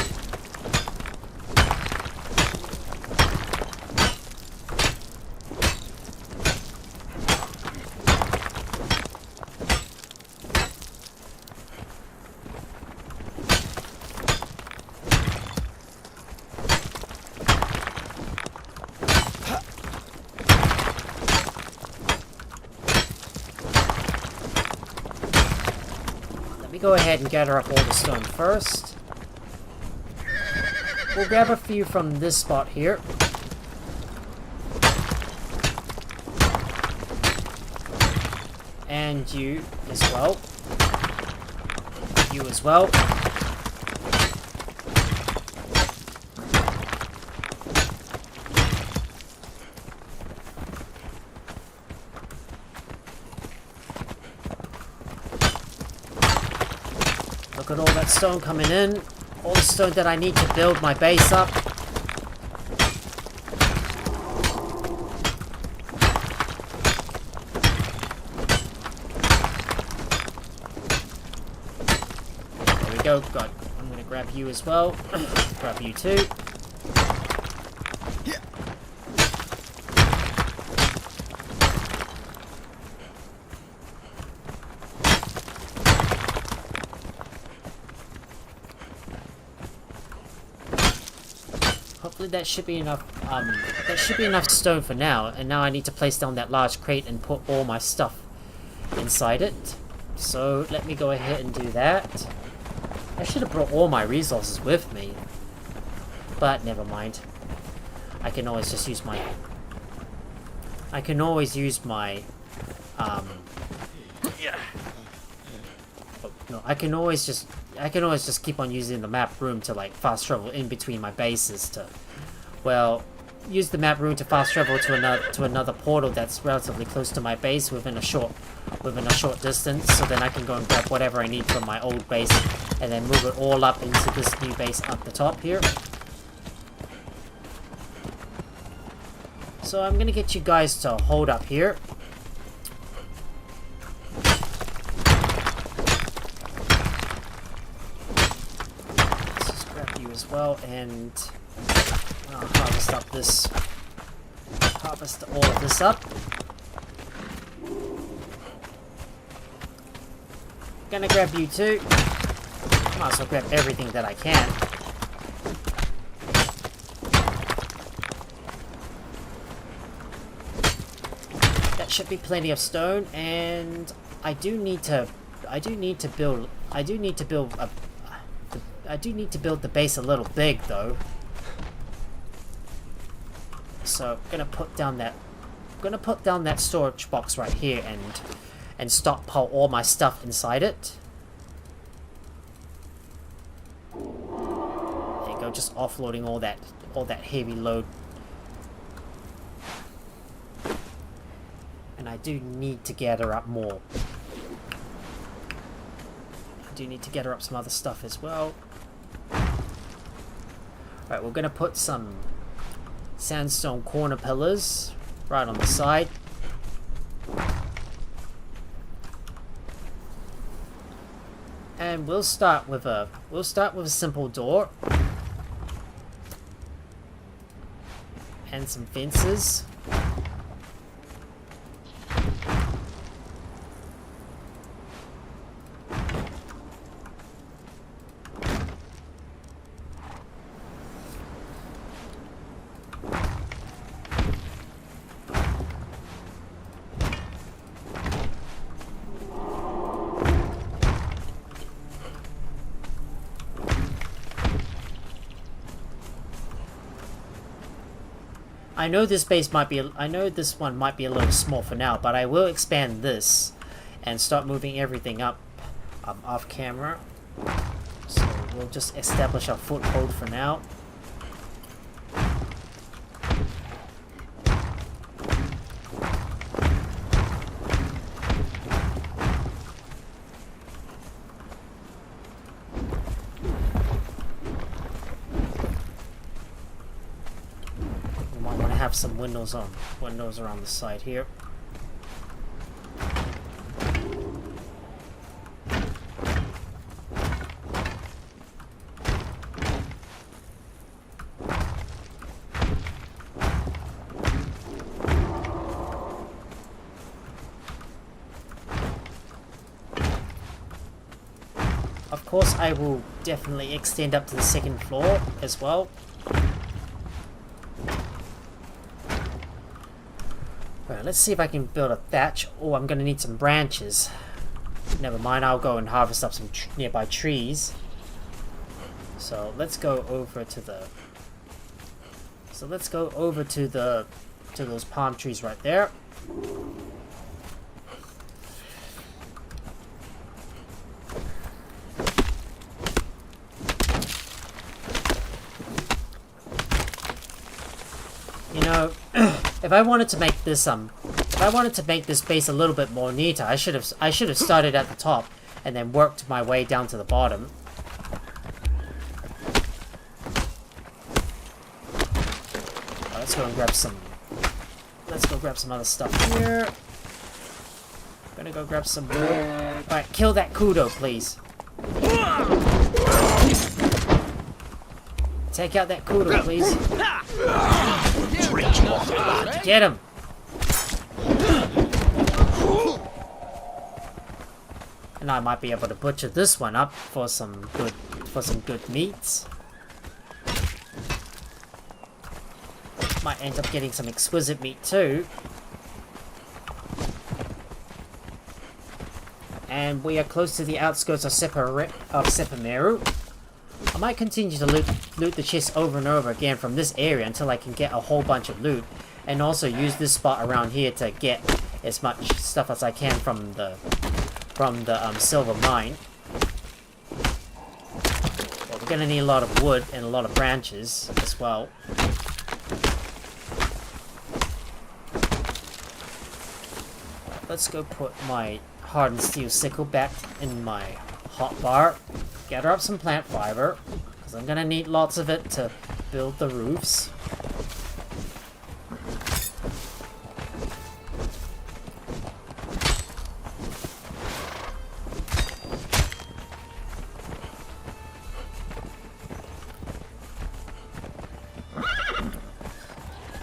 Go ahead and gather up all the stone first. We'll grab a few from this spot here. And you as well. You as well. Look at all that stone coming in. All the stone that I need to build my base up. There we go. Got. I'm gonna grab you as well. Grab you too. Hopefully that should be enough. That should be enough stone for now. And now I need to place down that large crate and put all my stuff inside it. So let me go ahead and do that. I should have brought all my resources with me, but never mind. I can always just use my. I can always use my. Yeah. Oh, no, I can always just keep on using the map room to like fast travel in between my bases to, well, use the map room to fast travel to another portal that's relatively close to my base within a short distance. So then I can go and grab whatever I need from my old base and then move it all up into this new base up the top here. So I'm gonna get you guys to hold up here. As well, and I'll harvest all of this up. Gonna grab you too. Might as well grab everything that I can. That should be plenty of stone, and I do need to build the base a little big though. So I'm gonna put down that storage box right here, and stockpile all my stuff inside it. There you go, just offloading all that heavy load. And I do need to gather up more. I do need to gather up some other stuff as well. Alright, we're gonna put some sandstone corner pillars right on the side. And we'll start with a simple door and some fences. I know this one might be a little small for now, but I will expand this and start moving everything up off camera. So we'll just establish our foothold for now. Some windows around the side here. Of course, I will definitely extend up to the second floor as well. Right, let's see if I can build a thatch. Oh, I'm gonna need some branches. Never mind, I'll go and harvest up some nearby trees. So let's go over to the. To those palm trees right there. You know. If I wanted to make this base a little bit more neater, I should have started at the top and then worked my way down to the bottom. Let's go grab some other stuff here. Gonna go grab some wood. Alright, kill that kudo, please. Take out that kudo, please. Get him! And I might be able to butcher this one up for some good meats. Might end up getting some exquisite meat too. And we are close to the outskirts of Sepameru. I might continue to loot the chest over and over again from this area until I can get a whole bunch of loot, and also use this spot around here to get as much stuff as I can from the silver mine. Well, we're gonna need a lot of wood and a lot of branches as well. Let's go put my hardened steel sickle back in my hotbar. Gather up some plant fiber, because I'm gonna need lots of it to build the roofs.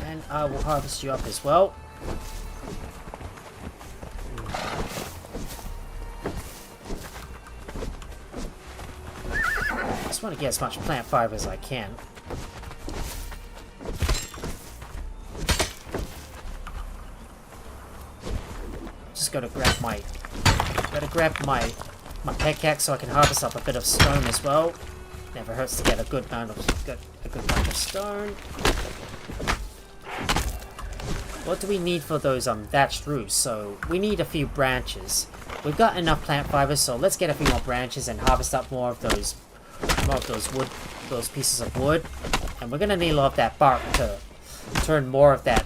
And I will harvest you up as well. I want to get as much plant fiber as I can. Just gotta grab my pickaxe so I can harvest up a bit of stone as well. Never hurts to get a good amount of stone. what do we need for those thatched roofs? So we need a few branches. We've got enough plant fibers, so let's get a few more branches and harvest up more of those pieces of wood. And we're gonna need a lot of that bark to turn more of that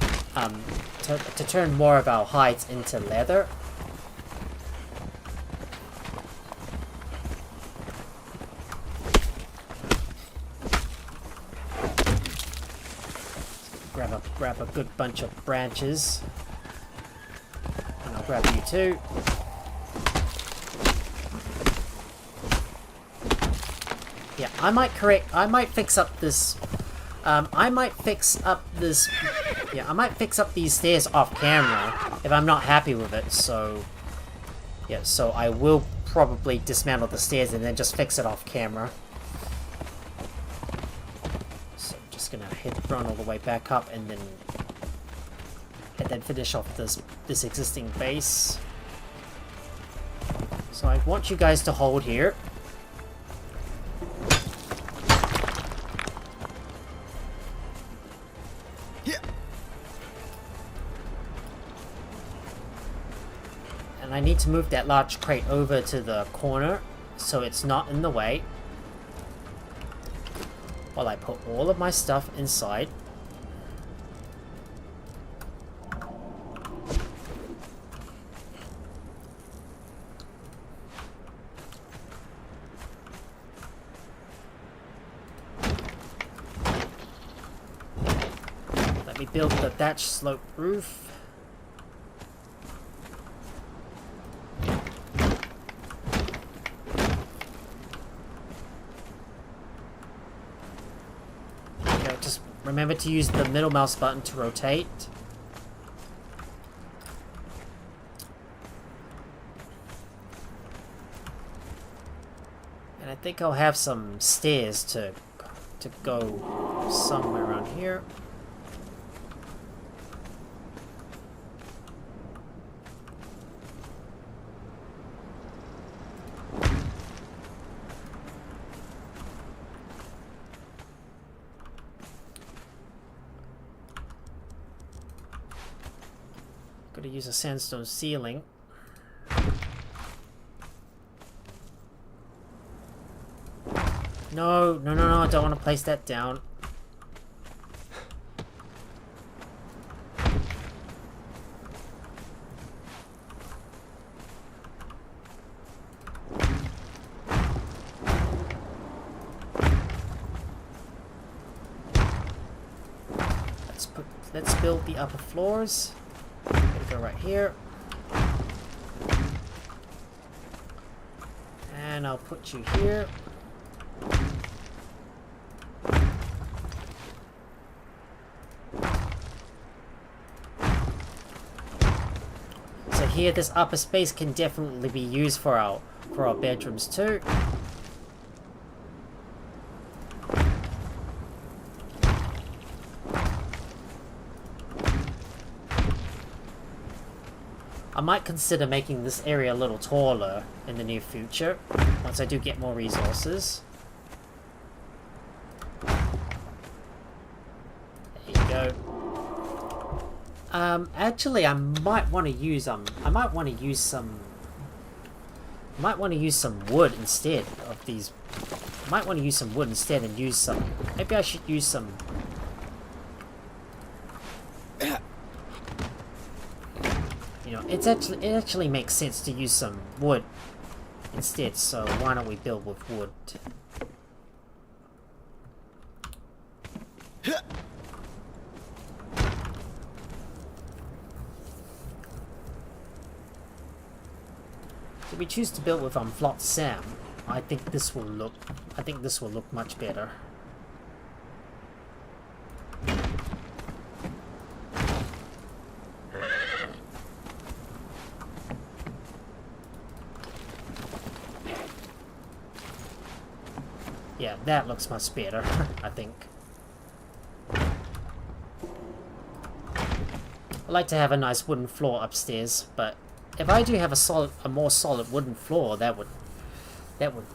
to turn more of our hides into leather. Grab a good bunch of branches. And I'll grab you too. Yeah, I might fix up this. I might fix up these stairs off camera if I'm not happy with it. So, yeah, so I will probably dismantle the stairs and then just fix it off camera. So, I'm just gonna run all the way back up and then finish off this existing base. So I want you guys to hold here. And I need to move that large crate over to the corner so it's not in the way while I put all of my stuff inside. Let me build the thatched slope roof. Remember to use the middle mouse button to rotate. And I think I'll have some stairs to go somewhere around here. Gotta use a sandstone ceiling. No, I don't want to place that down. Let's build the upper floors. Go right here. And I'll put you here. So here, this upper space can definitely be used for our bedrooms too. I might consider making this area a little taller in the near future, once I do get more resources. There you go. Actually, I might want to use some wood instead of these. I might want to use some wood instead and use some. Maybe I should use some. You know, it actually makes sense to use some wood instead, so why don't we build with wood? If we choose to build with flotsam, Sam, I think this will look much better. Yeah, that looks much better, I think. I like to have a nice wooden floor upstairs, but if I do have a more solid wooden floor, that would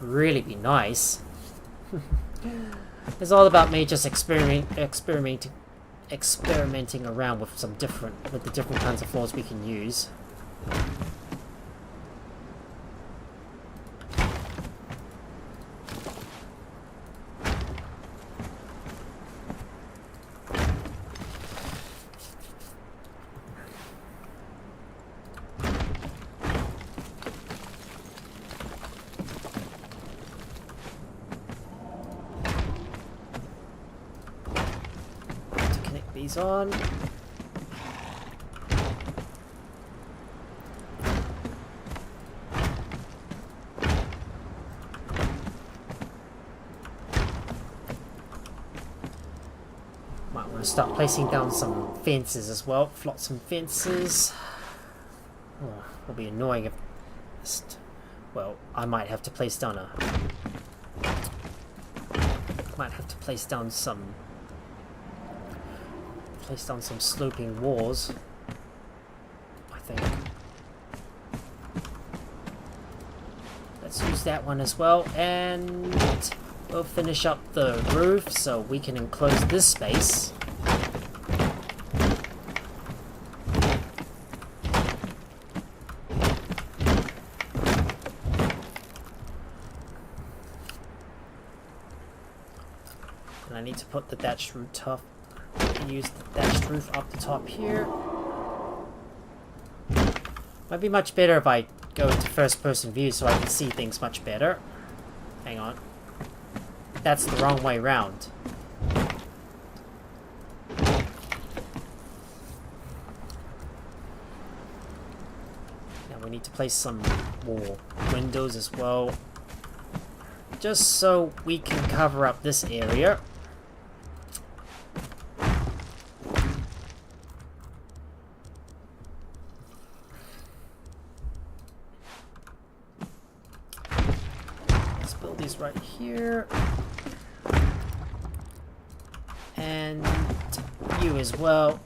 really be nice. It's all about me just experimenting experimenting around with the different kinds of floors we can use. On. Might want to start placing down some fences as well. Flotsam fences. Oh, it'll be annoying if... Well, I might have to place down a... Might have to place down some sloping walls, I think. Let's use that one as well, and we'll finish up the roof so we can enclose this space. And I need to put the thatched roof top. Use the thatched roof up the top here. Might be much better if I go into first person view so I can see things much better. Hang on. That's the wrong way round. Now we need to place some more windows as well. Just so we can cover up this area. Right here, and you as well.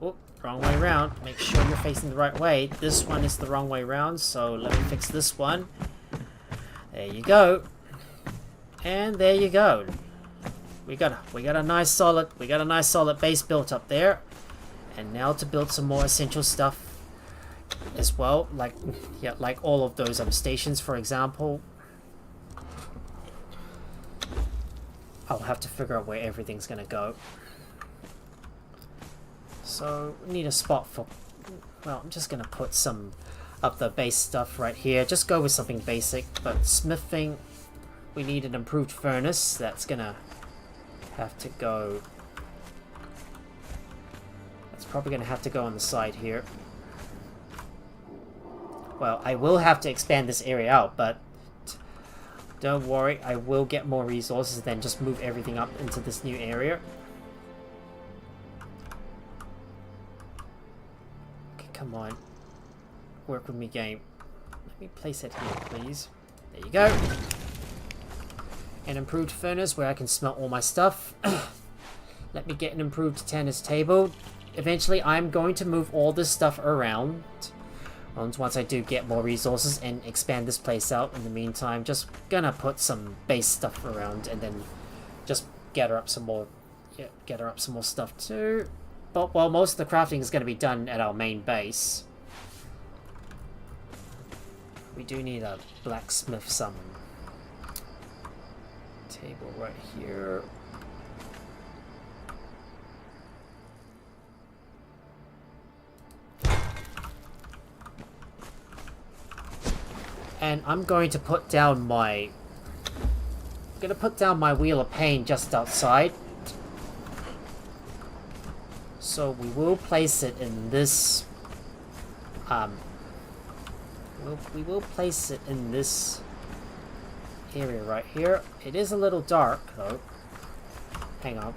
Oh, wrong way around. Make sure you're facing the right way. This one is the wrong way around, so let me fix this one. There you go, and there you go. We got a nice solid base built up there, and now to build some more essential stuff as well, like all of those stations, for example. I'll have to figure out where everything's gonna go. So we need a spot for, well, I'm just gonna put some of the base stuff right here. Just go with something basic, but smithing, we need an improved furnace. That's gonna have to go, that's probably gonna have to go on the side here. Well, I will have to expand this area out, but don't worry, I will get more resources, then just move everything up into this new area. Okay, come on. Work with me, game. Let me place it here, please. There you go. An improved furnace where I can smelt all my stuff. Let me get an improved tanner's table. Eventually, I'm going to move all this stuff around. Once I do get more resources and expand this place out. In the meantime, just gonna put some base stuff around and then just gather up some more stuff too. But well, most of the crafting is gonna be done at our main base. We do need a blacksmith some table right here. And I'm going to put down my wheel of pain just outside. So we will place it in this we will place it in this area right here. It is a little dark though. Hang on.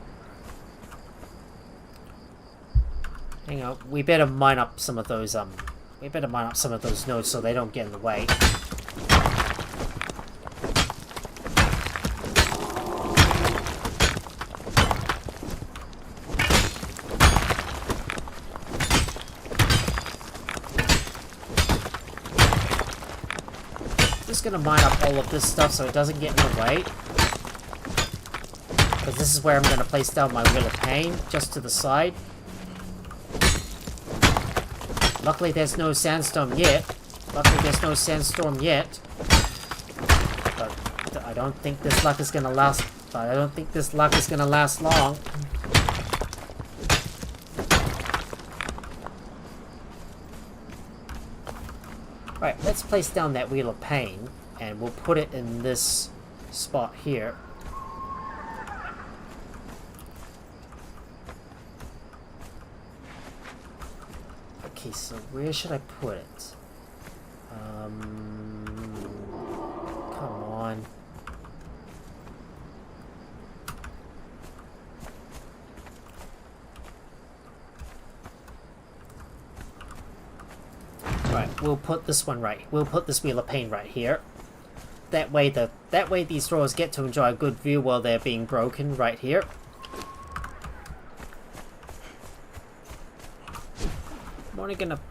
Hang on. We better mine up some of those nodes so they don't get in the way. gonna mine up all of this stuff so it doesn't get in the way. Because this is where I'm gonna place down my Wheel of Pain, just to the side. Luckily there's no sandstorm yet. But I don't think this luck is gonna last. I don't think this luck is gonna last long. Right, let's place down that Wheel of Pain, and we'll put it in this spot here. Okay, so where should I put it? Come on. Right, we'll put this one right. We'll put this Wheel of Pain right here. That way these Thralls get to enjoy a good view while they're being broken right here.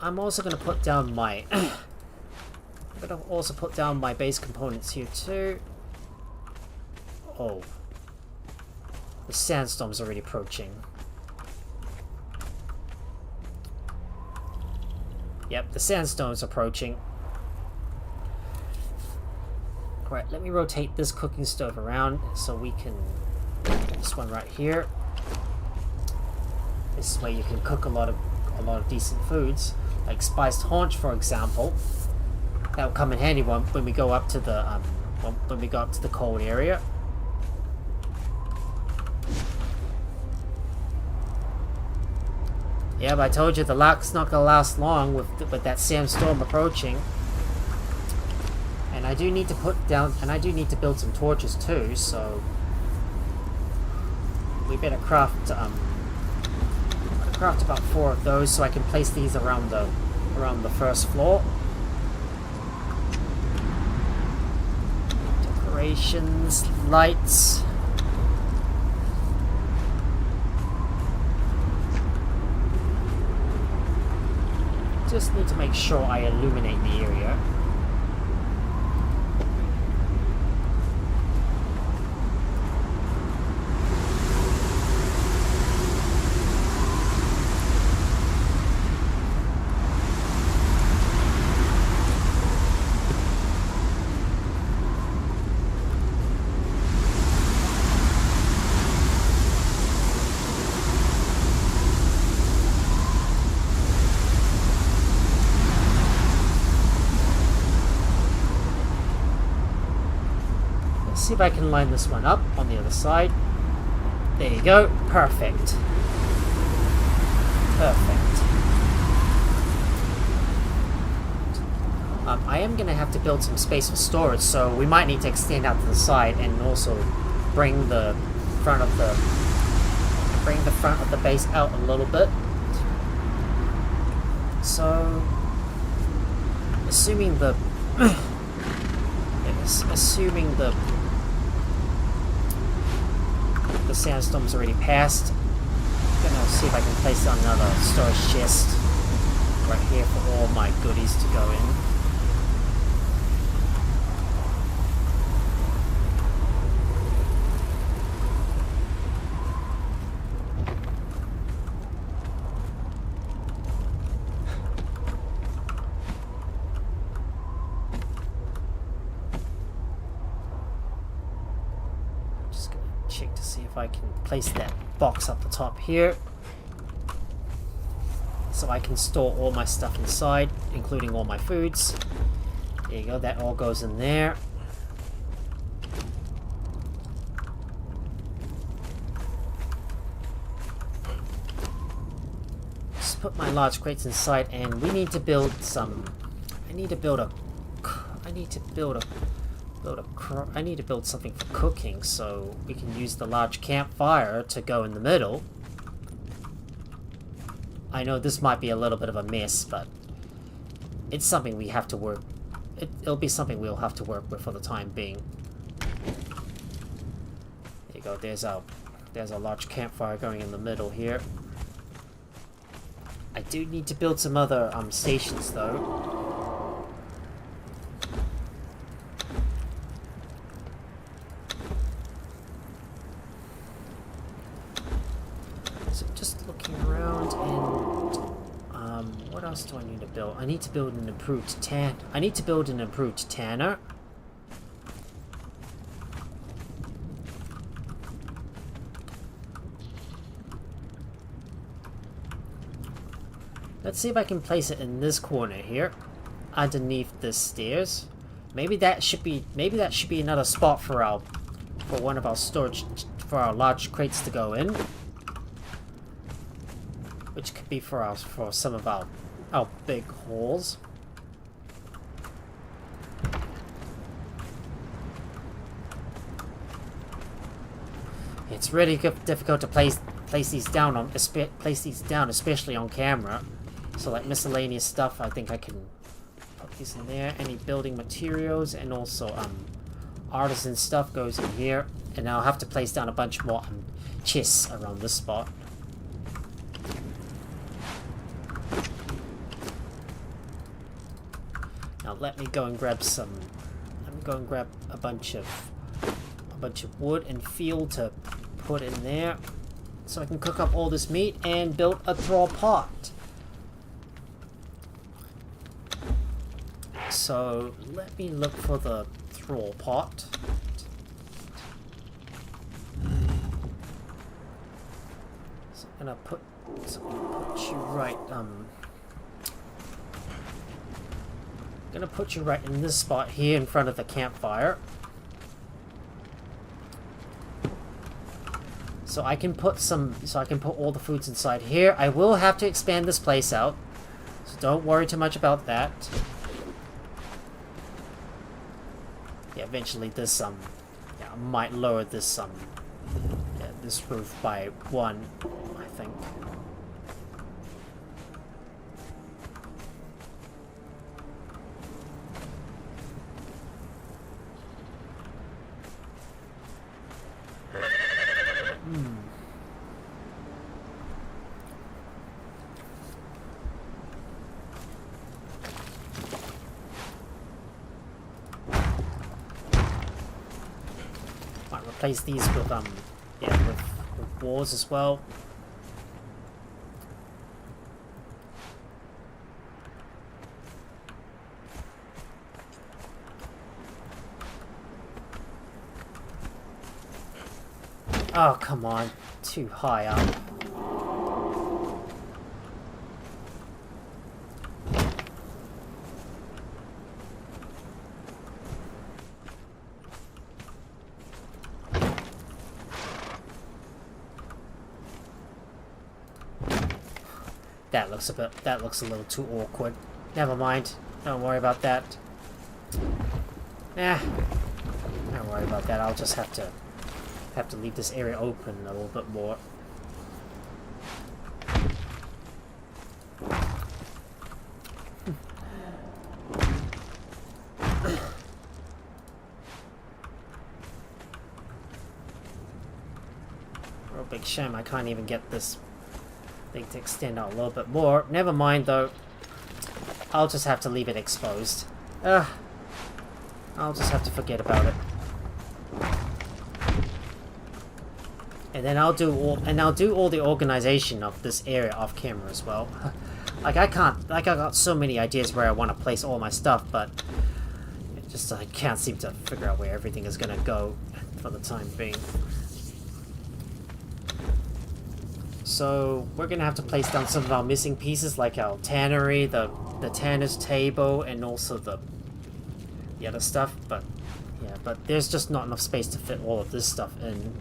I'm also gonna put down my I'm gonna also put down my base components here too. Oh. The sandstorm's already approaching. Yep, the sandstorm's approaching. Right, let me rotate this cooking stove around so we can... This one right here. This way you can cook a lot of decent foods, like spiced haunch, for example. That will come in handy when we go up to the when we go up to the cold area. Yeah, but I told you the luck's not gonna last long with that sandstorm approaching. And I do need to build some torches too, so we better craft about 4 of those so I can place these around the first floor. Decorations, lights. Just need to make sure I illuminate the area. See if I can line this one up on the other side. There you go. Perfect. Perfect. I am going to have to build some space for storage, so we might need to extend out to the side and also bring the front of the base out a little bit. So, assuming the sandstorm's already passed, I'm gonna see if I can place down another storage chest right here for all my goodies to go in. Check to see if I can place that box up the top here so I can store all my stuff inside, including all my foods. There you go, that all goes in there. Just put my large crates inside, and we need to build some... I need to build something for cooking, so we can use the large campfire to go in the middle. I know this might be a little bit of a mess, but it's something we have to work. It'll be something we'll have to work with for the time being. There you go. There's a large campfire going in the middle here. I do need to build some other stations though. else do I need to build? I need to build an improved I need to build an improved tanner. Let's see if I can place it in this corner here, underneath the stairs. Maybe that should be another spot for one of our storage, for our large crates to go in, which could be for some of our big holes. It's really difficult to place these down, especially on camera. So like miscellaneous stuff, I think I can put these in there. Any building materials and also artisan stuff goes in here. And I'll have to place down a bunch more chests around this spot. Now let me go and grab some. Let me go and grab a bunch of wood and fuel to put in there, so I can cook up all this meat and build a thrall pot. So let me look for the thrall pot. So I'm gonna put you right. Gonna put you right in this spot here in front of the campfire. So I can put all the foods inside here. I will have to expand this place out, so don't worry too much about that. Yeah, eventually this I might lower this this roof by 1, I think. Might replace these with with walls as well. Oh, come on. Too high up. That looks a little too awkward. Never mind. Don't worry about that. Nah. Don't worry about that. I'll just have to leave this area open a little bit more. Real big shame I can't even get this thing to extend out a little bit more. Never mind though. I'll just have to leave it exposed. I'll just have to forget about it. And then I'll do all the organization of this area off camera as well. I got so many ideas where I want to place all my stuff, but I can't seem to figure out where everything is gonna go for the time being. So we're gonna have to place down some of our missing pieces, like our tannery, the tanner's table, and also the other stuff. But yeah, but there's just not enough space to fit all of this stuff in,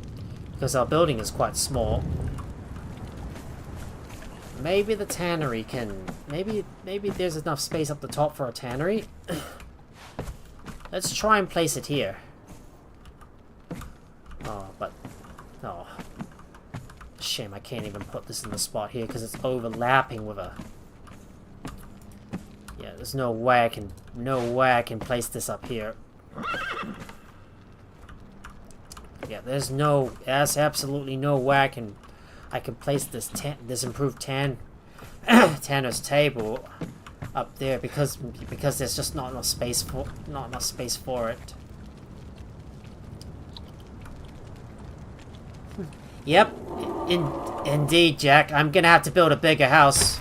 because our building is quite small. Maybe the tannery can... Maybe there's enough space up the top for a tannery. Let's try and place it here. Oh. Shame I can't even put this in the spot here, because it's overlapping with a... Yeah, there's no way I can place this up here. Yeah, there's absolutely no way I can place this improved tanner's table up there, because there's just not enough space for it. Yep, indeed, Jack. I'm gonna have to build a bigger house.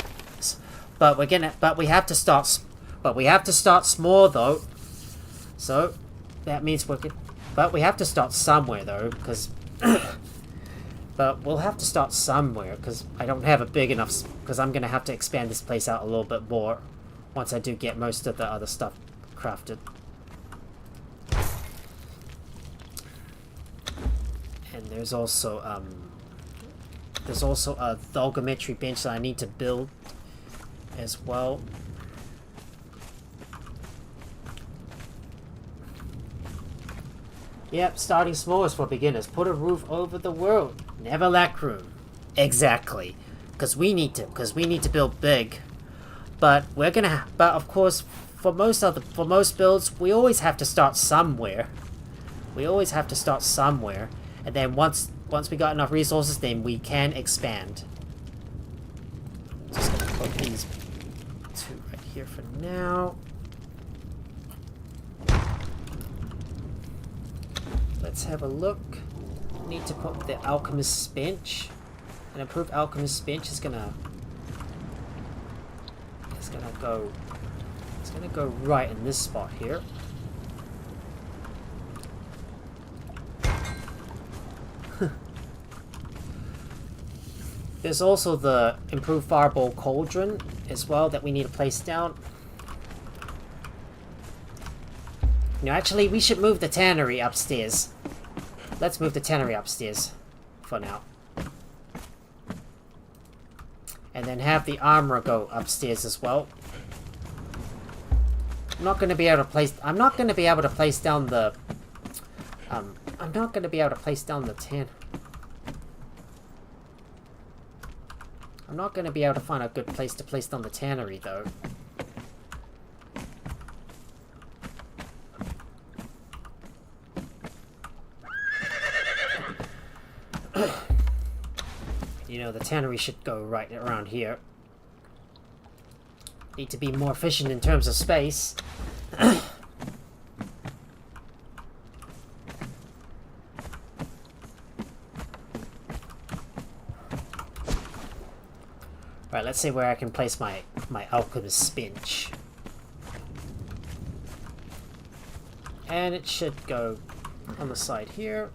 But we have to start small though. So that means but we have to start somewhere though, because but we'll have to start somewhere because I don't have a big enough, because I'm gonna have to expand this place out a little bit more once I do get most of the other stuff crafted. And there's also a dogometry bench that I need to build as well. Yep, starting small is for beginners. Put a roof over the world. Never lack room. Exactly. Because we need to build big. But but of course, for most builds, we always have to start somewhere. And then once we got enough resources, then we can expand. Just gonna put these two right here for now. Let's have a look. Need to put the alchemist's bench. An improved alchemist's bench is gonna go right in this spot here. There's also the improved fireball cauldron as well that we need to place down. No, actually, we should move the tannery upstairs. Let's move the tannery upstairs for now. And then have the armor go upstairs as well. I'm not going to be able to place down the tan. I'm not going to be able to find a good place to place down the tannery though. You know, the tannery should go right around here. Need to be more efficient in terms of space. Right, let's see where I can place my alchemist's bench. And it should go on the side here.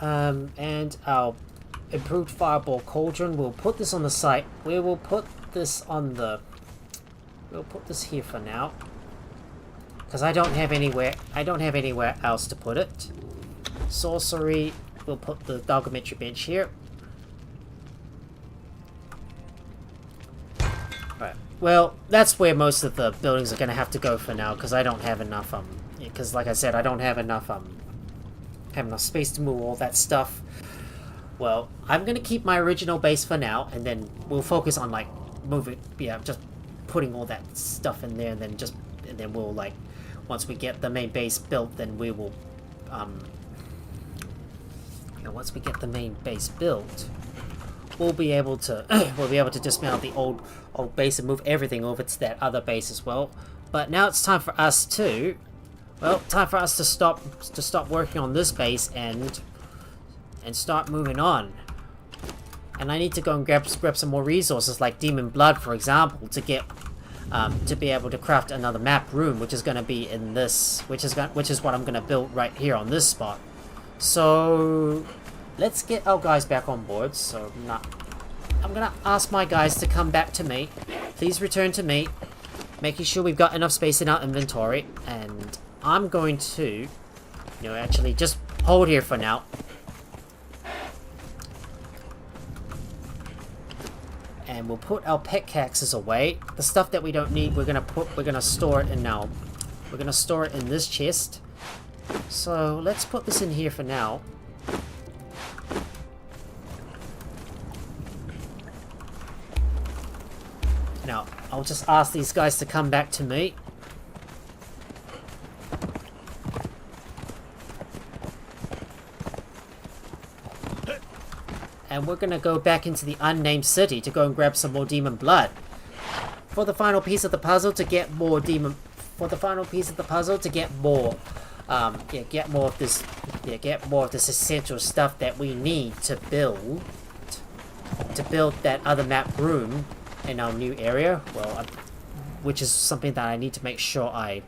And our improved fireball cauldron, we'll put this on the site. We'll put this here for now. Because I don't have anywhere else to put it. Sorcery, we'll put the dogometry bench here. Right. Well, that's where most of the buildings are gonna have to go for now, because I don't have enough because like I said, I don't have enough space to move all that stuff. Well, I'm gonna keep my original base for now, and then we'll focus on like just putting all that stuff in there, and then we'll like, once we get the main base built, then we will once we get the main base built, we'll be able to dismantle the old base and move everything over to that other base as well. But now it's time for us to stop working on this base and start moving on. And I need to go and grab some more resources like demon blood, for example, to get to be able to craft another map room, which is going to be in this, which is what I'm going to build right here on this spot. So let's get our guys back on board. So I'm going to ask my guys to come back to me. Please return to me, making sure we've got enough space in our inventory. And I'm going to, actually just hold here for now. And we'll put our pickaxes away. The stuff that we don't need, we're gonna store it in now. We're gonna store it in this chest. So let's put this in here for now. Now, I'll just ask these guys to come back to me. And we're gonna go back into the unnamed city to go and grab some more demon blood. For the final piece of the puzzle to get more yeah, get more of this essential stuff that we need to build that other map room in our new area. Well, which is something that I need to make sure I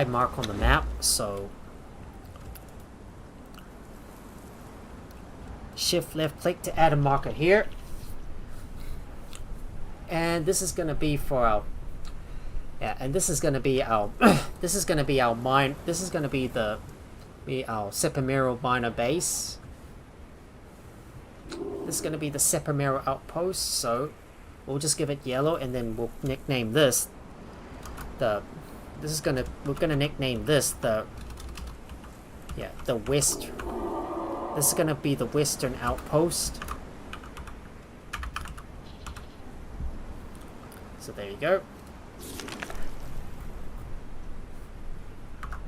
mark on the map. So shift left click to add a marker here, and this is going to be for our this is going to be our this is going to be our Sepamero minor base. This is going to be the Sepamero outpost, so we'll just give it yellow, and then we'll nickname this we're gonna nickname this the west. This is gonna be the western outpost. So there you go.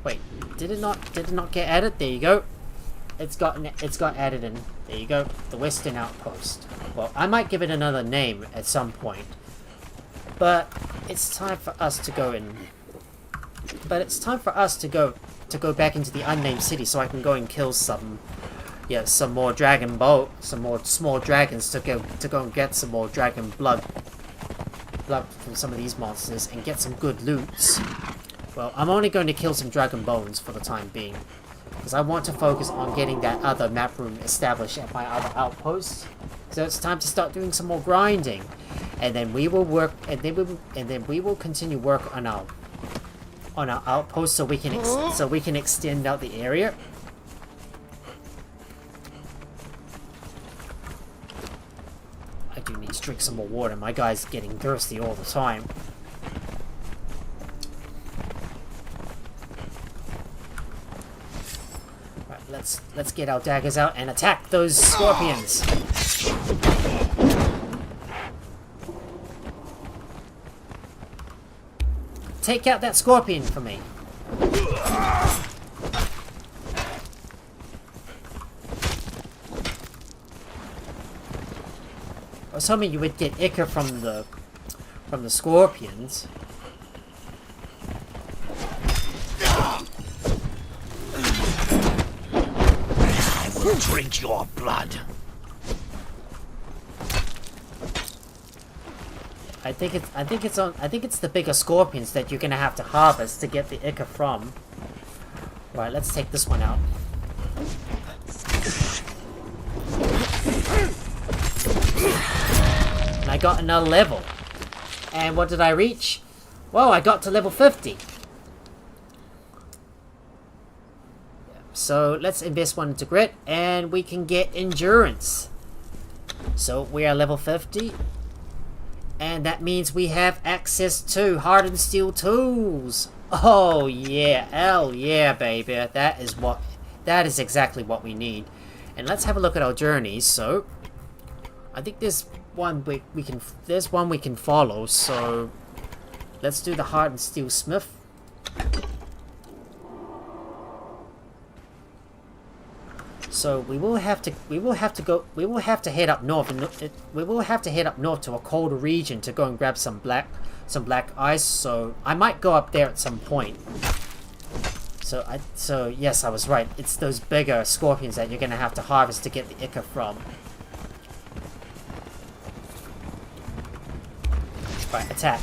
Wait, did it not get added? There you go. It's got added in. There you go. The western outpost. Well, I might give it another name at some point, but it's time for us to go in. But it's time for us to go back into the unnamed city, so I can go and kill some more some more small dragons to go and get some more dragon blood from some of these monsters and get some good loots. Well, I'm only going to kill some dragon bones for the time being, because I want to focus on getting that other map room established at my other outpost. So it's time to start doing some more grinding, and then we will work, and then we will continue work on our outpost, so we can extend out the area. I do need to drink some more water. My guy's getting thirsty all the time. Right, let's get our daggers out and attack those scorpions. Take out that scorpion for me. I was hoping you would get Ica from the scorpions. I will drink your blood. I think it's the bigger scorpions that you're gonna have to harvest to get the Ica from. Right, let's take this one out. And I got another level. And what did I reach? Well, I got to level 50. So let's invest one into grit, and we can get endurance. So we are level 50. And that means we have access to hardened steel tools. Oh yeah, hell yeah, baby. That is exactly what we need. And let's have a look at our journeys. So I think there's one we can follow. So let's do the hardened steel smith. So we will have to head up north, and we will have to head up north to a colder region to go and grab some black ice. So I might go up there at some point. So yes, I was right. It's those bigger scorpions that you're gonna have to harvest to get the Ica from. Right, attack.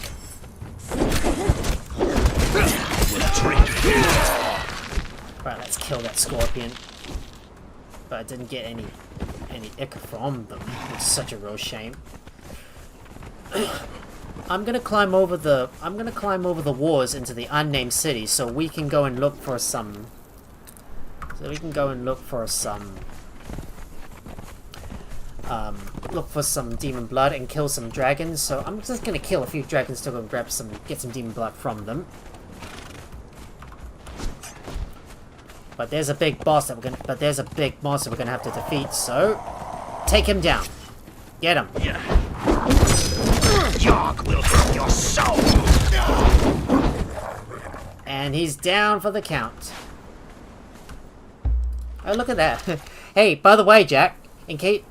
Right, let's kill that scorpion. But I didn't get any Ica from them, which is such a real shame. I'm gonna climb over the walls into the unnamed city, so we can go and look for some. Look for some demon blood and kill some dragons. So I'm just gonna kill a few dragons to go and get some demon blood from them. But there's a big boss that there's a big monster we're gonna have to defeat, so take him down. Get him. Yarg will have your soul. And he's down for the count. Oh, look at that. Hey, by the way, Jack, Hey,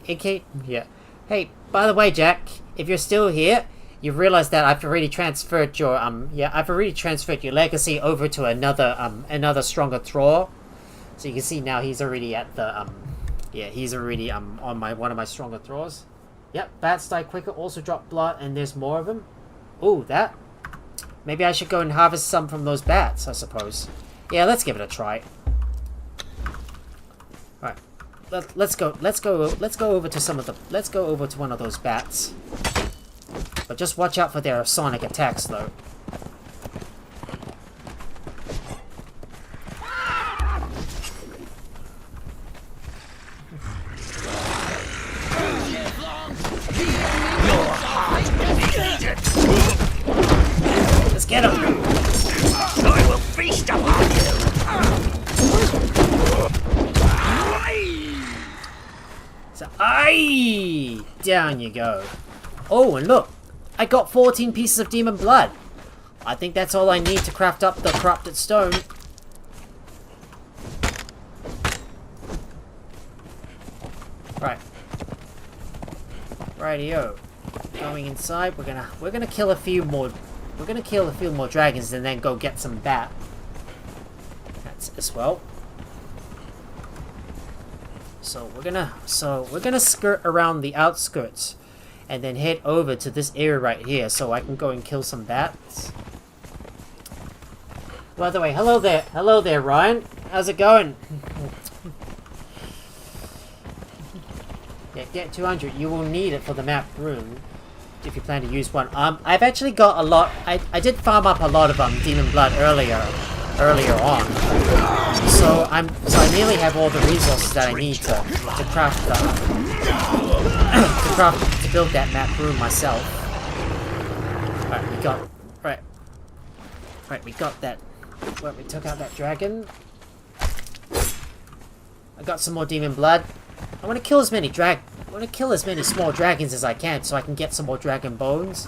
by the way, Jack, if you're still here, you've realized that I've already transferred your I've already transferred your legacy over to another stronger Thrall. So you can see now he's already at the he's already on one of my stronger Thralls. Yep, bats die quicker, also drop blood, and there's more of them. Ooh, that. Maybe I should go and harvest some from those bats, I suppose. Yeah, let's give it a try. Alright. Let's go over to one of those bats. But just watch out for their sonic attacks though. Let's get him! I will feast upon you! So, aye! Down you go. Oh, and look! I got 14 pieces of demon blood. I think that's all I need to craft up the corrupted stone. Right. Rightio. Going inside, we're gonna kill a few more. We're gonna kill a few more dragons and then go get some bat. That's as well. So we're gonna skirt around the outskirts and then head over to this area right here so I can go and kill some bats. By the way, hello there, Ryan. How's it going? Yeah, get 200. You will need it for the map room if you plan to use one. I've actually got a lot. I did farm up a lot of demon blood earlier on. So I nearly have all the resources that I need to craft to build that map room myself. Alright, we got that. Well, we took out that dragon. I got some more demon blood. I want to kill as many small dragons as I can so I can get some more dragon bones.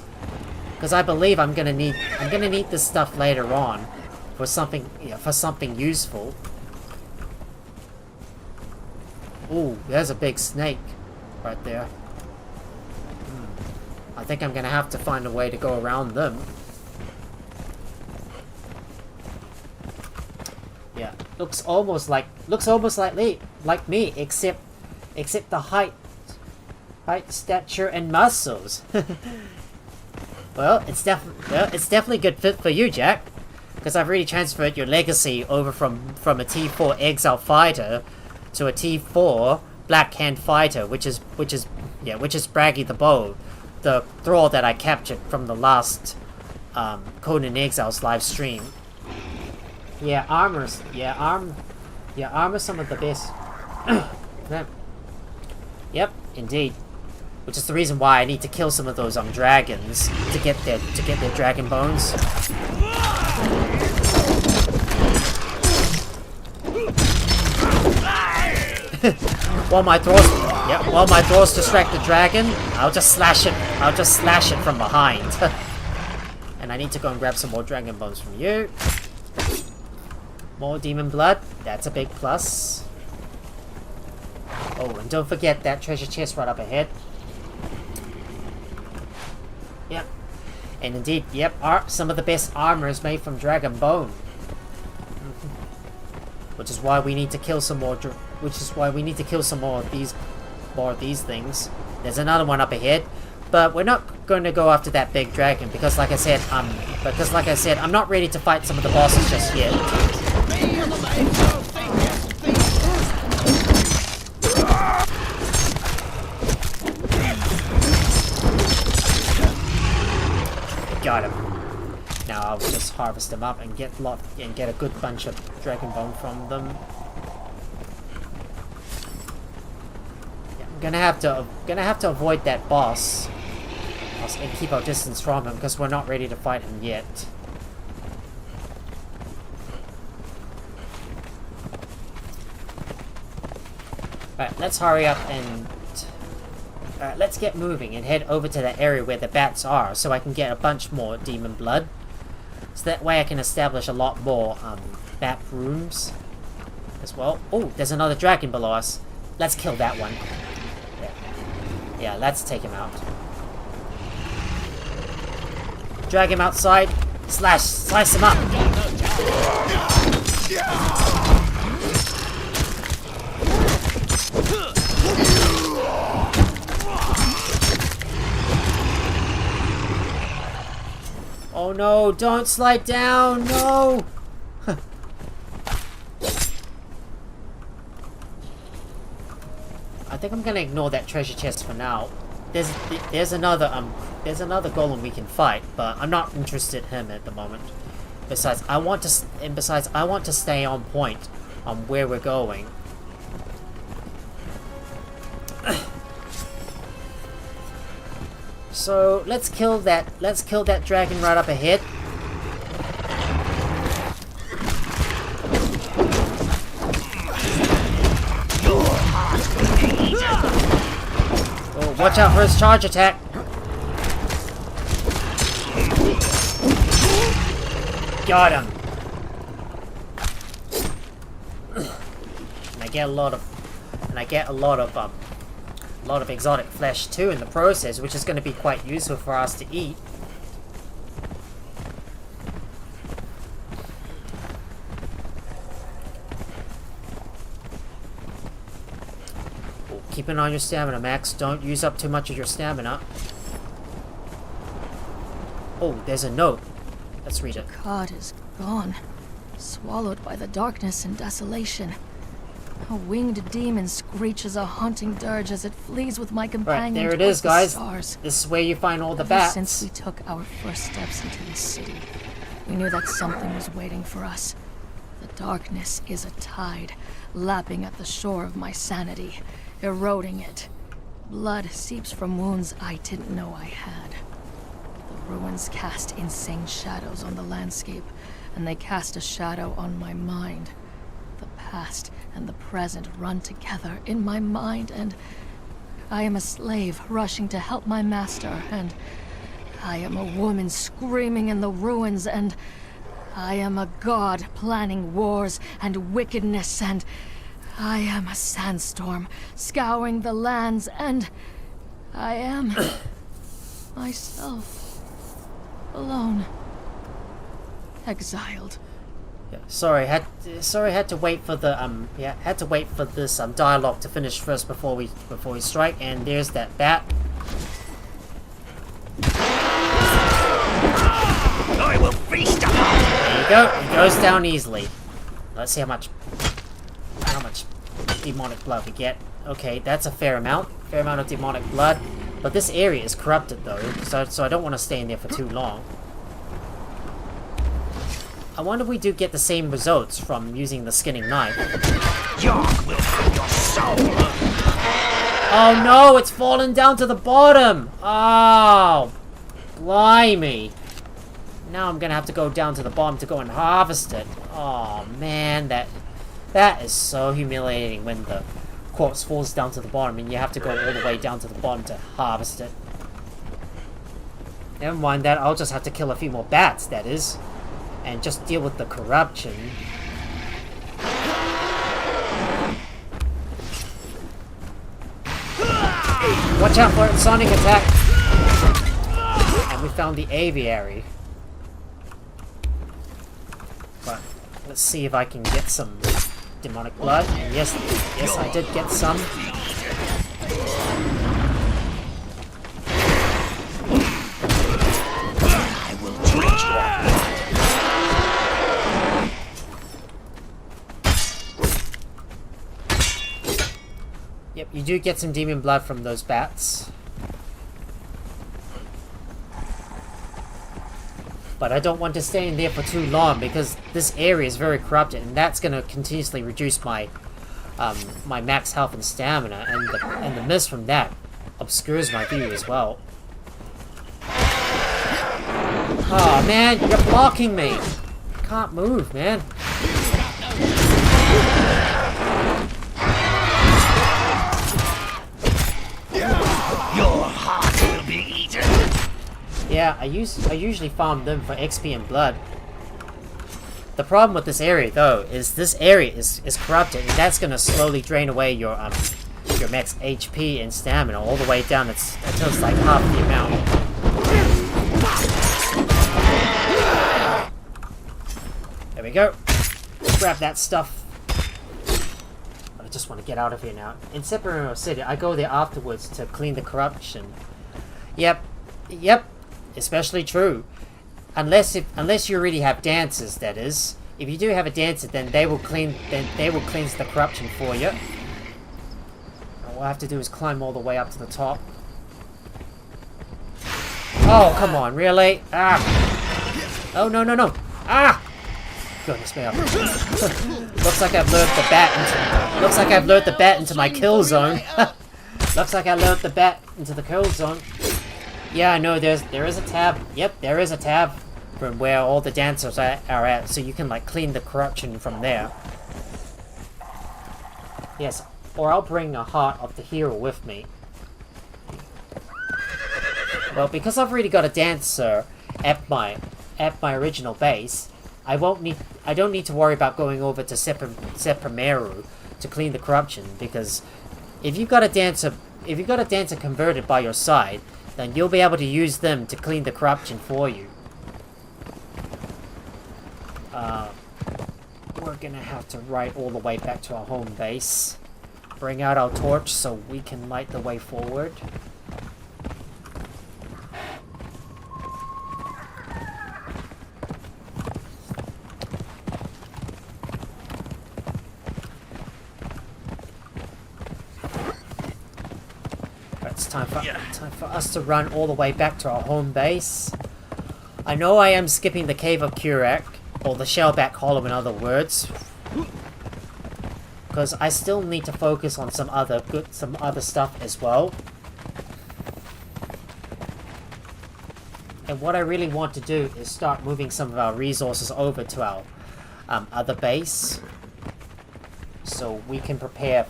Because I believe I'm gonna need this stuff later on for something useful. Ooh, there's a big snake right there. I think I'm gonna have to find a way to go around them. Yeah, looks almost like me, except the height, stature, and muscles. Well, it's definitely good fit for you, Jack, because I've already transferred your legacy over from a T4 Exile fighter to a T4 Black Hand fighter, which is Braggy the Bow, the Thrall that I captured from the last Conan Exiles Livestream. Yeah, armor's some of the best. Yep, indeed. Which is the reason why I need to kill some of those dragons to get their dragon bones. While my Thralls distract the dragon, I'll just slash it from behind. And I need to go and grab some more dragon bones from you. More demon blood, that's a big plus. Oh, and don't forget that treasure chest right up ahead. Yep. And indeed, yep, some of the best armor is made from dragon bone. Which is why we need to kill some more of these things. There's another one up ahead, but we're not going to go after that big dragon because like I said, I'm not ready to fight some of the bosses just yet. Got him. Now I'll just harvest them up and get a good bunch of dragon bone from them. Yeah, I'm gonna have to avoid that boss and keep our distance from him because we're not ready to fight him yet. Alright, let's hurry up and let's get moving and head over to that area where the bats are so I can get a bunch more demon blood. So that way I can establish a lot more bat rooms as well. Oh, there's another dragon below us. Let's kill that one. Yeah, let's take him out. Drag him outside. Slice him up. Oh no, don't slide down, no! I think I'm gonna ignore that treasure chest for now. There's another golem we can fight, but I'm not interested in him at the moment. Besides, I want to stay on point on where we're going. So let's kill that dragon right up ahead. Oh, watch out for his charge attack. Got him. And I get a lot of exotic flesh too in the process, which is going to be quite useful for us to eat. Oh, keep an eye on your stamina, Max. Don't use up too much of your stamina. Oh, there's a note. Let's read it. God is gone, swallowed by the darkness and desolation. A winged demon screeches a haunting dirge as it flees with my companion. Right, there it is, guys. Stars. This is where you find all the Ever bats. since we took our first steps into this city, we knew that something was waiting for us. The darkness is a tide, lapping at the shore of my sanity, eroding it. Blood seeps from wounds I didn't know I had. The ruins cast insane shadows on the landscape, and they cast a shadow on my mind. The past and the present run together in my mind, and I am a slave rushing to help my master, and I am a woman screaming in the ruins, and I am a god planning wars and wickedness, and I am a sandstorm scouring the lands, and I am myself, alone, exiled. Yeah, sorry, had to wait for the had to wait for this dialogue to finish first before we strike. And there's that bat. I will feast upon you. There you go. It goes down easily. Let's see how much demonic blood we get. Okay, that's a fair amount of demonic blood. But this area is corrupted though, so I don't want to stay in there for too long. I wonder if we do get the same results from using the skinning knife. Yark will have your soul. Oh no, it's fallen down to the bottom! Oh, blimey. Now I'm gonna have to go down to the bottom to go and harvest it. Oh man, that is so humiliating when the corpse falls down to the bottom and you have to go all the way down to the bottom to harvest it. Never mind that, I'll just have to kill a few more bats, that is. And just deal with the corruption. Watch out for a sonic attack! And we found the aviary. But let's see if I can get some demonic blood. And yes, I did get some. I will drink you. Yep, you do get some demon blood from those bats. But I don't want to stay in there for too long because this area is very corrupted, and that's going to continuously reduce my my max health and stamina, and the mist from that obscures my view as well. Oh man, you're blocking me! I can't move, man. Your heart will be eaten. Yeah, I usually farm them for XP and blood. The problem with this area, though, is this area is corrupted, and that's gonna slowly drain away your max HP and stamina all the way down until it's like half the amount. we go. Grab that stuff. But I just want to get out of here now. In Xevyr City, I go there afterwards to clean the corruption. Yep. Especially true. Unless you already have dancers, that is. If you do have a dancer, then they will cleanse the corruption for you. All I have to do is climb all the way up to the top. Oh, come on, really? Ah! Oh, no. Ah! Goodness me. Looks like I've lured the bat into my kill zone. Looks like I lured the bat into the kill zone. Yeah, I know, there is a tab. Yep, there is a tab from where all the dancers are at, so you can, like, clean the corruption from there. Yes, or I'll bring a heart of the hero with me. Well, because I've already got a dancer at my original base, I don't need to worry about going over to Xevyr to clean the corruption, because if you've got a dancer converted by your side, then you'll be able to use them to clean the corruption for you. We're gonna have to ride all the way back to our home base. Bring out our torch so we can light the way forward. It's time for us to run all the way back to our home base. I know I am skipping the Cave of Kurak, or the Shellback Hollow in other words, because I still need to focus on some other stuff as well. And what I really want to do is start moving some of our resources over to our other base, so we can prepare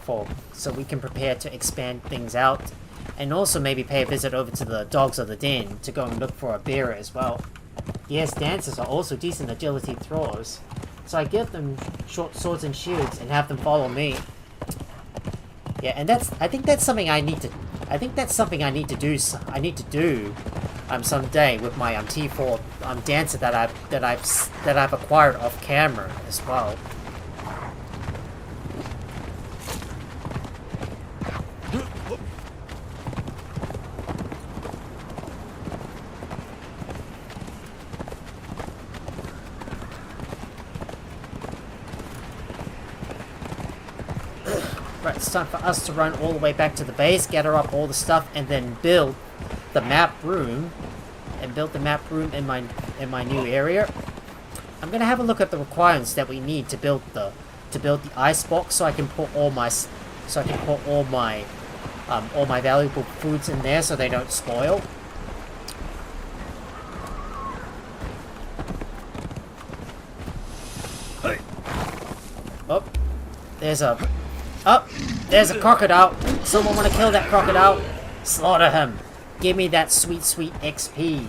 to expand things out. And also maybe pay a visit over to the Dogs of the Den to go and look for a bearer as well. Yes, dancers are also decent agility throwers, so I give them short swords and shields and have them follow me. Yeah, and I think that's something I need to do someday with my T4 dancer that I've acquired off camera as well. Right, it's time for us to run all the way back to the base, gather up all the stuff, and then build the map room. In my new area. I'm gonna have a look at the requirements that we need to build the ice box, so I can put all my valuable foods in there so they don't spoil. There's a crocodile. Someone want to kill that crocodile? Slaughter him. Give me that sweet, sweet XP.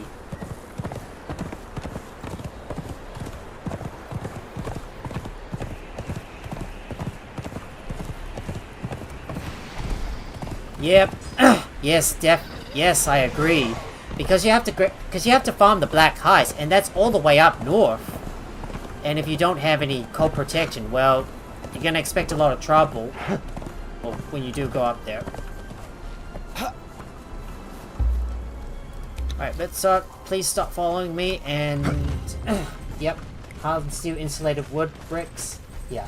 Yep. Yes, I agree. Because you have to farm the black ice, and that's all the way up north. And if you don't have any cold protection, well, you're gonna expect a lot of trouble when you do go up there. Alright, let's please stop following me, and yep, hard steel insulated wood bricks. Yeah,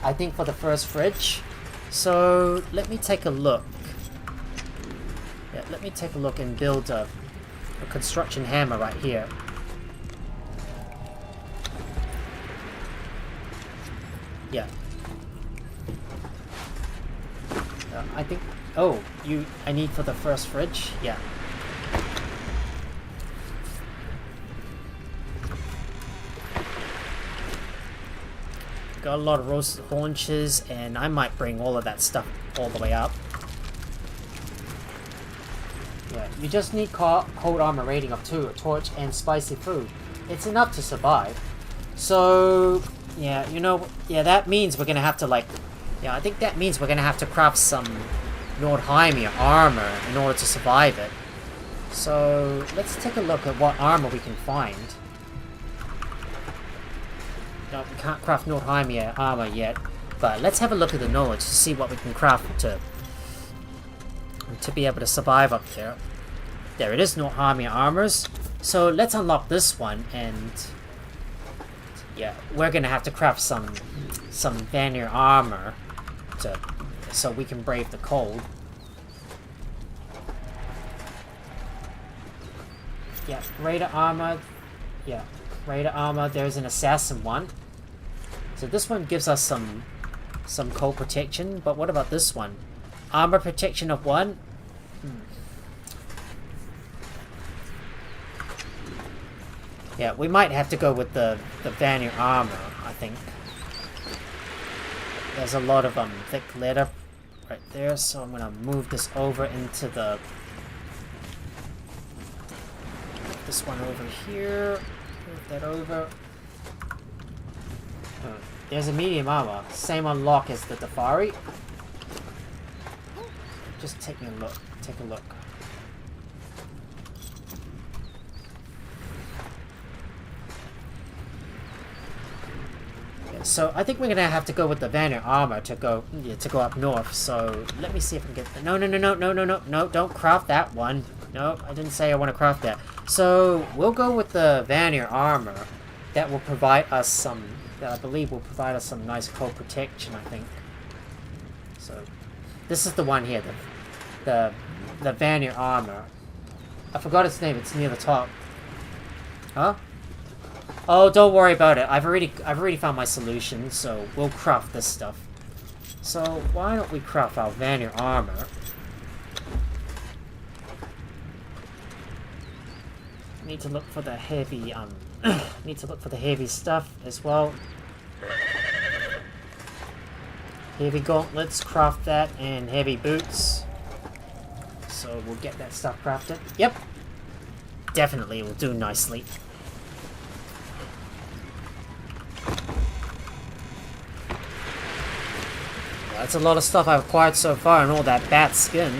I think for the first fridge. So let me take a look. Yeah, let me take a look and build a construction hammer right here. Yeah. I think... Oh, I need for the first fridge? Yeah. Got a lot of roasted haunches, and I might bring all of that stuff all the way up. Yeah, you just need cold armor rating of 2, a torch, and spicy food. It's enough to survive. So... Yeah, that means we're gonna have to, I think that means we're gonna have to craft some Nordheimia armor in order to survive it. So, let's take a look at what armor we can find. No, we can't craft Nordheimia armor yet. But let's have a look at the knowledge to see what we can craft to be able to survive up there. There it is, Nordheimia armors. So let's unlock this one, and yeah, we're gonna have to craft some Vanir armor so we can brave the cold. Yeah, Raider armor. Yeah, Raider armor. There's an assassin one. So this one gives us some cold protection, but what about this one? Armor protection of 1? Yeah, we might have to go with the Vanir armor, I think. There's a lot of thick leather right there, so I'm gonna move this over into the... this one over here. Move that over. There's a medium armor. Same unlock as the Dafari. Just take a look. Take a look. Yeah, so I think we're gonna have to go with the Vanir armor to go up north. So let me see if I can get the... No, don't craft that one. No, I didn't say I want to craft that. So we'll go with the Vanir armor. That will provide us some... that I believe will provide us some nice cold protection, I think. So, this is the one here, the Vanir armor. I forgot its name, it's near the top. Huh? Oh, don't worry about it. I've already found my solution, so we'll craft this stuff. So, why don't we craft our Vanir armor? Need to look for the heavy, need to look for the heavy stuff as well. Heavy gauntlets, craft that, and heavy boots. So we'll get that stuff crafted. Yep. Definitely will do nicely. That's a lot of stuff I've acquired so far, and all that bat skin.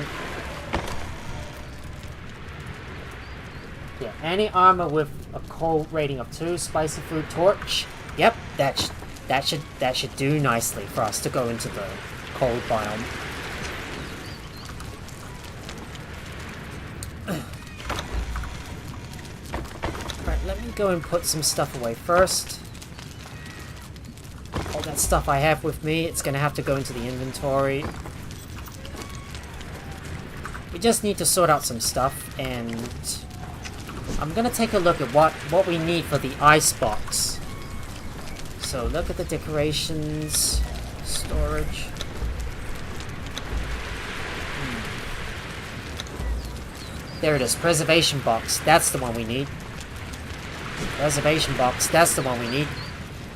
Yeah, any armor with a cold rating of 2, spicy food torch. Yep, that should do nicely for us to go into the cold biome. Alright, let me go and put some stuff away first. All that stuff I have with me, it's gonna have to go into the inventory. We just need to sort out some stuff, and I'm gonna take a look at what we need for the icebox. So look at the decorations, storage. There it is, preservation box. That's the one we need. Preservation box, that's the one we need.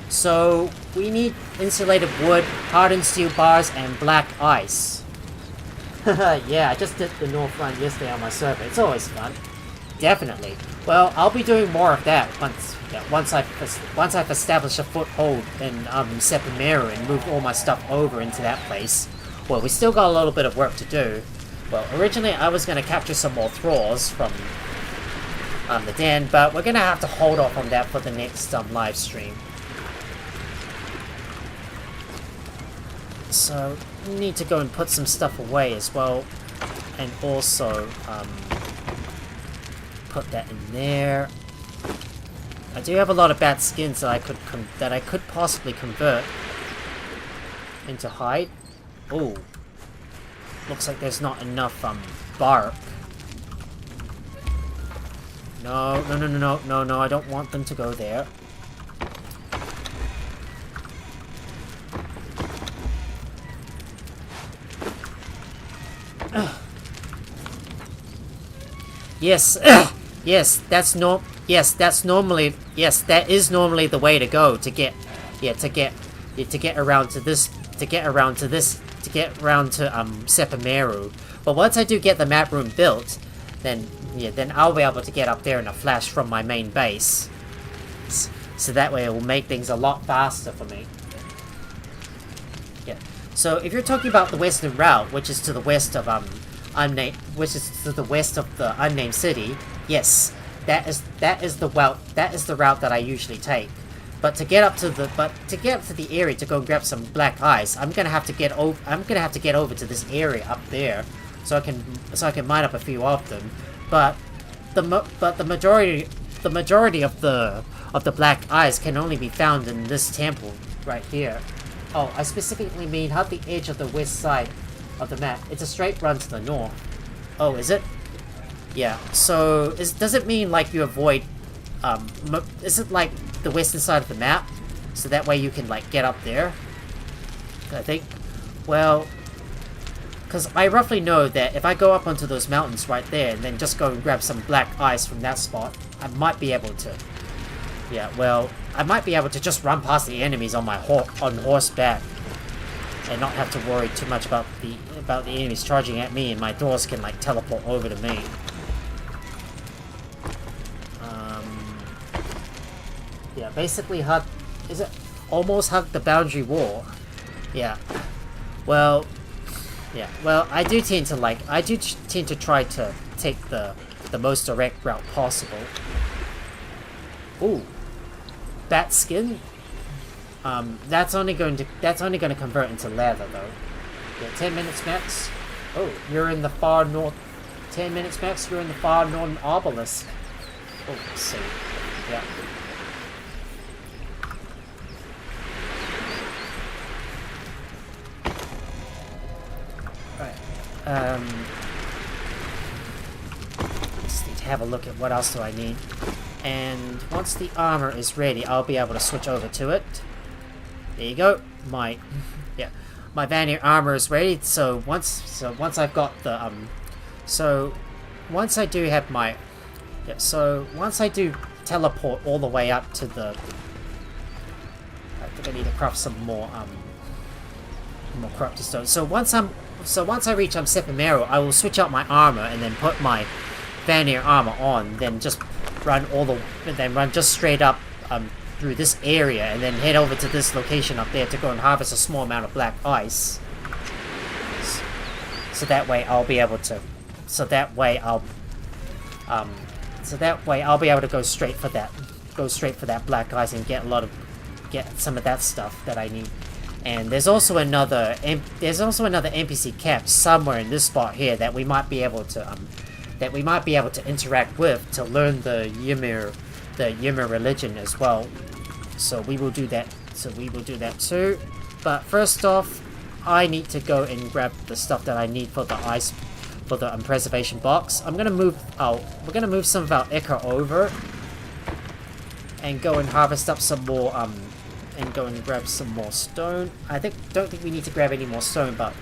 So we need insulated wood, hardened steel bars, and black ice. Yeah, I just did the North Run yesterday on my server. It's always fun. Definitely. Well, I'll be doing more of that once I've established a foothold in Xevyr and moved all my stuff over into that place. Well, we still got a little bit of work to do. Well, originally I was going to capture some more Thralls from the den, but we're going to have to hold off on that for the next live stream. So, we need to go and put some stuff away as well, and also put that in there. I do have a lot of bat skins that I could possibly convert into hide. Oh, looks like there's not enough bark. No, I don't want them to go there. Yes, that is normally the way to go to get around to Xevyr. But once I do get the map room built, then I'll be able to get up there in a flash from my main base. So that way it will make things a lot faster for me. Yeah. So if you're talking about the western route, which is to the west of the unnamed city, yes, that is the route that I usually take. But to get up to the area to go and grab some black ice, I'm gonna have to get over to this area up there, so I can mine up a few of them. But the majority of the black ice can only be found in this temple right here. Oh, I specifically mean at the edge of the west side of the map. It's a straight run to the north. Oh, is it? Yeah. So does it mean like you avoid? Is it like the western side of the map, so that way you can like get up there? I think. Well, because I roughly know that if I go up onto those mountains right there and then just go and grab some black ice from that spot, I might be able to. Yeah, well, I might be able to just run past the enemies on my on horseback and not have to worry too much about the enemies charging at me, and my doors can like teleport over to me. Yeah, basically almost hug the boundary wall. Yeah. Well, yeah. Well, I do tend to try to take the most direct route possible. Ooh. Bat skin? That's only going to convert into leather though. Yeah, 10 minutes max. Oh, you're in the far north. 10 minutes max, you're in the far northern obelisk. Oh, let's see. Yeah. Just need to have a look at what else do I need. And once the armor is ready, I'll be able to switch over to it. There you go. My Vanir armor is ready. So once I've got the once I do have my once I do teleport all the way up to the, I think I need to craft some more corrupted stone. So once I reach Sephimeru, I will switch out my armor and then put my Vanir armor on, then just run just straight up through this area, and then head over to this location up there to go and harvest a small amount of black ice. So that way I'll be able to. So that way I'll be able to go straight for that black ice and get some of that stuff that I need. And there's also another NPC camp somewhere in this spot here that we might be able to interact with to learn the Xevyr religion as well. So we will do that. Too. But first off, I need to go and grab the stuff that I need for the preservation box. We're gonna move some of our ichor over and go and harvest up some more and go and grab some more stone. Don't think we need to grab any more stone, but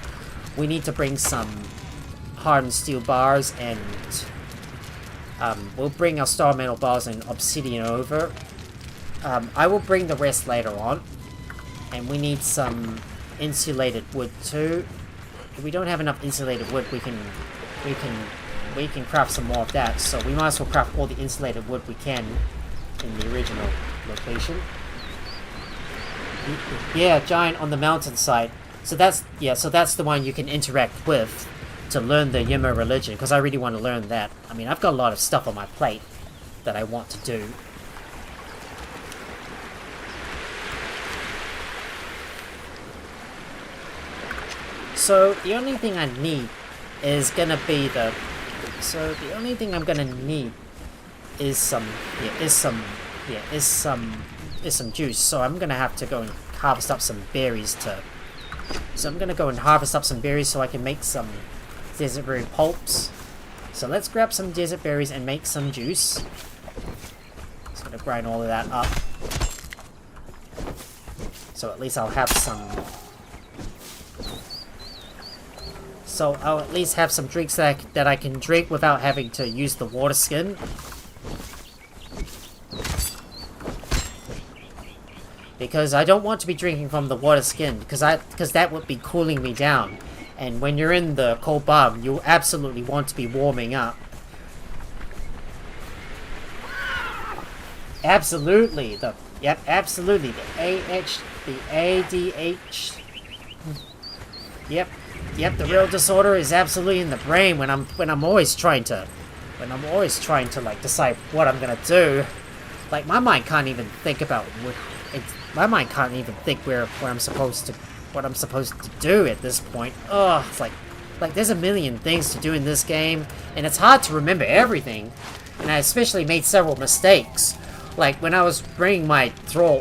we need to bring some hardened steel bars, and we'll bring our star metal bars and obsidian over. I will bring the rest later on, and we need some insulated wood too. If we don't have enough insulated wood, we can craft some more of that. So we might as well craft all the insulated wood we can in the original location. Yeah, giant on the mountainside. So that's the one you can interact with to learn the Xevyr religion, because I really want to learn that. I mean, I've got a lot of stuff on my plate that I want to do. So the only thing I need is gonna be the only thing I'm gonna need is some juice. So I'm gonna have to go and harvest up some berries so I'm gonna go and harvest up some berries so I can make some desert berry pulps. So let's grab some desert berries and make some juice. Just gonna grind all of that up. So at least I'll have some. So I'll at least have some drinks that I can drink without having to use the water skin. Because I don't want to be drinking from the water skin, because that would be cooling me down. And when you're in the cold biome, you absolutely want to be warming up. Absolutely, absolutely. The ADH. Yep, the real disorder is absolutely in the brain when I'm always trying to like decide what I'm gonna do. Like my mind can't even think about my mind can't even think where I'm supposed to, what I'm supposed to do at this point. Oh, it's like there's a million things to do in this game, and it's hard to remember everything. And I especially made several mistakes. Like when I was bringing my Thrall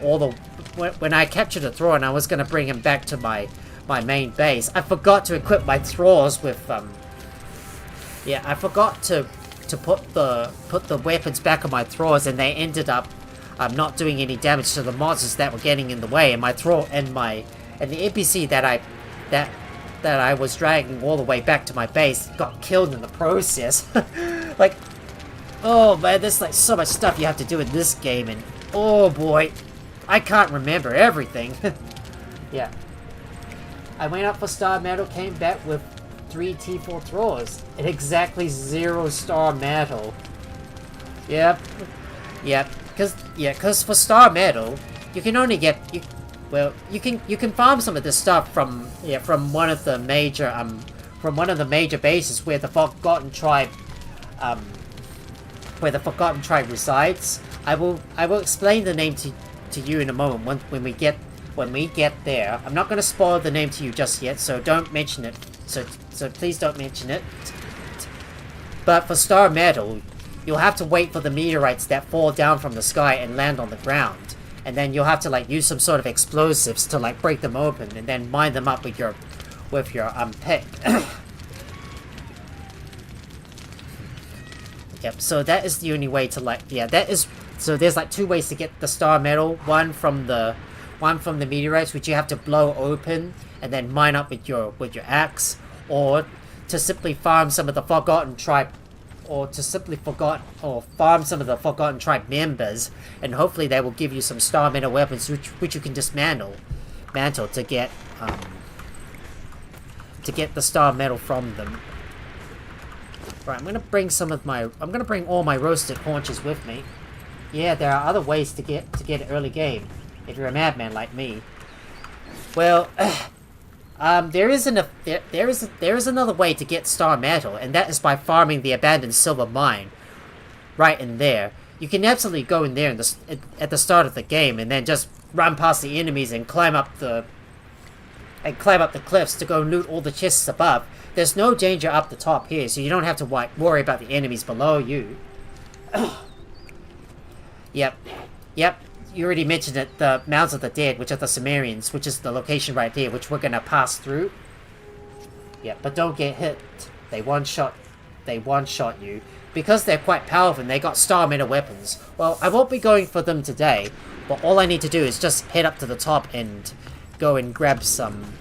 when I captured a Thrall and I was gonna bring him back to my main base, I forgot to equip my Thralls with yeah, I forgot to put the weapons back on my Thralls, and they ended up not doing any damage to the monsters that were getting in the way. And my Thrall and the NPC that I was dragging all the way back to my base got killed in the process. Like, oh man, there's like so much stuff you have to do in this game, and oh boy, I can't remember everything. Yeah. I went up for Star Metal, came back with 3 T4 Thralls and exactly 0 Star Metal. Yep. Cause for Star Metal, you can only get you can farm some of this stuff from one of the major bases where the Forgotten Tribe resides. I will explain the name to you in a moment when we get there. I'm not going to spoil the name to you just yet, so don't mention it. So please don't mention it. But for Star Metal, you'll have to wait for the meteorites that fall down from the sky and land on the ground, and then you'll have to like use some sort of explosives to like break them open and then mine them up with your pick. Yep. So that is the only way to like so there's like 2 ways to get the Star Metal. One from the meteorites, which you have to blow open and then mine up with your axe, or to simply farm some of the Forgotten Tribe, farm some of the Forgotten Tribe members, and hopefully they will give you some Star Metal weapons which you can dismantle to get the Star Metal from them. Right, I'm gonna bring all my roasted haunches with me. Yeah, there are other ways to get an early game if you're a madman like me. Well, there is another way to get Star Metal, and that is by farming the abandoned silver mine. Right in there, you can absolutely go in there at the start of the game, and then just run past the enemies and climb up the cliffs to go loot all the chests above. There's no danger up the top here, so you don't have to worry about the enemies below you. Yep. You already mentioned it, the Mounds of the Dead, which are the Sumerians, which is the location right here, which we're gonna pass through. Yeah, but don't get hit. They one-shot you. Because they're quite powerful and they got Star Metal weapons. Well, I won't be going for them today, but all I need to do is just head up to the top and go and grab some...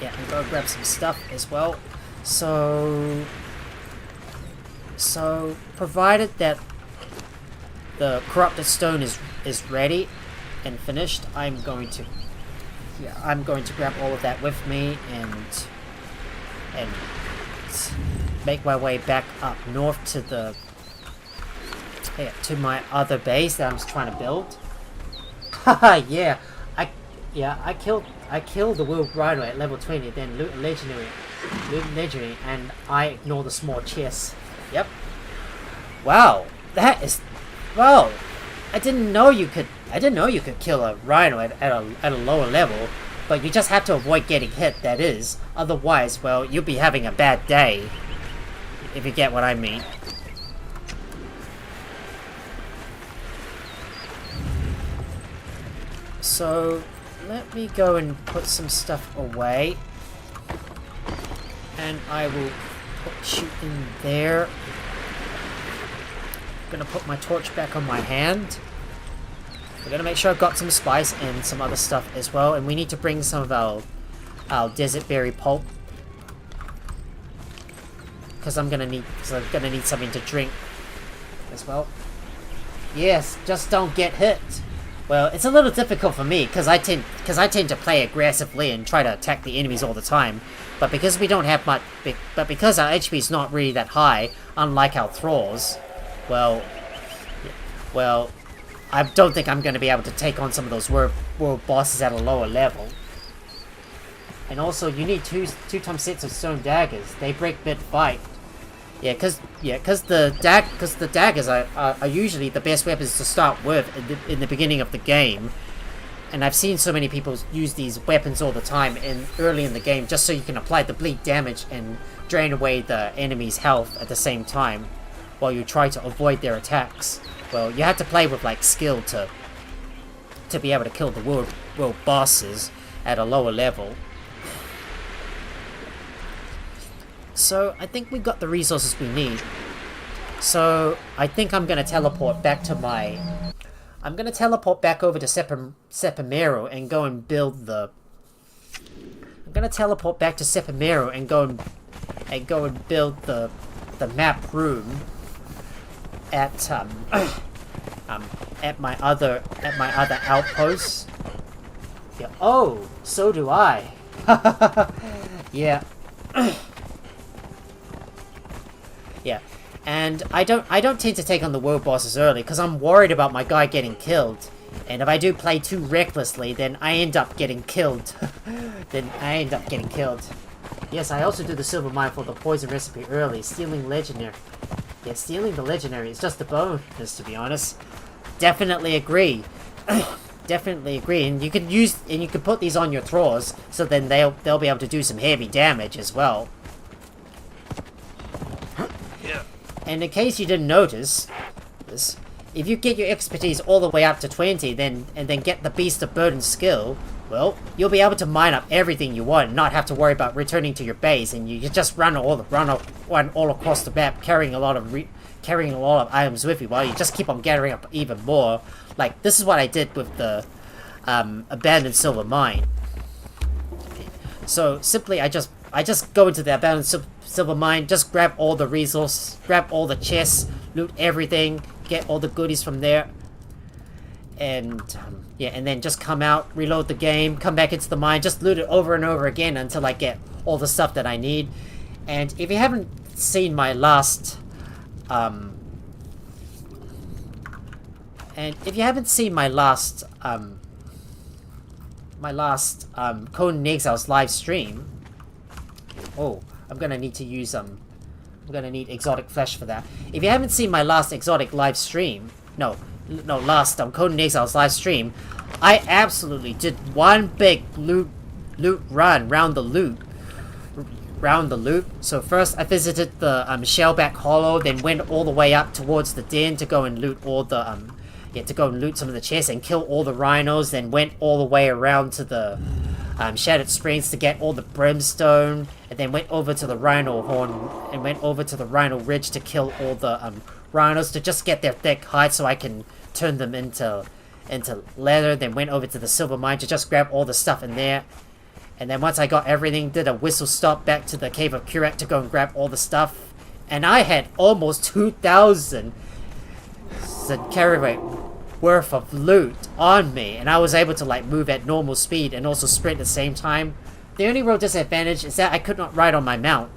Yeah, and go grab some stuff as well. So, provided that the corrupted stone is ready and finished, I'm going to grab all of that with me and make my way back up north to my other base that I'm trying to build. Haha, I killed the World Rhino at level 20, then loot legendary, and I ignore the small chests. Yep. Wow, that is... Well, I didn't know you could kill a Rhino at a lower level, but you just have to avoid getting hit, that is. Otherwise, well, you'll be having a bad day, if you get what I mean. So, let me go and put some stuff away. And I will put you in there. I'm gonna put my torch back on my hand. We're gonna make sure I've got some spice and some other stuff as well. And we need to bring some of our desert berry pulp. Because I'm gonna need something to drink as well. Yes, just don't get hit. Well, it's a little difficult for me because I tend to play aggressively and try to attack the enemies all the time. But because we don't have much, because our HP is not really that high, unlike our Thralls, well, I don't think I'm going to be able to take on some of those world bosses at a lower level. And also, you need two sets of stone daggers. They break mid-fight. Because the daggers are usually the best weapons to start with in the beginning of the game, and I've seen so many people use these weapons all the time early in the game, just so you can apply the bleed damage and drain away the enemy's health at the same time, while you try to avoid their attacks. Well, you have to play with like skill to be able to kill the world bosses at a lower level. So, I think we got the resources we need. So, I think I'm gonna teleport back to my... I'm gonna teleport back over to Sepamero and go and build the... I'm gonna teleport back to Sepamero and go and build the map room at my other outpost. Yeah. Oh, so do I. Yeah. Yeah, and I don't tend to take on the world bosses early because I'm worried about my guy getting killed, and if I do play too recklessly, then I end up getting killed. Yes, I also do the silver mine for the poison recipe early, stealing legendary. Yeah, stealing the legendary is just a bonus, to be honest. Definitely agree. Definitely agree, and you can put these on your Thralls, so then they'll be able to do some heavy damage as well. And in case you didn't notice this, if you get your expertise all the way up to 20, and then get the Beast of Burden skill, well, you'll be able to mine up everything you want and not have to worry about returning to your base, and you can just run all across the map, carrying a lot of items with you, while you just keep on gathering up even more. Like, this is what I did with the abandoned silver mine. So simply, I just go into the abandoned silver mine, just grab all the resources, grab all the chests, loot everything, get all the goodies from there, and yeah, and then just come out, reload the game, come back into the mine, just loot it over and over again until I get all the stuff that I need. And if you haven't seen my last Conan Exiles Livestream. Oh, I'm gonna need exotic flesh for that. If you haven't seen my last exotic live stream, last Conan Exiles live stream, I absolutely did one big loot run round the loot. So first I visited the Shellback Hollow, then went all the way up towards the den to go and loot all the some of the chests and kill all the rhinos, then went all the way around to the Shattered Springs to get all the brimstone, and then went over to the Rhino Horn and went over to the Rhino Ridge to kill all the rhinos to just get their thick hides so I can turn them into leather. Then went over to the silver mine to just grab all the stuff in there, and then once I got everything, did a whistle stop back to the Cave of Kurak to go and grab all the stuff, and I had almost 2,000 carat worth of loot on me, and I was able to like move at normal speed and also sprint at the same time. The only real disadvantage is that I could not ride on my mount,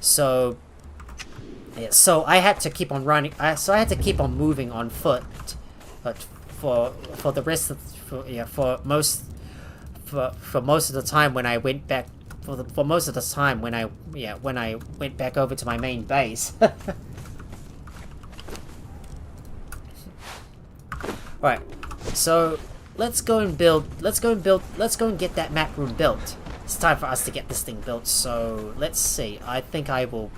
so yeah, so I had to keep on running. So I had to keep on moving on foot, but for the rest of for most of the time when I went back when I went back over to my main base. Right, so let's go and get that map room built. It's time for us to get this thing built, so let's see. I think I will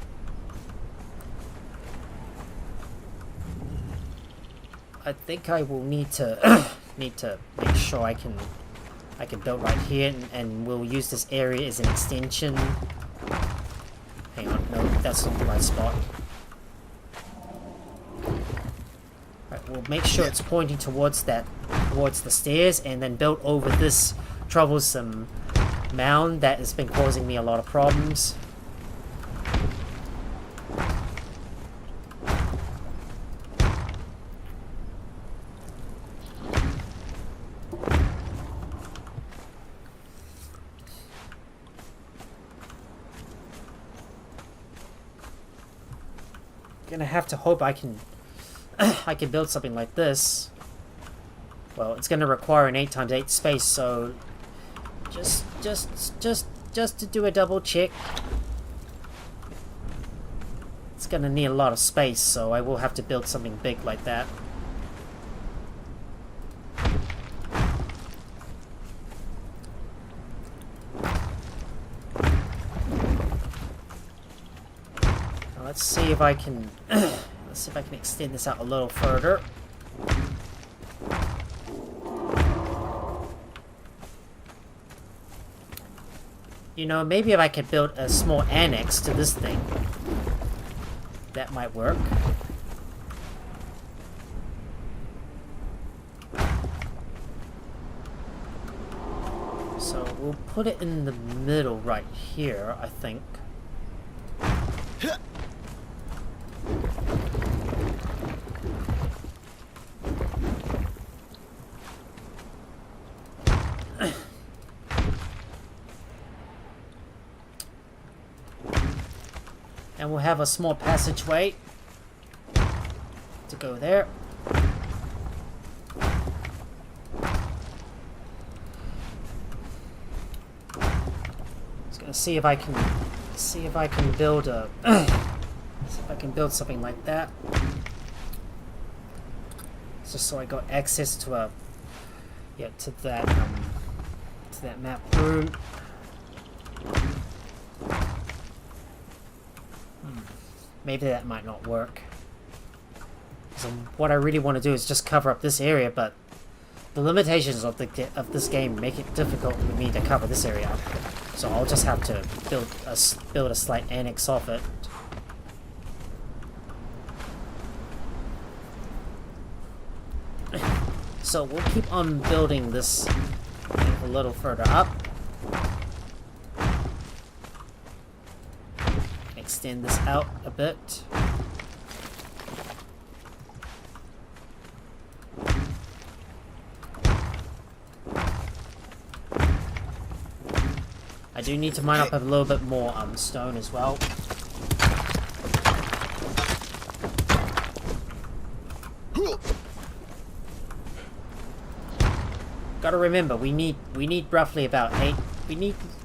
need to make sure I can build right here, and we'll use this area as an extension. Hang on, no, that's not the right spot. Right, we'll make sure it's pointing towards the stairs, and then build over this troublesome mound that has been causing me a lot of problems. Gonna have to hope I can build something like this. Well, it's gonna require an 8x8 space, so just to do a double check. it's gonna need a lot of space, so I will have to build something big like that. Now let's see if I can let's see if I can extend this out a little further. You know, maybe if I could build a small annex to this thing, that might work. So we'll put it in the middle right here, I think. And we'll have a small passageway to go there. Just gonna see if I can build a see if I can build something like that. Just so I got access to to that map room. Maybe that might not work. So what I really want to do is just cover up this area, but the limitations of this game make it difficult for me to cover this area. So I'll just have to build a slight annex of it. So we'll keep on building this a little further up. Extend this out a bit. I do need to mine up a little bit more stone as well. Gotta remember, we need roughly about 8.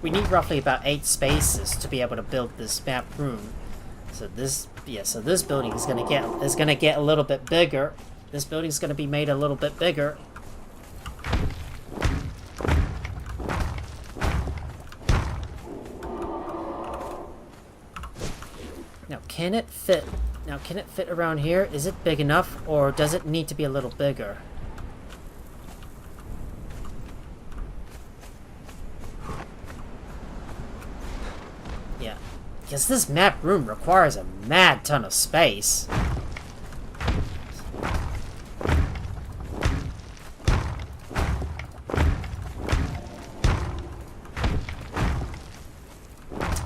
We need roughly about 8 spaces to be able to build this map room. So this building is gonna get a little bit bigger. This building's gonna be made a little bit bigger. Now can it fit around here? Is it big enough, or does it need to be a little bigger? Because this map room requires a mad ton of space.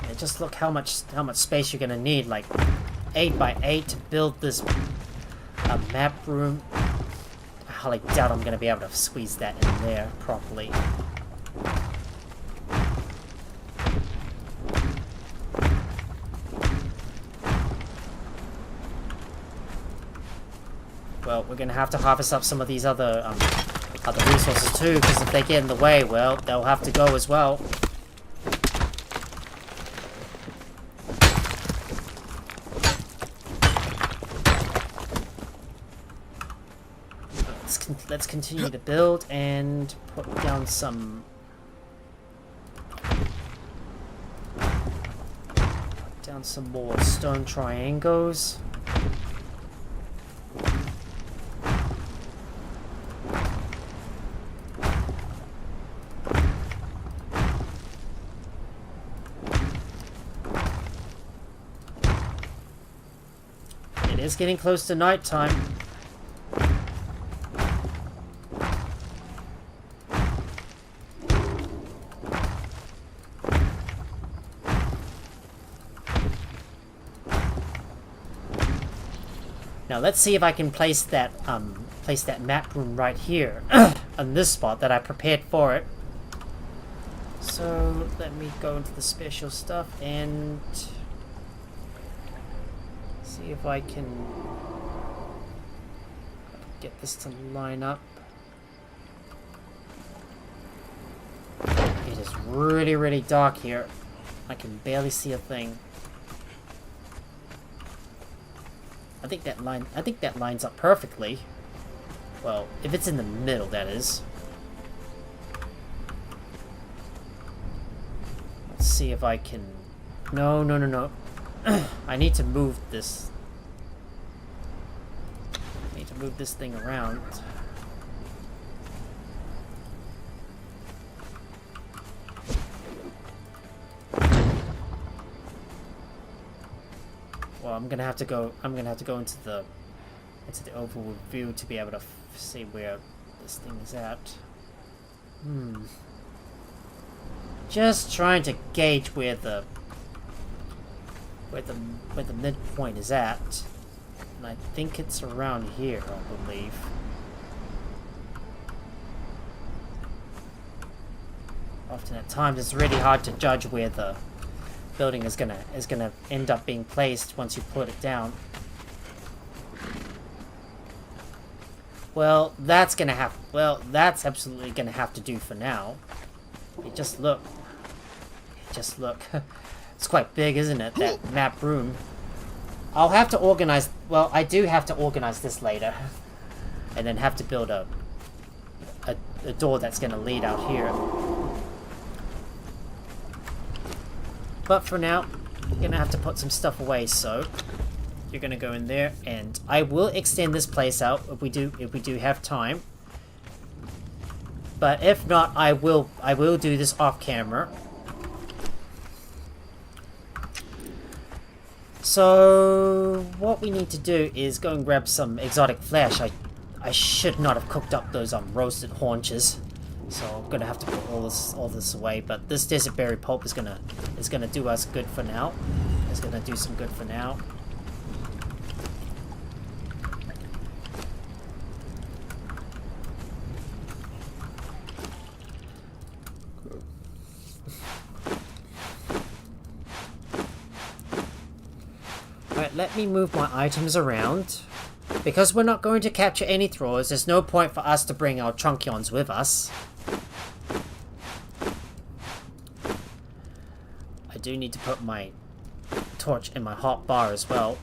Yeah, just look how much space you're gonna need, like 8 by 8 to build this map room. I highly doubt I'm gonna be able to squeeze that in there properly. Well, we're gonna have to harvest up some of these other resources too, because if they get in the way, well, they'll have to go as well. Let's continue to build and put down some more stone triangles. It's getting close to nighttime. Now let's see if I can place that map room right here on this spot that I prepared for it. So let me go into the special stuff and see if I can get this to line up. It is really, really dark here. I can barely see a thing. think that lines up perfectly. Well, if it's in the middle, that is. Let's see if I can... No. I need to move this. I need to move this thing around. Well, I'm gonna have to go into the overall view to be able to see where this thing is at. Just trying to gauge where the midpoint is at, and I think it's around here, I believe. Often at times it's really hard to judge where the building is gonna end up being placed once you put it down. Well, that's absolutely gonna have to do for now. Just look. It's quite big, isn't it? That map room. I'll have to organize. Well, I do have to organize this later, and then have to build a door that's gonna lead out here. But for now, I'm gonna have to put some stuff away. So you're gonna go in there, and I will extend this place out if we do have time. But if not, I will do this off camera. So what we need to do is go and grab some exotic flesh. I should not have cooked up those roasted haunches, so I'm gonna have to put all this away. But this desert berry pulp is gonna do us good for now. It's gonna do some good for now. Alright, let me move my items around. Because we're not going to capture any Thralls, there's no point for us to bring our Trunkyons with us. I do need to put my torch in my hot bar as well.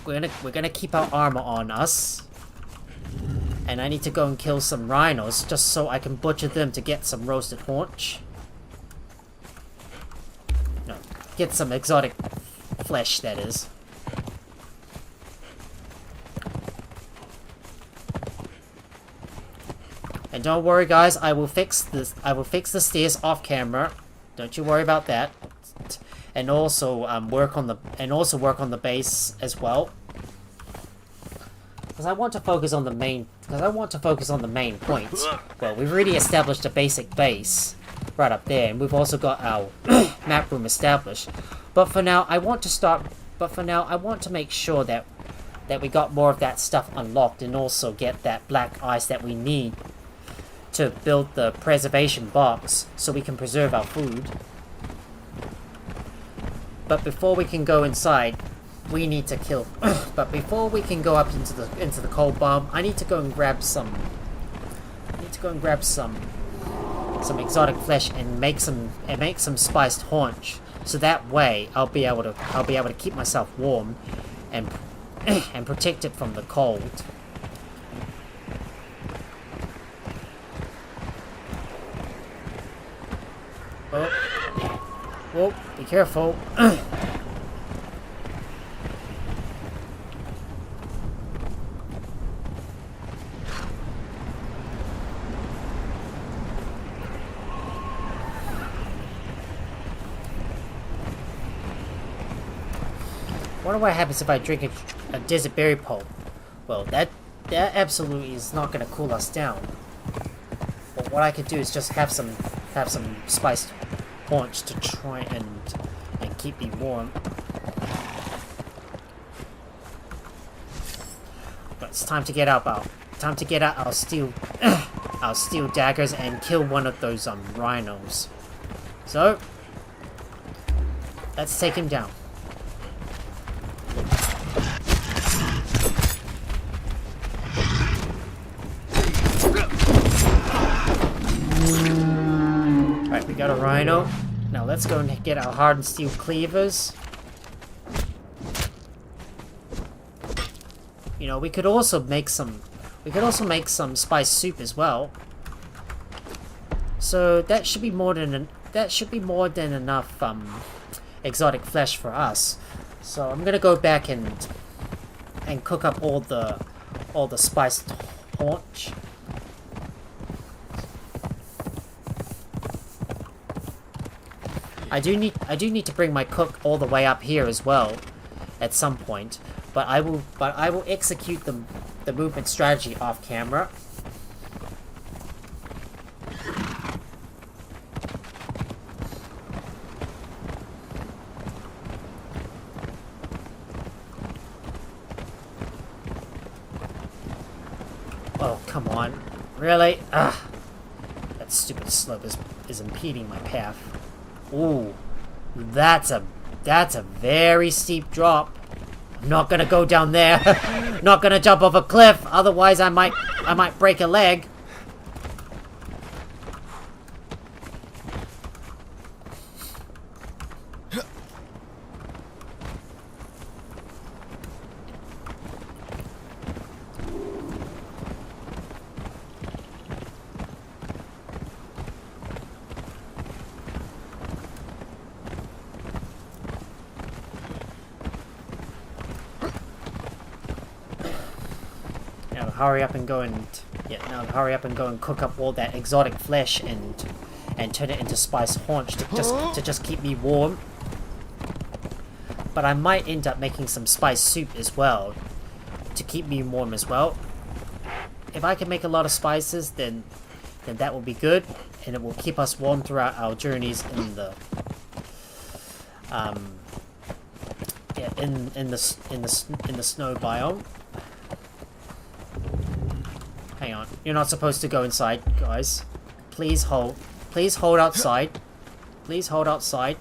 We're gonna keep our armor on us. And I need to go and kill some rhinos just so I can butcher them to get some roasted haunch. No, get some exotic flesh, that is. And don't worry, guys, I will fix this. I will fix the stairs off camera. Don't you worry about that. And also work on the base as well. Because I want to focus on the main. Point. Well, we've already established a basic base right up there, and we've also got our map room established. But for now, I want to make sure that we got more of that stuff unlocked, and also get that black ice that we need to build the preservation box so we can preserve our food. But before we can go inside, we need to kill. But before we can go up into the cold bomb, I need to go and grab some. Some exotic flesh and make some spiced haunch. So that way, I'll be able to keep myself warm, and protect it from the cold. Oh, be careful. Wonder what happens if I drink a desert berry pulp. Well, that absolutely is not going to cool us down. But what I could do is just have some spiced haunch to try and keep me warm. But it's time to get out our steel daggers and kill one of those rhinos. So let's take him down. Alright, we got a rhino. Now let's go and get our hardened steel cleavers. You know, we could also make some spice soup as well. So that should be more than enough exotic flesh for us. So I'm gonna go back and cook up all the spiced haunch. I do need to bring my cook all the way up here as well at some point, but I will execute the movement strategy off camera. Oh, come on. Really? Ugh. That stupid slope is impeding my path. Ooh, that's a very steep drop. I'm not gonna go down there. Not gonna jump off a cliff, otherwise I might break a leg. Hurry up and go and cook up all that exotic flesh and turn it into spice haunch to just keep me warm. But I might end up making some spice soup as well to keep me warm as well. If I can make a lot of spices, then that will be good, and it will keep us warm throughout our journeys in the in the snow biome. Hang on. You're not supposed to go inside, guys. Please hold. Please hold outside. Please hold outside.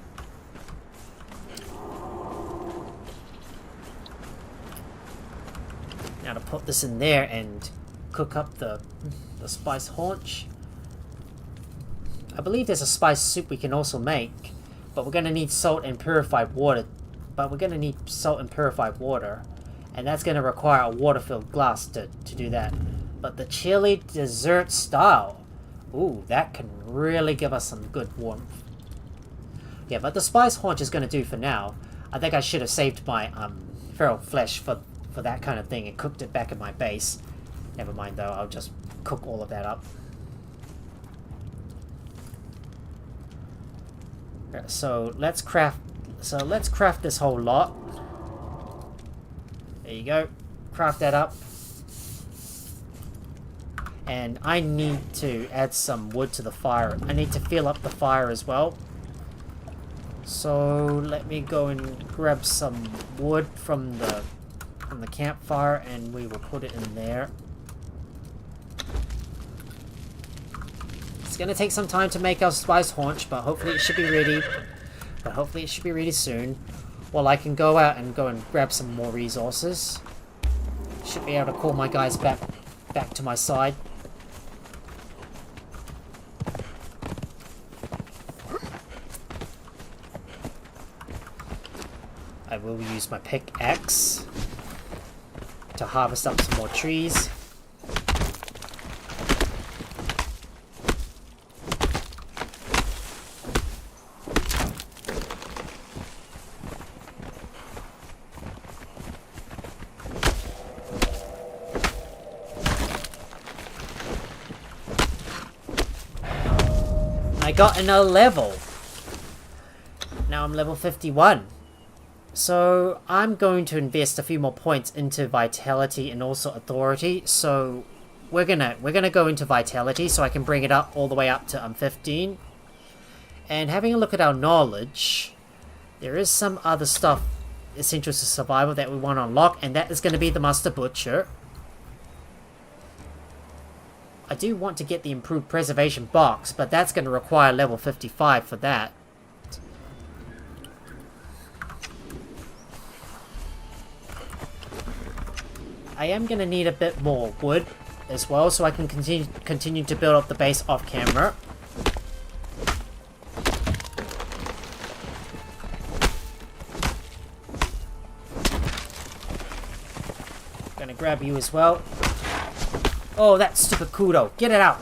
Now to put this in there and cook up the spice haunch. I believe there's a spice soup we can also make, but we're gonna need salt and purified water. And that's gonna require a water-filled glass to do that. But the chili dessert style, ooh, that can really give us some good warmth. Yeah, but the spice haunch is going to do for now. I think I should have saved my feral flesh for that kind of thing and cooked it back at my base. Never mind though, I'll just cook all of that up. So let's craft this whole lot. There you go. Craft that up. And I need to add some wood to the fire. I need to fill up the fire as well. So let me go and grab some wood from the campfire, and we will put it in there. It's gonna take some time to make our spice haunch, but hopefully it should be ready. Soon. While I can go out and grab some more resources. Should be able to call my guys back to my side. I will use my pickaxe to harvest up some more trees. I got another level. Now I'm level 51. So I'm going to invest a few more points into vitality and also authority. So we're gonna go into vitality so I can bring it up all the way up to 15. And having a look at our knowledge, there is some other stuff essential to survival that we want to unlock, and that is going to be the Master Butcher. I do want to get the improved preservation box, but that's going to require level 55 for that. I am going to need a bit more wood as well, so I can continue to build up the base off camera. Gonna grab you as well. Oh, that stupid kudo. Get it out.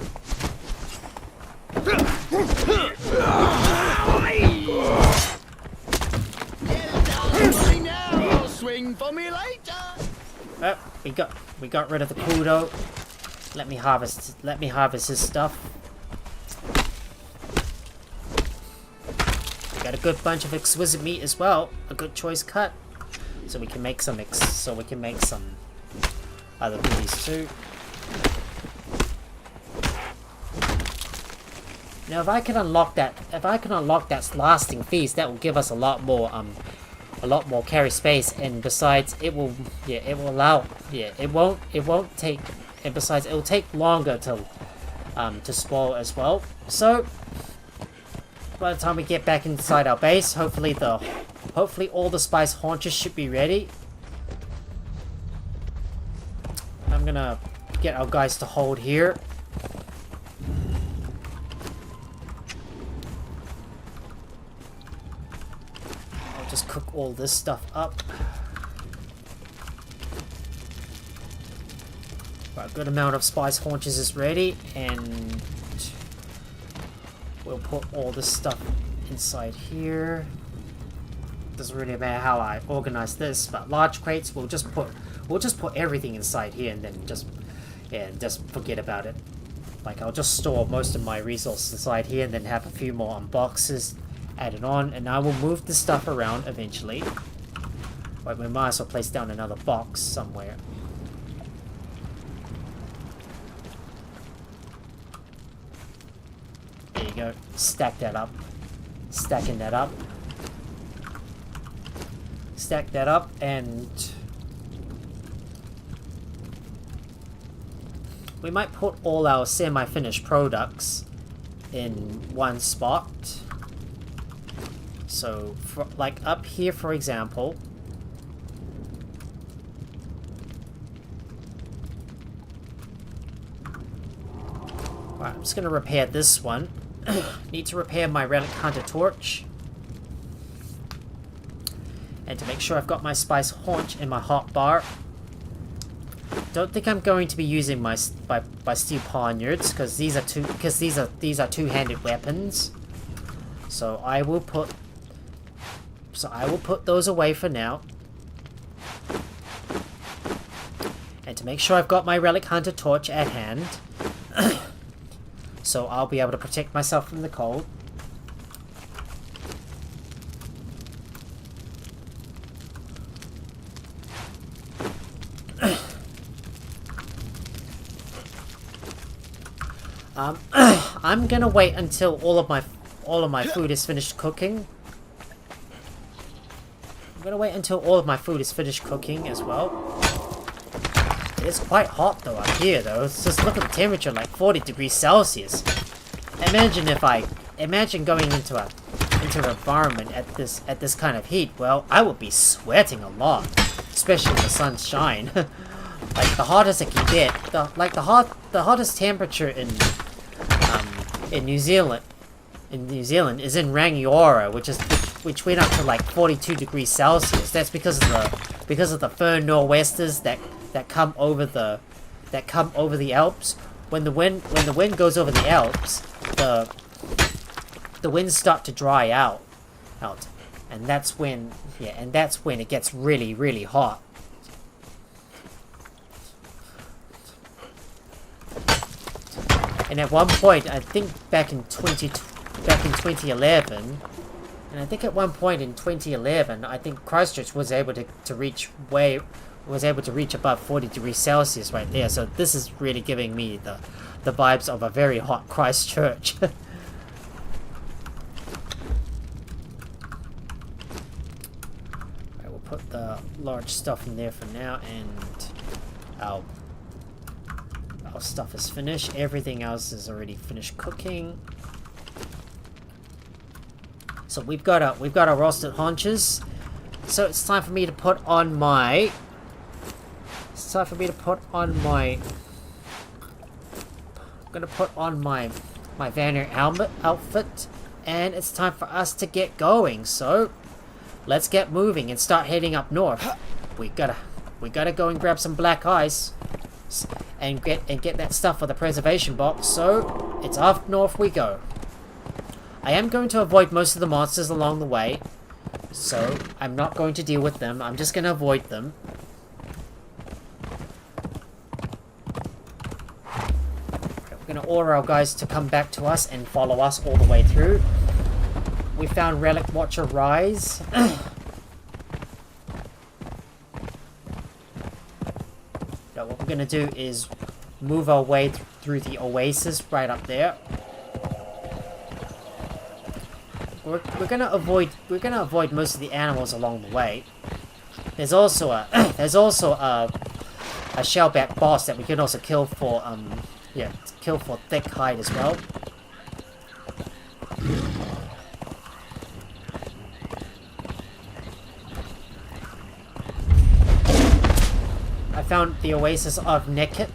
Swing for me later. Oh, we got rid of the kudo. Let me harvest his stuff. We got a good bunch of exquisite meat as well. A good choice cut. So we can make some other goodies too. Now if I can unlock that lasting feast, that will give us a lot more carry space, and besides it will take, and besides it will take longer to spoil as well. So by the time we get back inside our base, hopefully all the spice haunches should be ready. I'm gonna get our guys to hold here. I'll just cook all this stuff up. Right, a good amount of spice haunches is ready, and we'll put all this stuff inside here. Doesn't really matter how I organize this, but large crates we'll just put everything inside here, and then just forget about it. Like, I'll just store most of my resources inside here, and then have a few more boxes added on, and I will move this stuff around eventually. Right, we might as well place down another box somewhere. There you go. Stack that up. Stacking that up. Stack that up, and we might put all our semi-finished products in one spot. So, like up here, for example, right, I'm just gonna repair this one. Need to repair my relic hunter torch. And to make sure I've got my spice haunch and my hot bar. Don't think I'm going to be using my steel poniards, because these are two-handed weapons. So I will put those away for now. And to make sure I've got my relic hunter torch at hand, so I'll be able to protect myself from the cold. I'm gonna wait until all of my food is finished cooking. I'm gonna wait until all of my food is finished cooking as well. It's quite hot though up here though. It's just look at the temperature, like 40 degrees Celsius. Imagine going into an environment at this kind of heat. Well, I would be sweating a lot, especially in the sunshine. Like the hottest it can get. The hottest temperature in New Zealand is in Rangiora, which went up to like 42 degrees Celsius. That's because of the fern nor'westers that come over the Alps. When the wind goes over the Alps, the winds start to dry out, and that's when it gets really, really hot. And at one point, I think back in 2011, and I think at one point in 2011, I think Christchurch was able to reach above 40 degrees Celsius right there. So this is really giving me the vibes of a very hot Christchurch. Right, we'll put the large stuff in there for now, and our stuff is finished. Everything else is already finished cooking. So we've got our roasted haunches. So it's time for me to put on my I'm gonna put on my Vanir outfit, and it's time for us to get going. So let's get moving and start heading up north. We gotta we gotta go and grab some black ice and get that stuff for the preservation box. So it's off north we go. I am going to avoid most of the monsters along the way, so I'm not going to deal with them. I'm just gonna avoid them. We're gonna order our guys to come back to us and follow us all the way through. We found Relic Watcher Rise. Now what we're gonna do is move our way through the oasis right up there. We're gonna avoid most of the animals along the way. There's also a shellback boss that we can also kill for thick hide as well. I found the oasis of Nekit.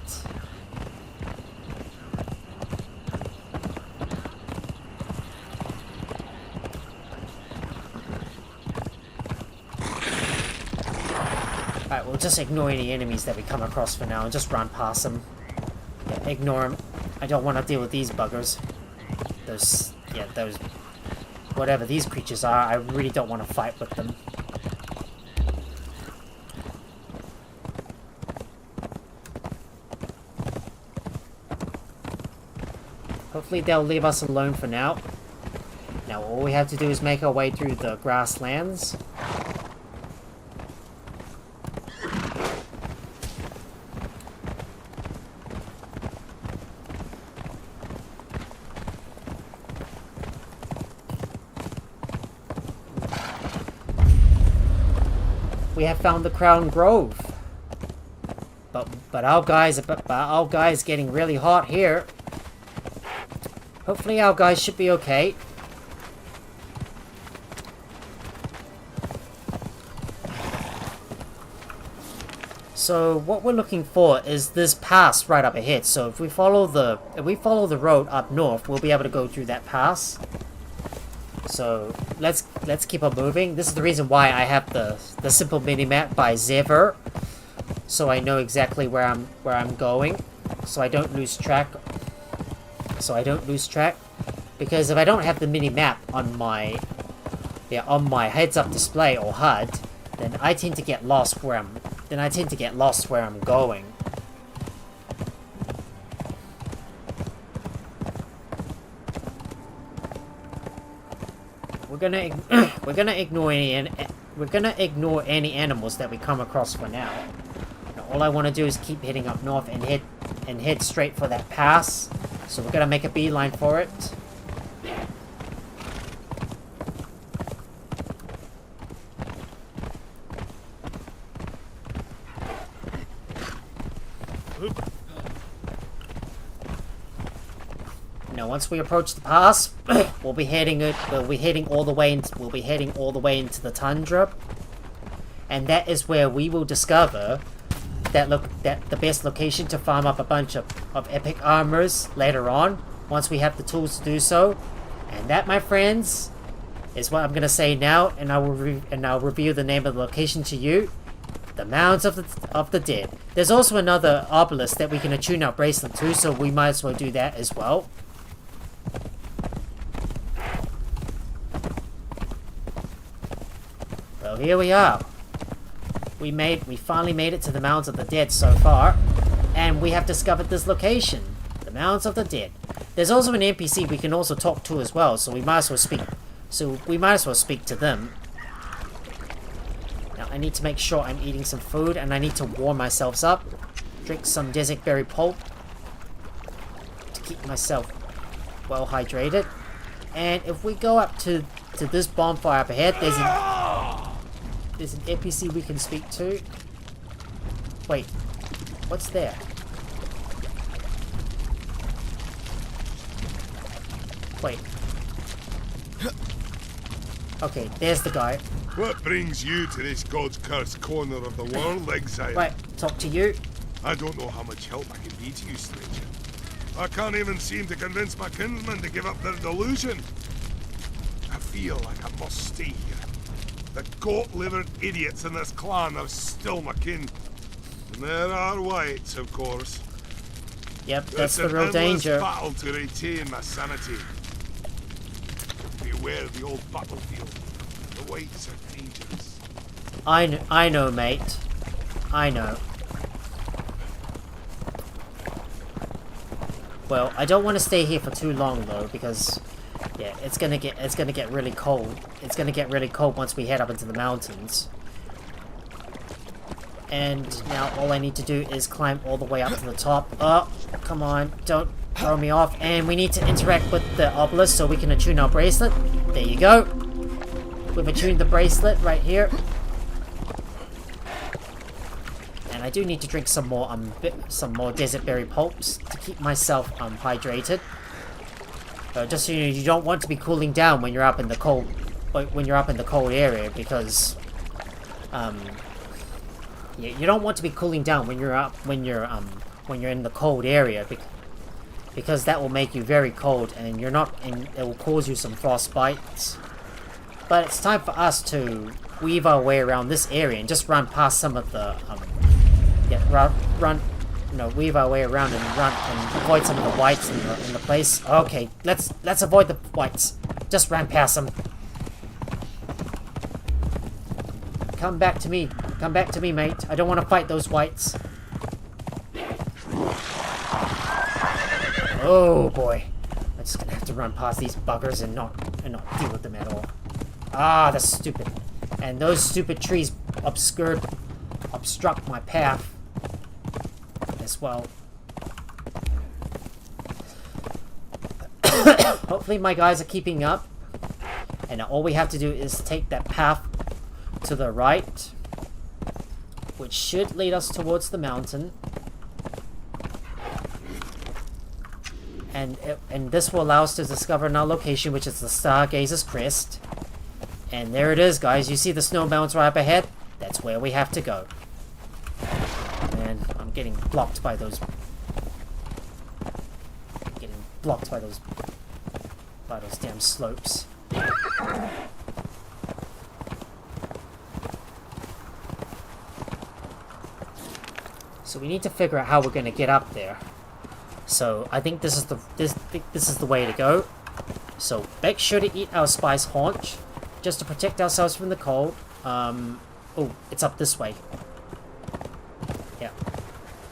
Alright, we'll just ignore any enemies that we come across for now and just run past them. Yeah, ignore them. I don't want to deal with these buggers. Those, whatever these creatures are, I really don't want to fight with them. Hopefully they'll leave us alone for now. Now all we have to do is make our way through the grasslands. We have found the Crown Grove. But our guys getting really hot here. Hopefully our guys should be okay. So what we're looking for is this pass right up ahead. So if we follow the road up north, we'll be able to go through that pass. So let's keep on moving. This is the reason why I have the simple minimap by Xevyr, so I know exactly where I'm going, so I don't lose track. Because if I don't have the minimap on my heads-up display or HUD, then I tend to get lost where I'm going. We're gonna ignore any animals that we come across for now. Now all I want to do is keep heading up north and head straight for that pass. So we're gonna make a beeline for it. Now once we approach the pass, we'll be heading all the way into the tundra, and that is where we will discover that the best location to farm up a bunch of epic armors later on, once we have the tools to do so. And that, my friends, is what I'm gonna say now, and I'll reveal the name of the location to you. The Mounds of the Dead. There's also another obelisk that we can attune our bracelet to, so we might as well do that as well. Well, here we are. We finally made it to the Mounds of the Dead so far, and we have discovered this location, the Mounds of the Dead. There's also an NPC we can also talk to as well, so we might as well speak. To them. Now I need to make sure I'm eating some food, and I need to warm myself up. Drink some desert berry pulp to keep myself well hydrated. And if we go up to this bonfire up ahead, there's an NPC we can speak to. Wait, what's there? Wait. Okay, there's the guy. What brings you to this God's cursed corner of the world, Exile? Right, talk to you. I don't know how much help I can be to you, stranger. I can't even seem to convince my kinsmen to give up their delusion. I feel like I must stay here. The goat-livered idiots in this clan are still my kin. There are whites, of course. Yep, that's the It's an real endless danger. battle to retain my sanity. Beware the old battlefield. The whites are dangerous. I know, mate. I know. Well, I don't want to stay here for too long though, because yeah, it's gonna get really cold. It's gonna get really cold once we head up into the mountains. And now all I need to do is climb all the way up to the top. Oh, come on, don't throw me off. And we need to interact with the obelisk so we can attune our bracelet. There you go. We've attuned the bracelet right here. And I do need to drink some more desert berry pulps to keep myself hydrated. Just so you know, you don't want to be cooling down when you're up in the cold, area, because you don't want to be cooling down when you're in the cold area, because that will make you very cold, and it will cause you some frostbites. But it's time for us to weave our way around this area and just run past some of the weave our way around and avoid some of the whites in the place. Okay, let's avoid the whites. Just run past them. Come back to me. Come back to me, mate. I don't want to fight those whites. Oh boy. I'm just gonna have to run past these buggers and not deal with them at all. Ah, that's stupid. And those stupid trees obstruct my path as well. Hopefully my guys are keeping up. And all we have to do is take that path to the right, which should lead us towards the mountain. And this will allow us to discover another location, which is the Stargazer's Crest. And there it is, guys. You see the snow mountains right up ahead? That's where we have to go. And I'm getting blocked by those. By those damn slopes. So we need to figure out how we're going to get up there. So I think this is the way to go. So make sure to eat our spice haunch, just to protect ourselves from the cold. Oh, it's up this way. Yeah,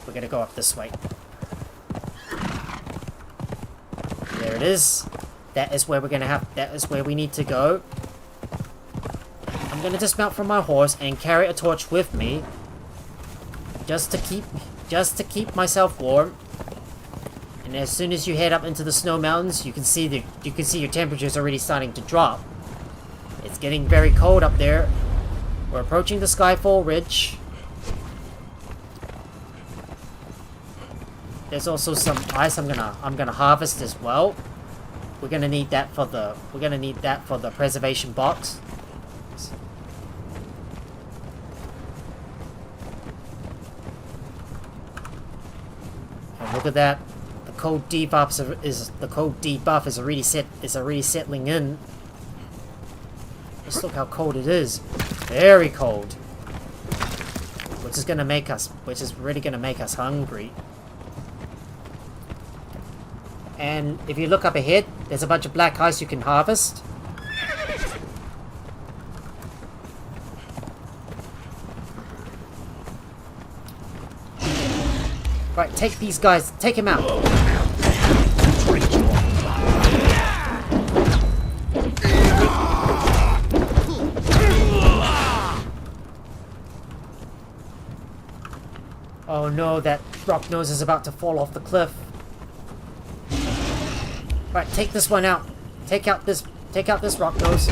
we're gonna go up this way. There it is. That is where that is where we need to go. I'm gonna dismount from my horse and carry a torch with me, just to keep myself warm. And as soon as you head up into the snow mountains, you can see your temperatures already starting to drop. It's getting very cold up there. We're approaching the Skyfall Ridge. There's also some ice I'm gonna harvest as well. We're gonna need that for the preservation box. And look at that. The cold debuff is already settling in. Just look how cold it is. Very cold. Which is really gonna make us hungry. And if you look up ahead, there's a bunch of black ice you can harvest. Right, take these guys, take him out. Oh no, that rock nose is about to fall off the cliff. Right, take this one out. Take out this rock nose.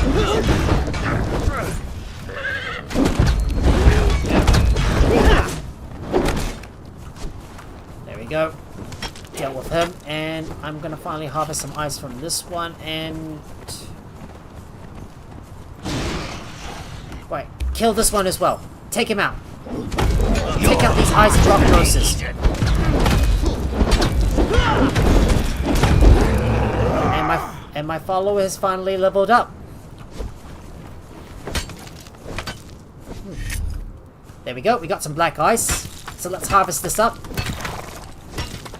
There we go. Dealt with him, and I'm gonna finally harvest some ice from this one, and right, kill this one as well. Take him out. Take out these ice rock noses. And my follower has finally leveled up. There we go. We got some black ice. So let's harvest this up.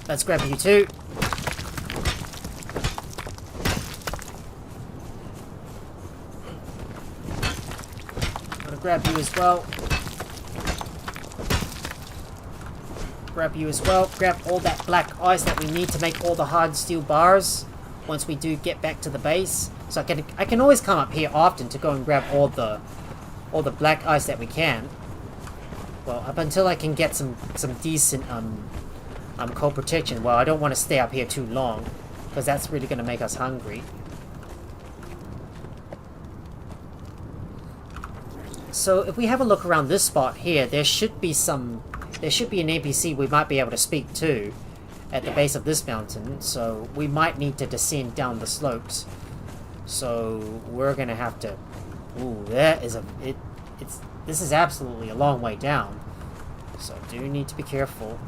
Let's grab you too. Gonna grab you as well. Grab you as well. Grab all that black ice that we need to make all the hard steel bars once we do get back to the base. So I can always come up here often to go and grab all the black ice that we can. Well, up until I can get some decent cold protection. Well, I don't want to stay up here too long because that's really going to make us hungry. So if we have a look around this spot here, there should be an NPC we might be able to speak to at the base of this mountain. So we might need to descend down the slopes. So we're gonna have to. Ooh, that is this is absolutely a long way down. So do need to be careful.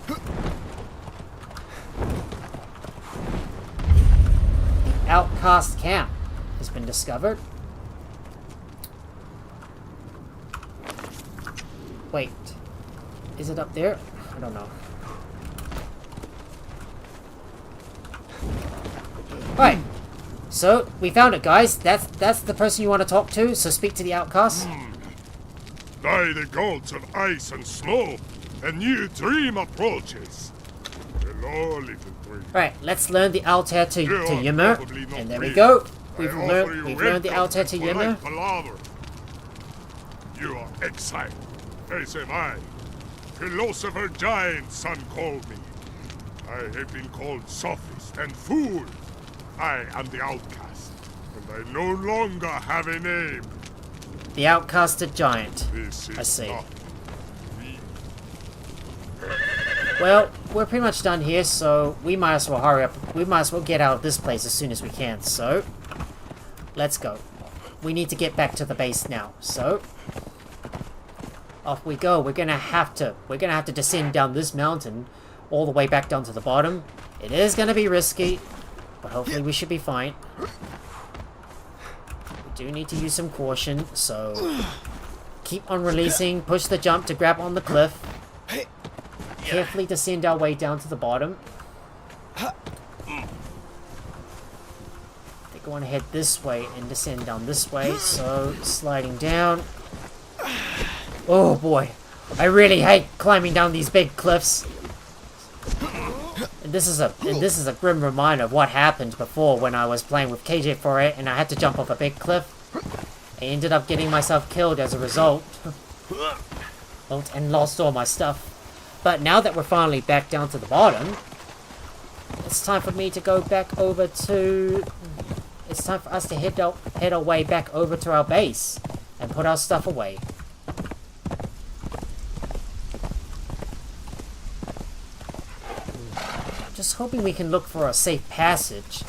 The outcast camp has been discovered. Wait, is it up there? I don't know. Right, so we found it, guys. That's the person you want to talk to. So speak to the outcast. By the gods of ice and snow, a new dream approaches. Hello, little dream. Right, let's learn the altar to Xevyr. And there we go. We've learned the altar to Xevyr. You are exiled, as am I. Philosopher giant, son called me. I have been called sophist and fool. I am the outcast, and I no longer have a name. The outcasted giant. This is I see. not me. Well, we're pretty much done here, so we might as well hurry up. We might as well get out of this place as soon as we can. So, let's go. We need to get back to the base now. So, off we go. We're gonna have to descend down this mountain all the way back down to the bottom. It is gonna be risky, but hopefully we should be fine. We do need to use some caution, so keep on releasing, push the jump to grab on the cliff. Carefully descend our way down to the bottom. They're going to head this way and descend down this way, so sliding down. Oh boy, I really hate climbing down these big cliffs. And this is a grim reminder of what happened before when I was playing with Xevyr and I had to jump off a big cliff. I ended up getting myself killed as a result. And lost all my stuff. But now that we're finally back down to the bottom, it's time for me to go back over to... It's time for us to head our way back over to our base and put our stuff away. Just hoping we can look for a safe passage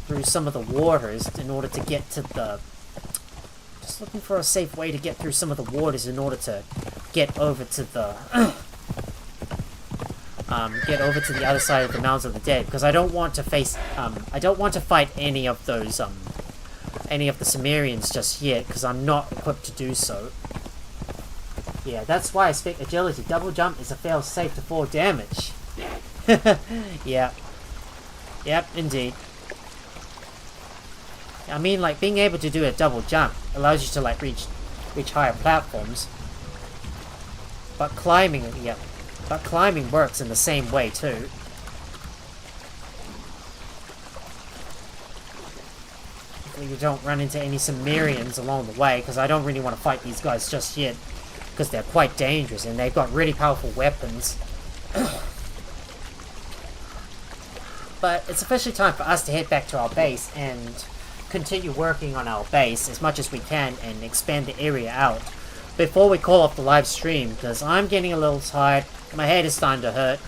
through some of the waters in order to get to the... Just looking for a safe way to get through some of the waters in order to get over to the... get over to the other side of the Mounds of the Dead, because I don't want to face, I don't want to fight any of those, any of the Cimmerians just yet, because I'm not equipped to do so. Yeah, that's why I speak agility. Double jump is a fail safe to 4 damage. Yeah. Yep, indeed. I mean, like, being able to do a double jump allows you to, like, reach higher platforms. But climbing, yeah. But climbing works in the same way, too. Hopefully you don't run into any Cimmerians along the way, because I don't really want to fight these guys just yet. Because they're quite dangerous, and they've got really powerful weapons. But it's officially time for us to head back to our base and continue working on our base as much as we can and expand the area out before we call off the live stream, because I'm getting a little tired. My head is starting to hurt.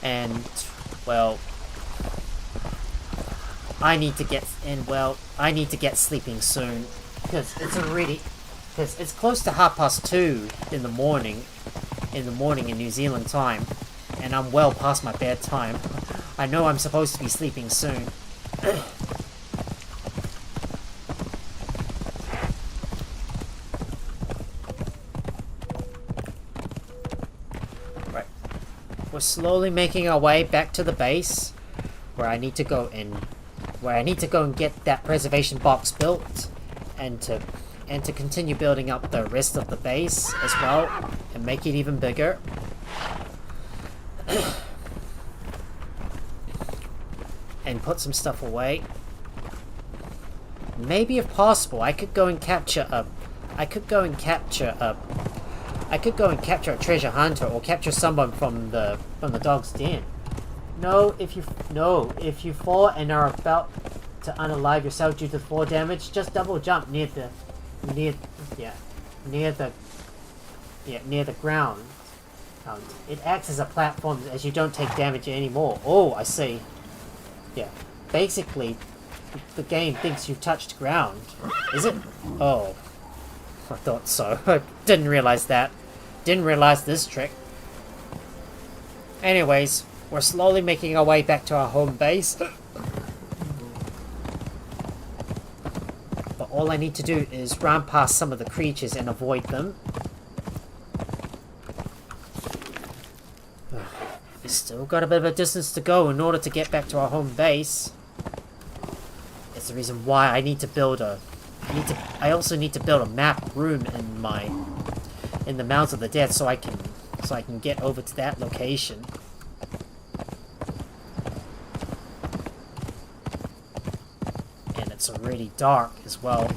And, well, I need to get sleeping soon, because it's close to 2:30 in the morning in New Zealand time, and I'm well past my bedtime. I know I'm supposed to be sleeping soon. we're slowly making our way back to the base, where I need to go and get that preservation box built, and to continue building up the rest of the base as well, and make it even bigger. And put some stuff away. Maybe if possible, I could go and capture a treasure hunter, or capture someone from the dog's den. No, if you fall and are about to unalive yourself due to fall damage, just double jump near the ground. It acts as a platform as you don't take damage anymore. Oh, I see. Yeah, basically, the game thinks you've touched ground. Is it? Oh, I thought so. I didn't realize that. Didn't realize this trick. Anyways, we're slowly making our way back to our home base. But all I need to do is run past some of the creatures and avoid them. We've still got a bit of a distance to go in order to get back to our home base. It's the reason why I need to build a... I also need to build a map room in the Mounds of the Dead so I can get over to that location. And it's already dark as well.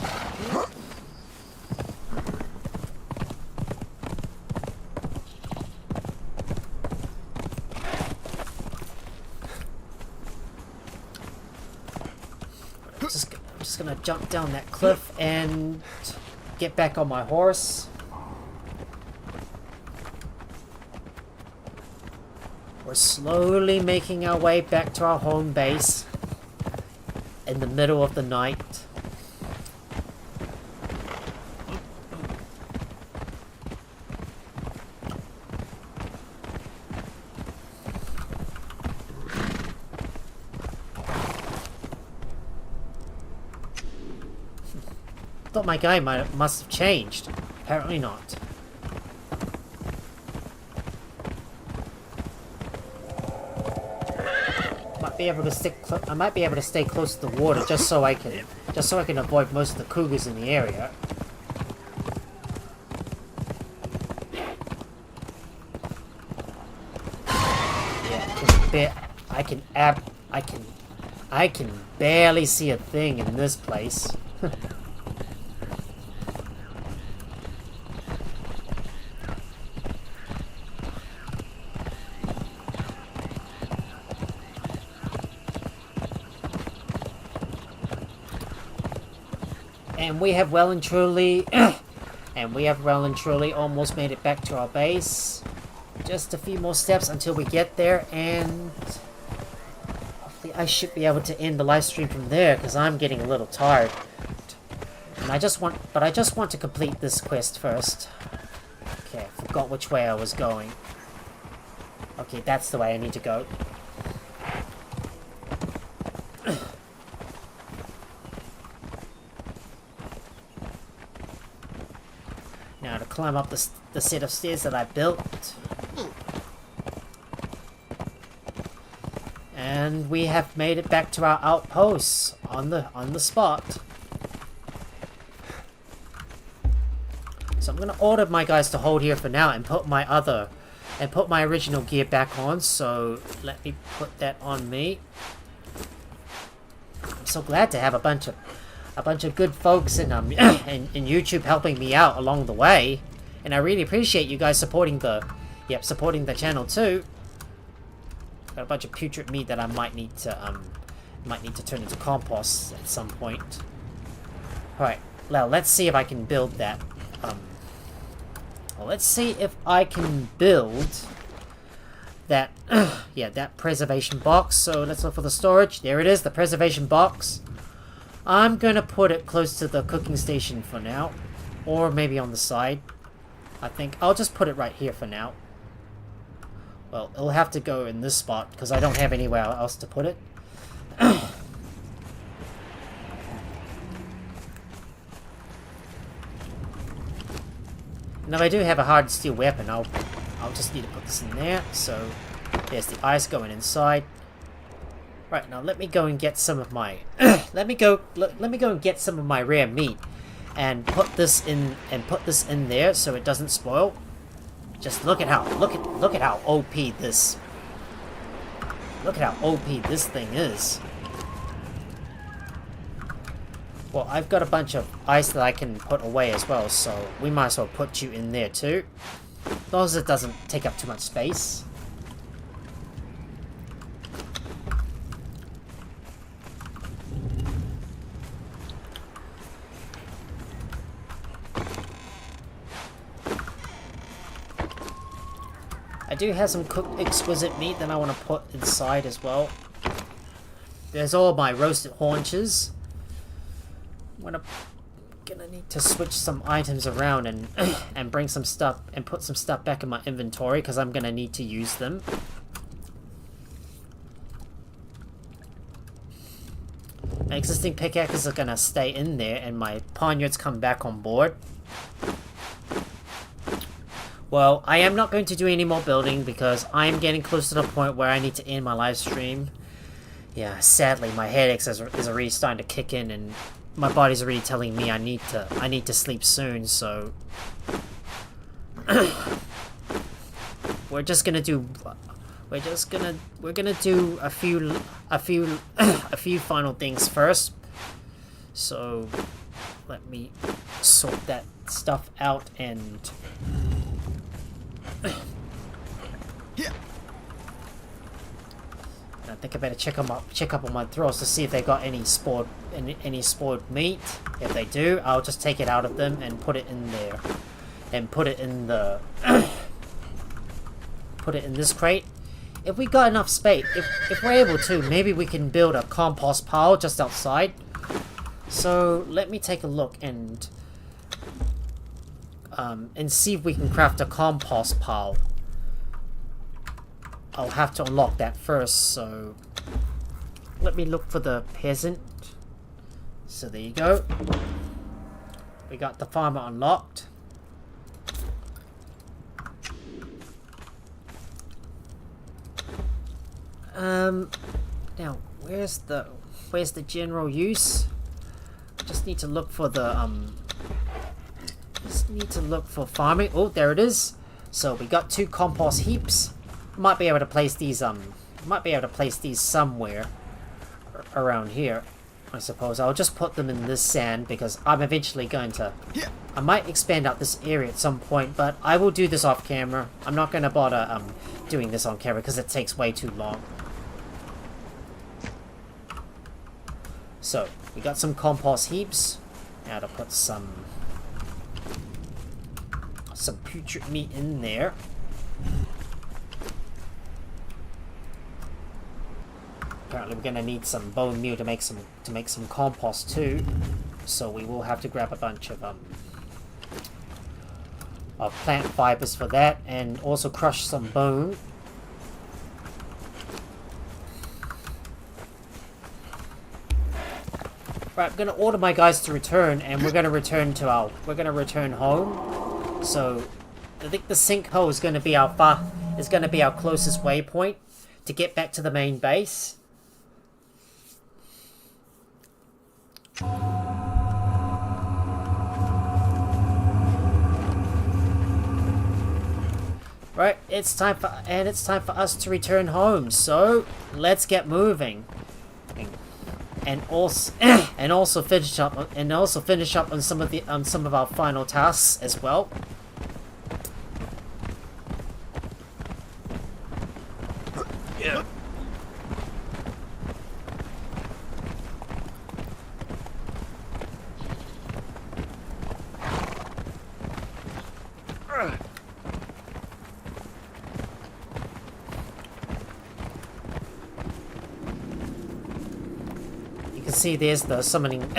I'm just gonna jump down that cliff and get back on my horse. We're slowly making our way back to our home base in the middle of the night. Thought my guy must have changed. Apparently not. I might be able to stay close to the water just so I can avoid most of the cougars in the area. Yeah, I can barely see a thing in this place. And we have well and truly almost made it back to our base. Just a few more steps until we get there, and hopefully I should be able to end the live stream from there, because I'm getting a little tired. And I just want to complete this quest first. Okay, I forgot which way I was going. Okay, that's the way I need to go. Now to climb up the set of stairs that I built. And we have made it back to our outposts on the spot. So I'm gonna order my guys to hold here for now and put my original gear back on. So let me put that on me. I'm so glad to have a bunch of good folks in YouTube helping me out along the way, and I really appreciate you guys supporting the channel too. Got a bunch of putrid meat that I might need to turn into compost at some point. All right, well, let's see if I can build that. Let's see if I can build that. That preservation box. So let's look for the storage. There it is, the preservation box. I'm gonna put it close to the cooking station for now, or maybe on the side. I think I'll just put it right here for now. Well, it'll have to go in this spot because I don't have anywhere else to put it. Now I do have a hard steel weapon. I'll just need to put this in there. So There's the ice going inside. Right, now let me go and get some of my let me go and get some of my rare meat and put this in there so it doesn't spoil. Just look at how OP this thing is. Well, I've got a bunch of ice that I can put away as well, so we might as well put you in there too. As long as it doesn't take up too much space. I do have some cooked exquisite meat that I want to put inside as well. There's all my roasted haunches. I'm gonna need to switch some items around and and bring some stuff and put some stuff back in my inventory because I'm gonna need to use them. My existing pickaxes are gonna stay in there and my poniards come back on board. Well, I am not going to do any more building because I am getting close to the point where I need to end my live stream. Yeah, sadly, my headaches is already starting to kick in, and my body's already telling me I need to sleep soon. So we're gonna do a few final things first. So let me sort that stuff out and. I think I better check up on my Thralls to see if they got any spoiled meat. If they do, I'll just take it out of them and put it in there, and put it in the put it in this crate. If we got enough space, if we're able to, maybe we can build a compost pile just outside. So let me take a look and see if we can craft a compost pile. I'll have to unlock that first, so let me look for the peasant. So there you go. We got the farmer unlocked. Now where's the general use? Just need to look for the Just need to look for farming. Oh, there it is. So we got 2 compost heaps. Might be able to place these somewhere around here. I suppose I'll just put them in this sand because I'm eventually going to. I might expand out this area at some point, but I will do this off camera. I'm not going to bother doing this on camera because it takes way too long. So we got some compost heaps. Now to put some putrid meat in there. Apparently we're gonna need some bone meal to make some compost too. So we will have to grab a bunch of plant fibers for that, and also crush some bone. Right, I'm gonna order my guys to return, and we're gonna return home. So I think the sinkhole is gonna be our closest waypoint to get back to the main base. Right, it's time for us to return home. So let's get moving, and also finish up on some of our final tasks as well. Yeah. See, there's the summoning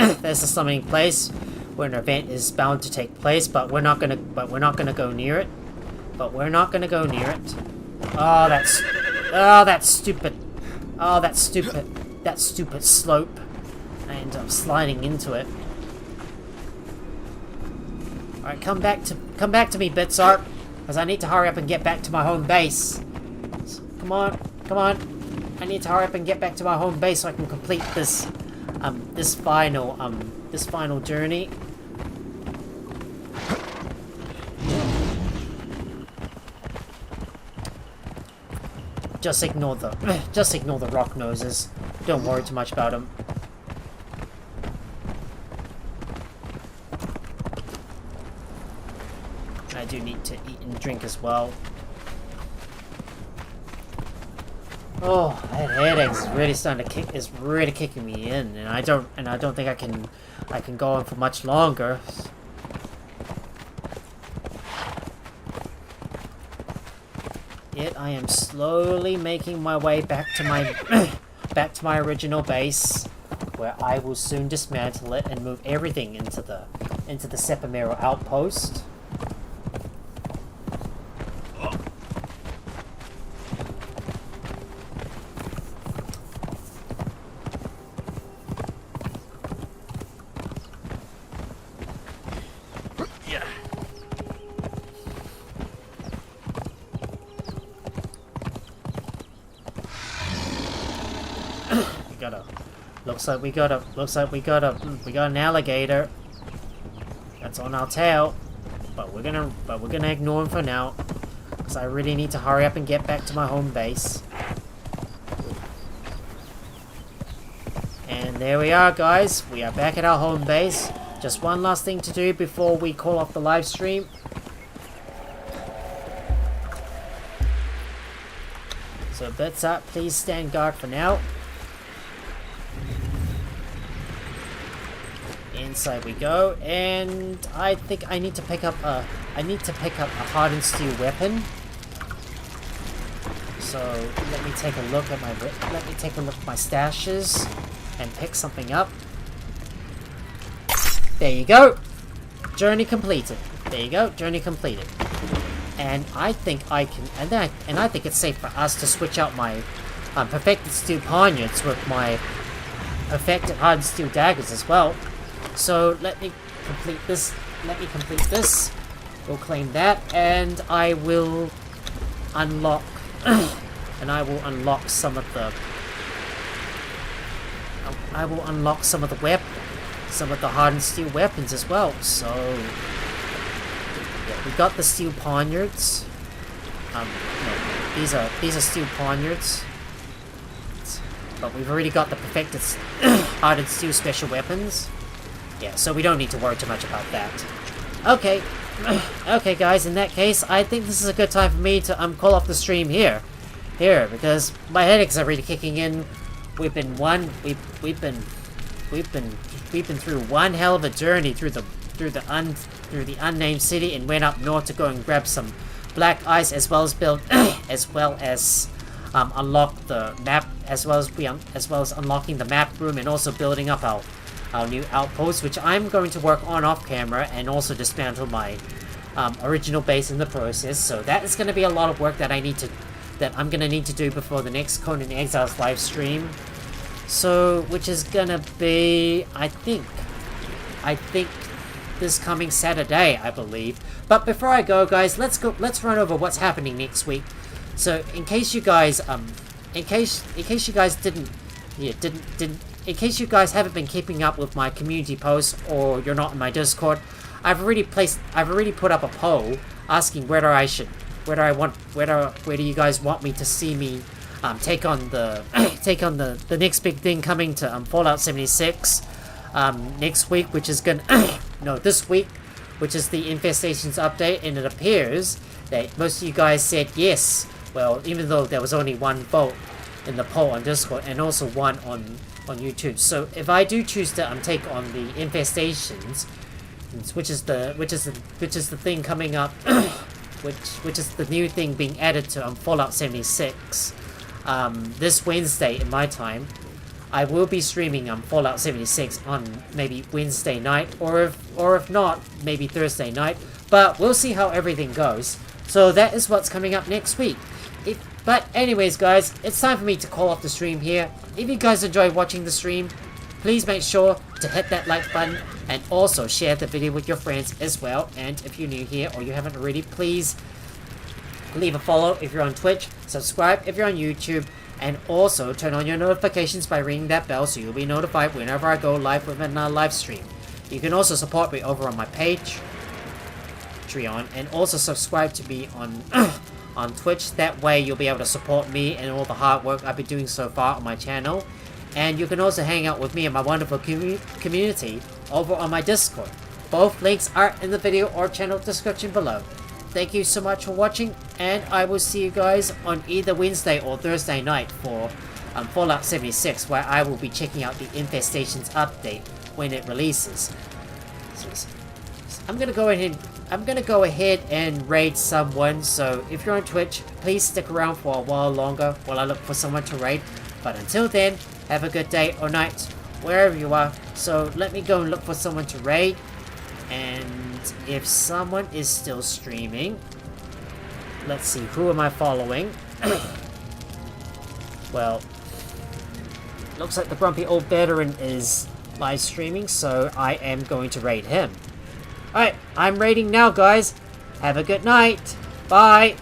place where an event is bound to take place, but we're not gonna go near it. Oh, that stupid slope. I end up sliding into it. Alright, come back to me, Bitsarp, because I need to hurry up and get back to my home base. Come on. Come on. I need to hurry up and get back to my home base so I can complete this this final journey. Just ignore the rock noses. Don't worry too much about them. I do need to eat and drink as well. Oh, that headache is really starting to kick. Is really kicking me in, and I don't think I can go on for much longer. Yet I am slowly making my way back to my original base, where I will soon dismantle it and move everything into the Sepamero outpost. Looks like we got an alligator that's on our tail, but we're gonna ignore him for now, because I really need to hurry up and get back to my home base. And there we are, guys. We are back at our home base. Just one last thing to do before we call off the live stream. So bits up, please stand guard for now. Inside we go, and I think I need to pick up a hardened steel weapon. So let me take a look at my stashes and pick something up. There you go. Journey completed. There you go. Journey completed. And I think I can, and I think it's safe for us to switch out my perfected steel poniards with my perfected hardened steel daggers as well. So let me complete this. We'll claim that, and I will unlock some of the hardened steel weapons as well. So yeah, we got the steel poniards. No, these are steel poniards, but we've already got the perfected hardened steel special weapons. Yeah, so we don't need to worry too much about that. Okay. Okay, guys, in that case, I think this is a good time for me to call off the stream here, because my headaches are really kicking in. We've been through one hell of a journey through the unnamed city, and went up north to go and grab some black ice, as well as unlock the map, as well as unlocking the map room, and also building up our new outpost, which I'm going to work on off camera, and also dismantle my original base in the process. So that is going to be a lot of work that I'm going to need to do before the next Conan Exiles live stream. So, which is going to be, I think this coming Saturday, I believe. But before I go, guys, let's run over what's happening next week. So, in case you guys haven't been keeping up with my community posts, or you're not in my Discord, I've already put up a poll asking whether you guys want me to see me take on the next big thing coming to Fallout 76 next week, which is this week, which is the Infestations update, and it appears that most of you guys said yes. Well, even though there was only one vote in the poll on Discord, and also one on YouTube. So if I do choose to take on the Infestations, which is the thing coming up, which is the new thing being added to Fallout 76 this Wednesday in my time, I will be streaming Fallout 76 on maybe Wednesday night, or if not, maybe Thursday night. But we'll see how everything goes. So that is what's coming up next week. But anyways, guys, it's time for me to call off the stream here. If you guys enjoy watching the stream, please make sure to hit that like button, and also share the video with your friends as well. And if you're new here or you haven't already, please Leave a follow if you're on Twitch, subscribe if you're on YouTube, and also turn on your notifications by ringing that bell so you'll be notified whenever I go live with another live stream. You can also support me over on my page, Patreon, and also subscribe to me on on Twitch. That way you'll be able to support me and all the hard work I've been doing so far on my channel. And you can also hang out with me and my wonderful community over on my Discord. Both links are in the video or channel description below. Thank you so much for watching, and I will see you guys on either Wednesday or Thursday night for Fallout 76, where I will be checking out the Infestations update when it releases. I'm gonna go ahead and raid someone, so if you're on Twitch, please stick around for a while longer while I look for someone to raid. But until then, have a good day or night, wherever you are. So let me go and look for someone to raid. And if someone is still streaming, let's see, who am I following? Well, looks like the grumpy old veteran is live streaming, so I am going to raid him. Alright, I'm raiding now, guys. Have a good night. Bye.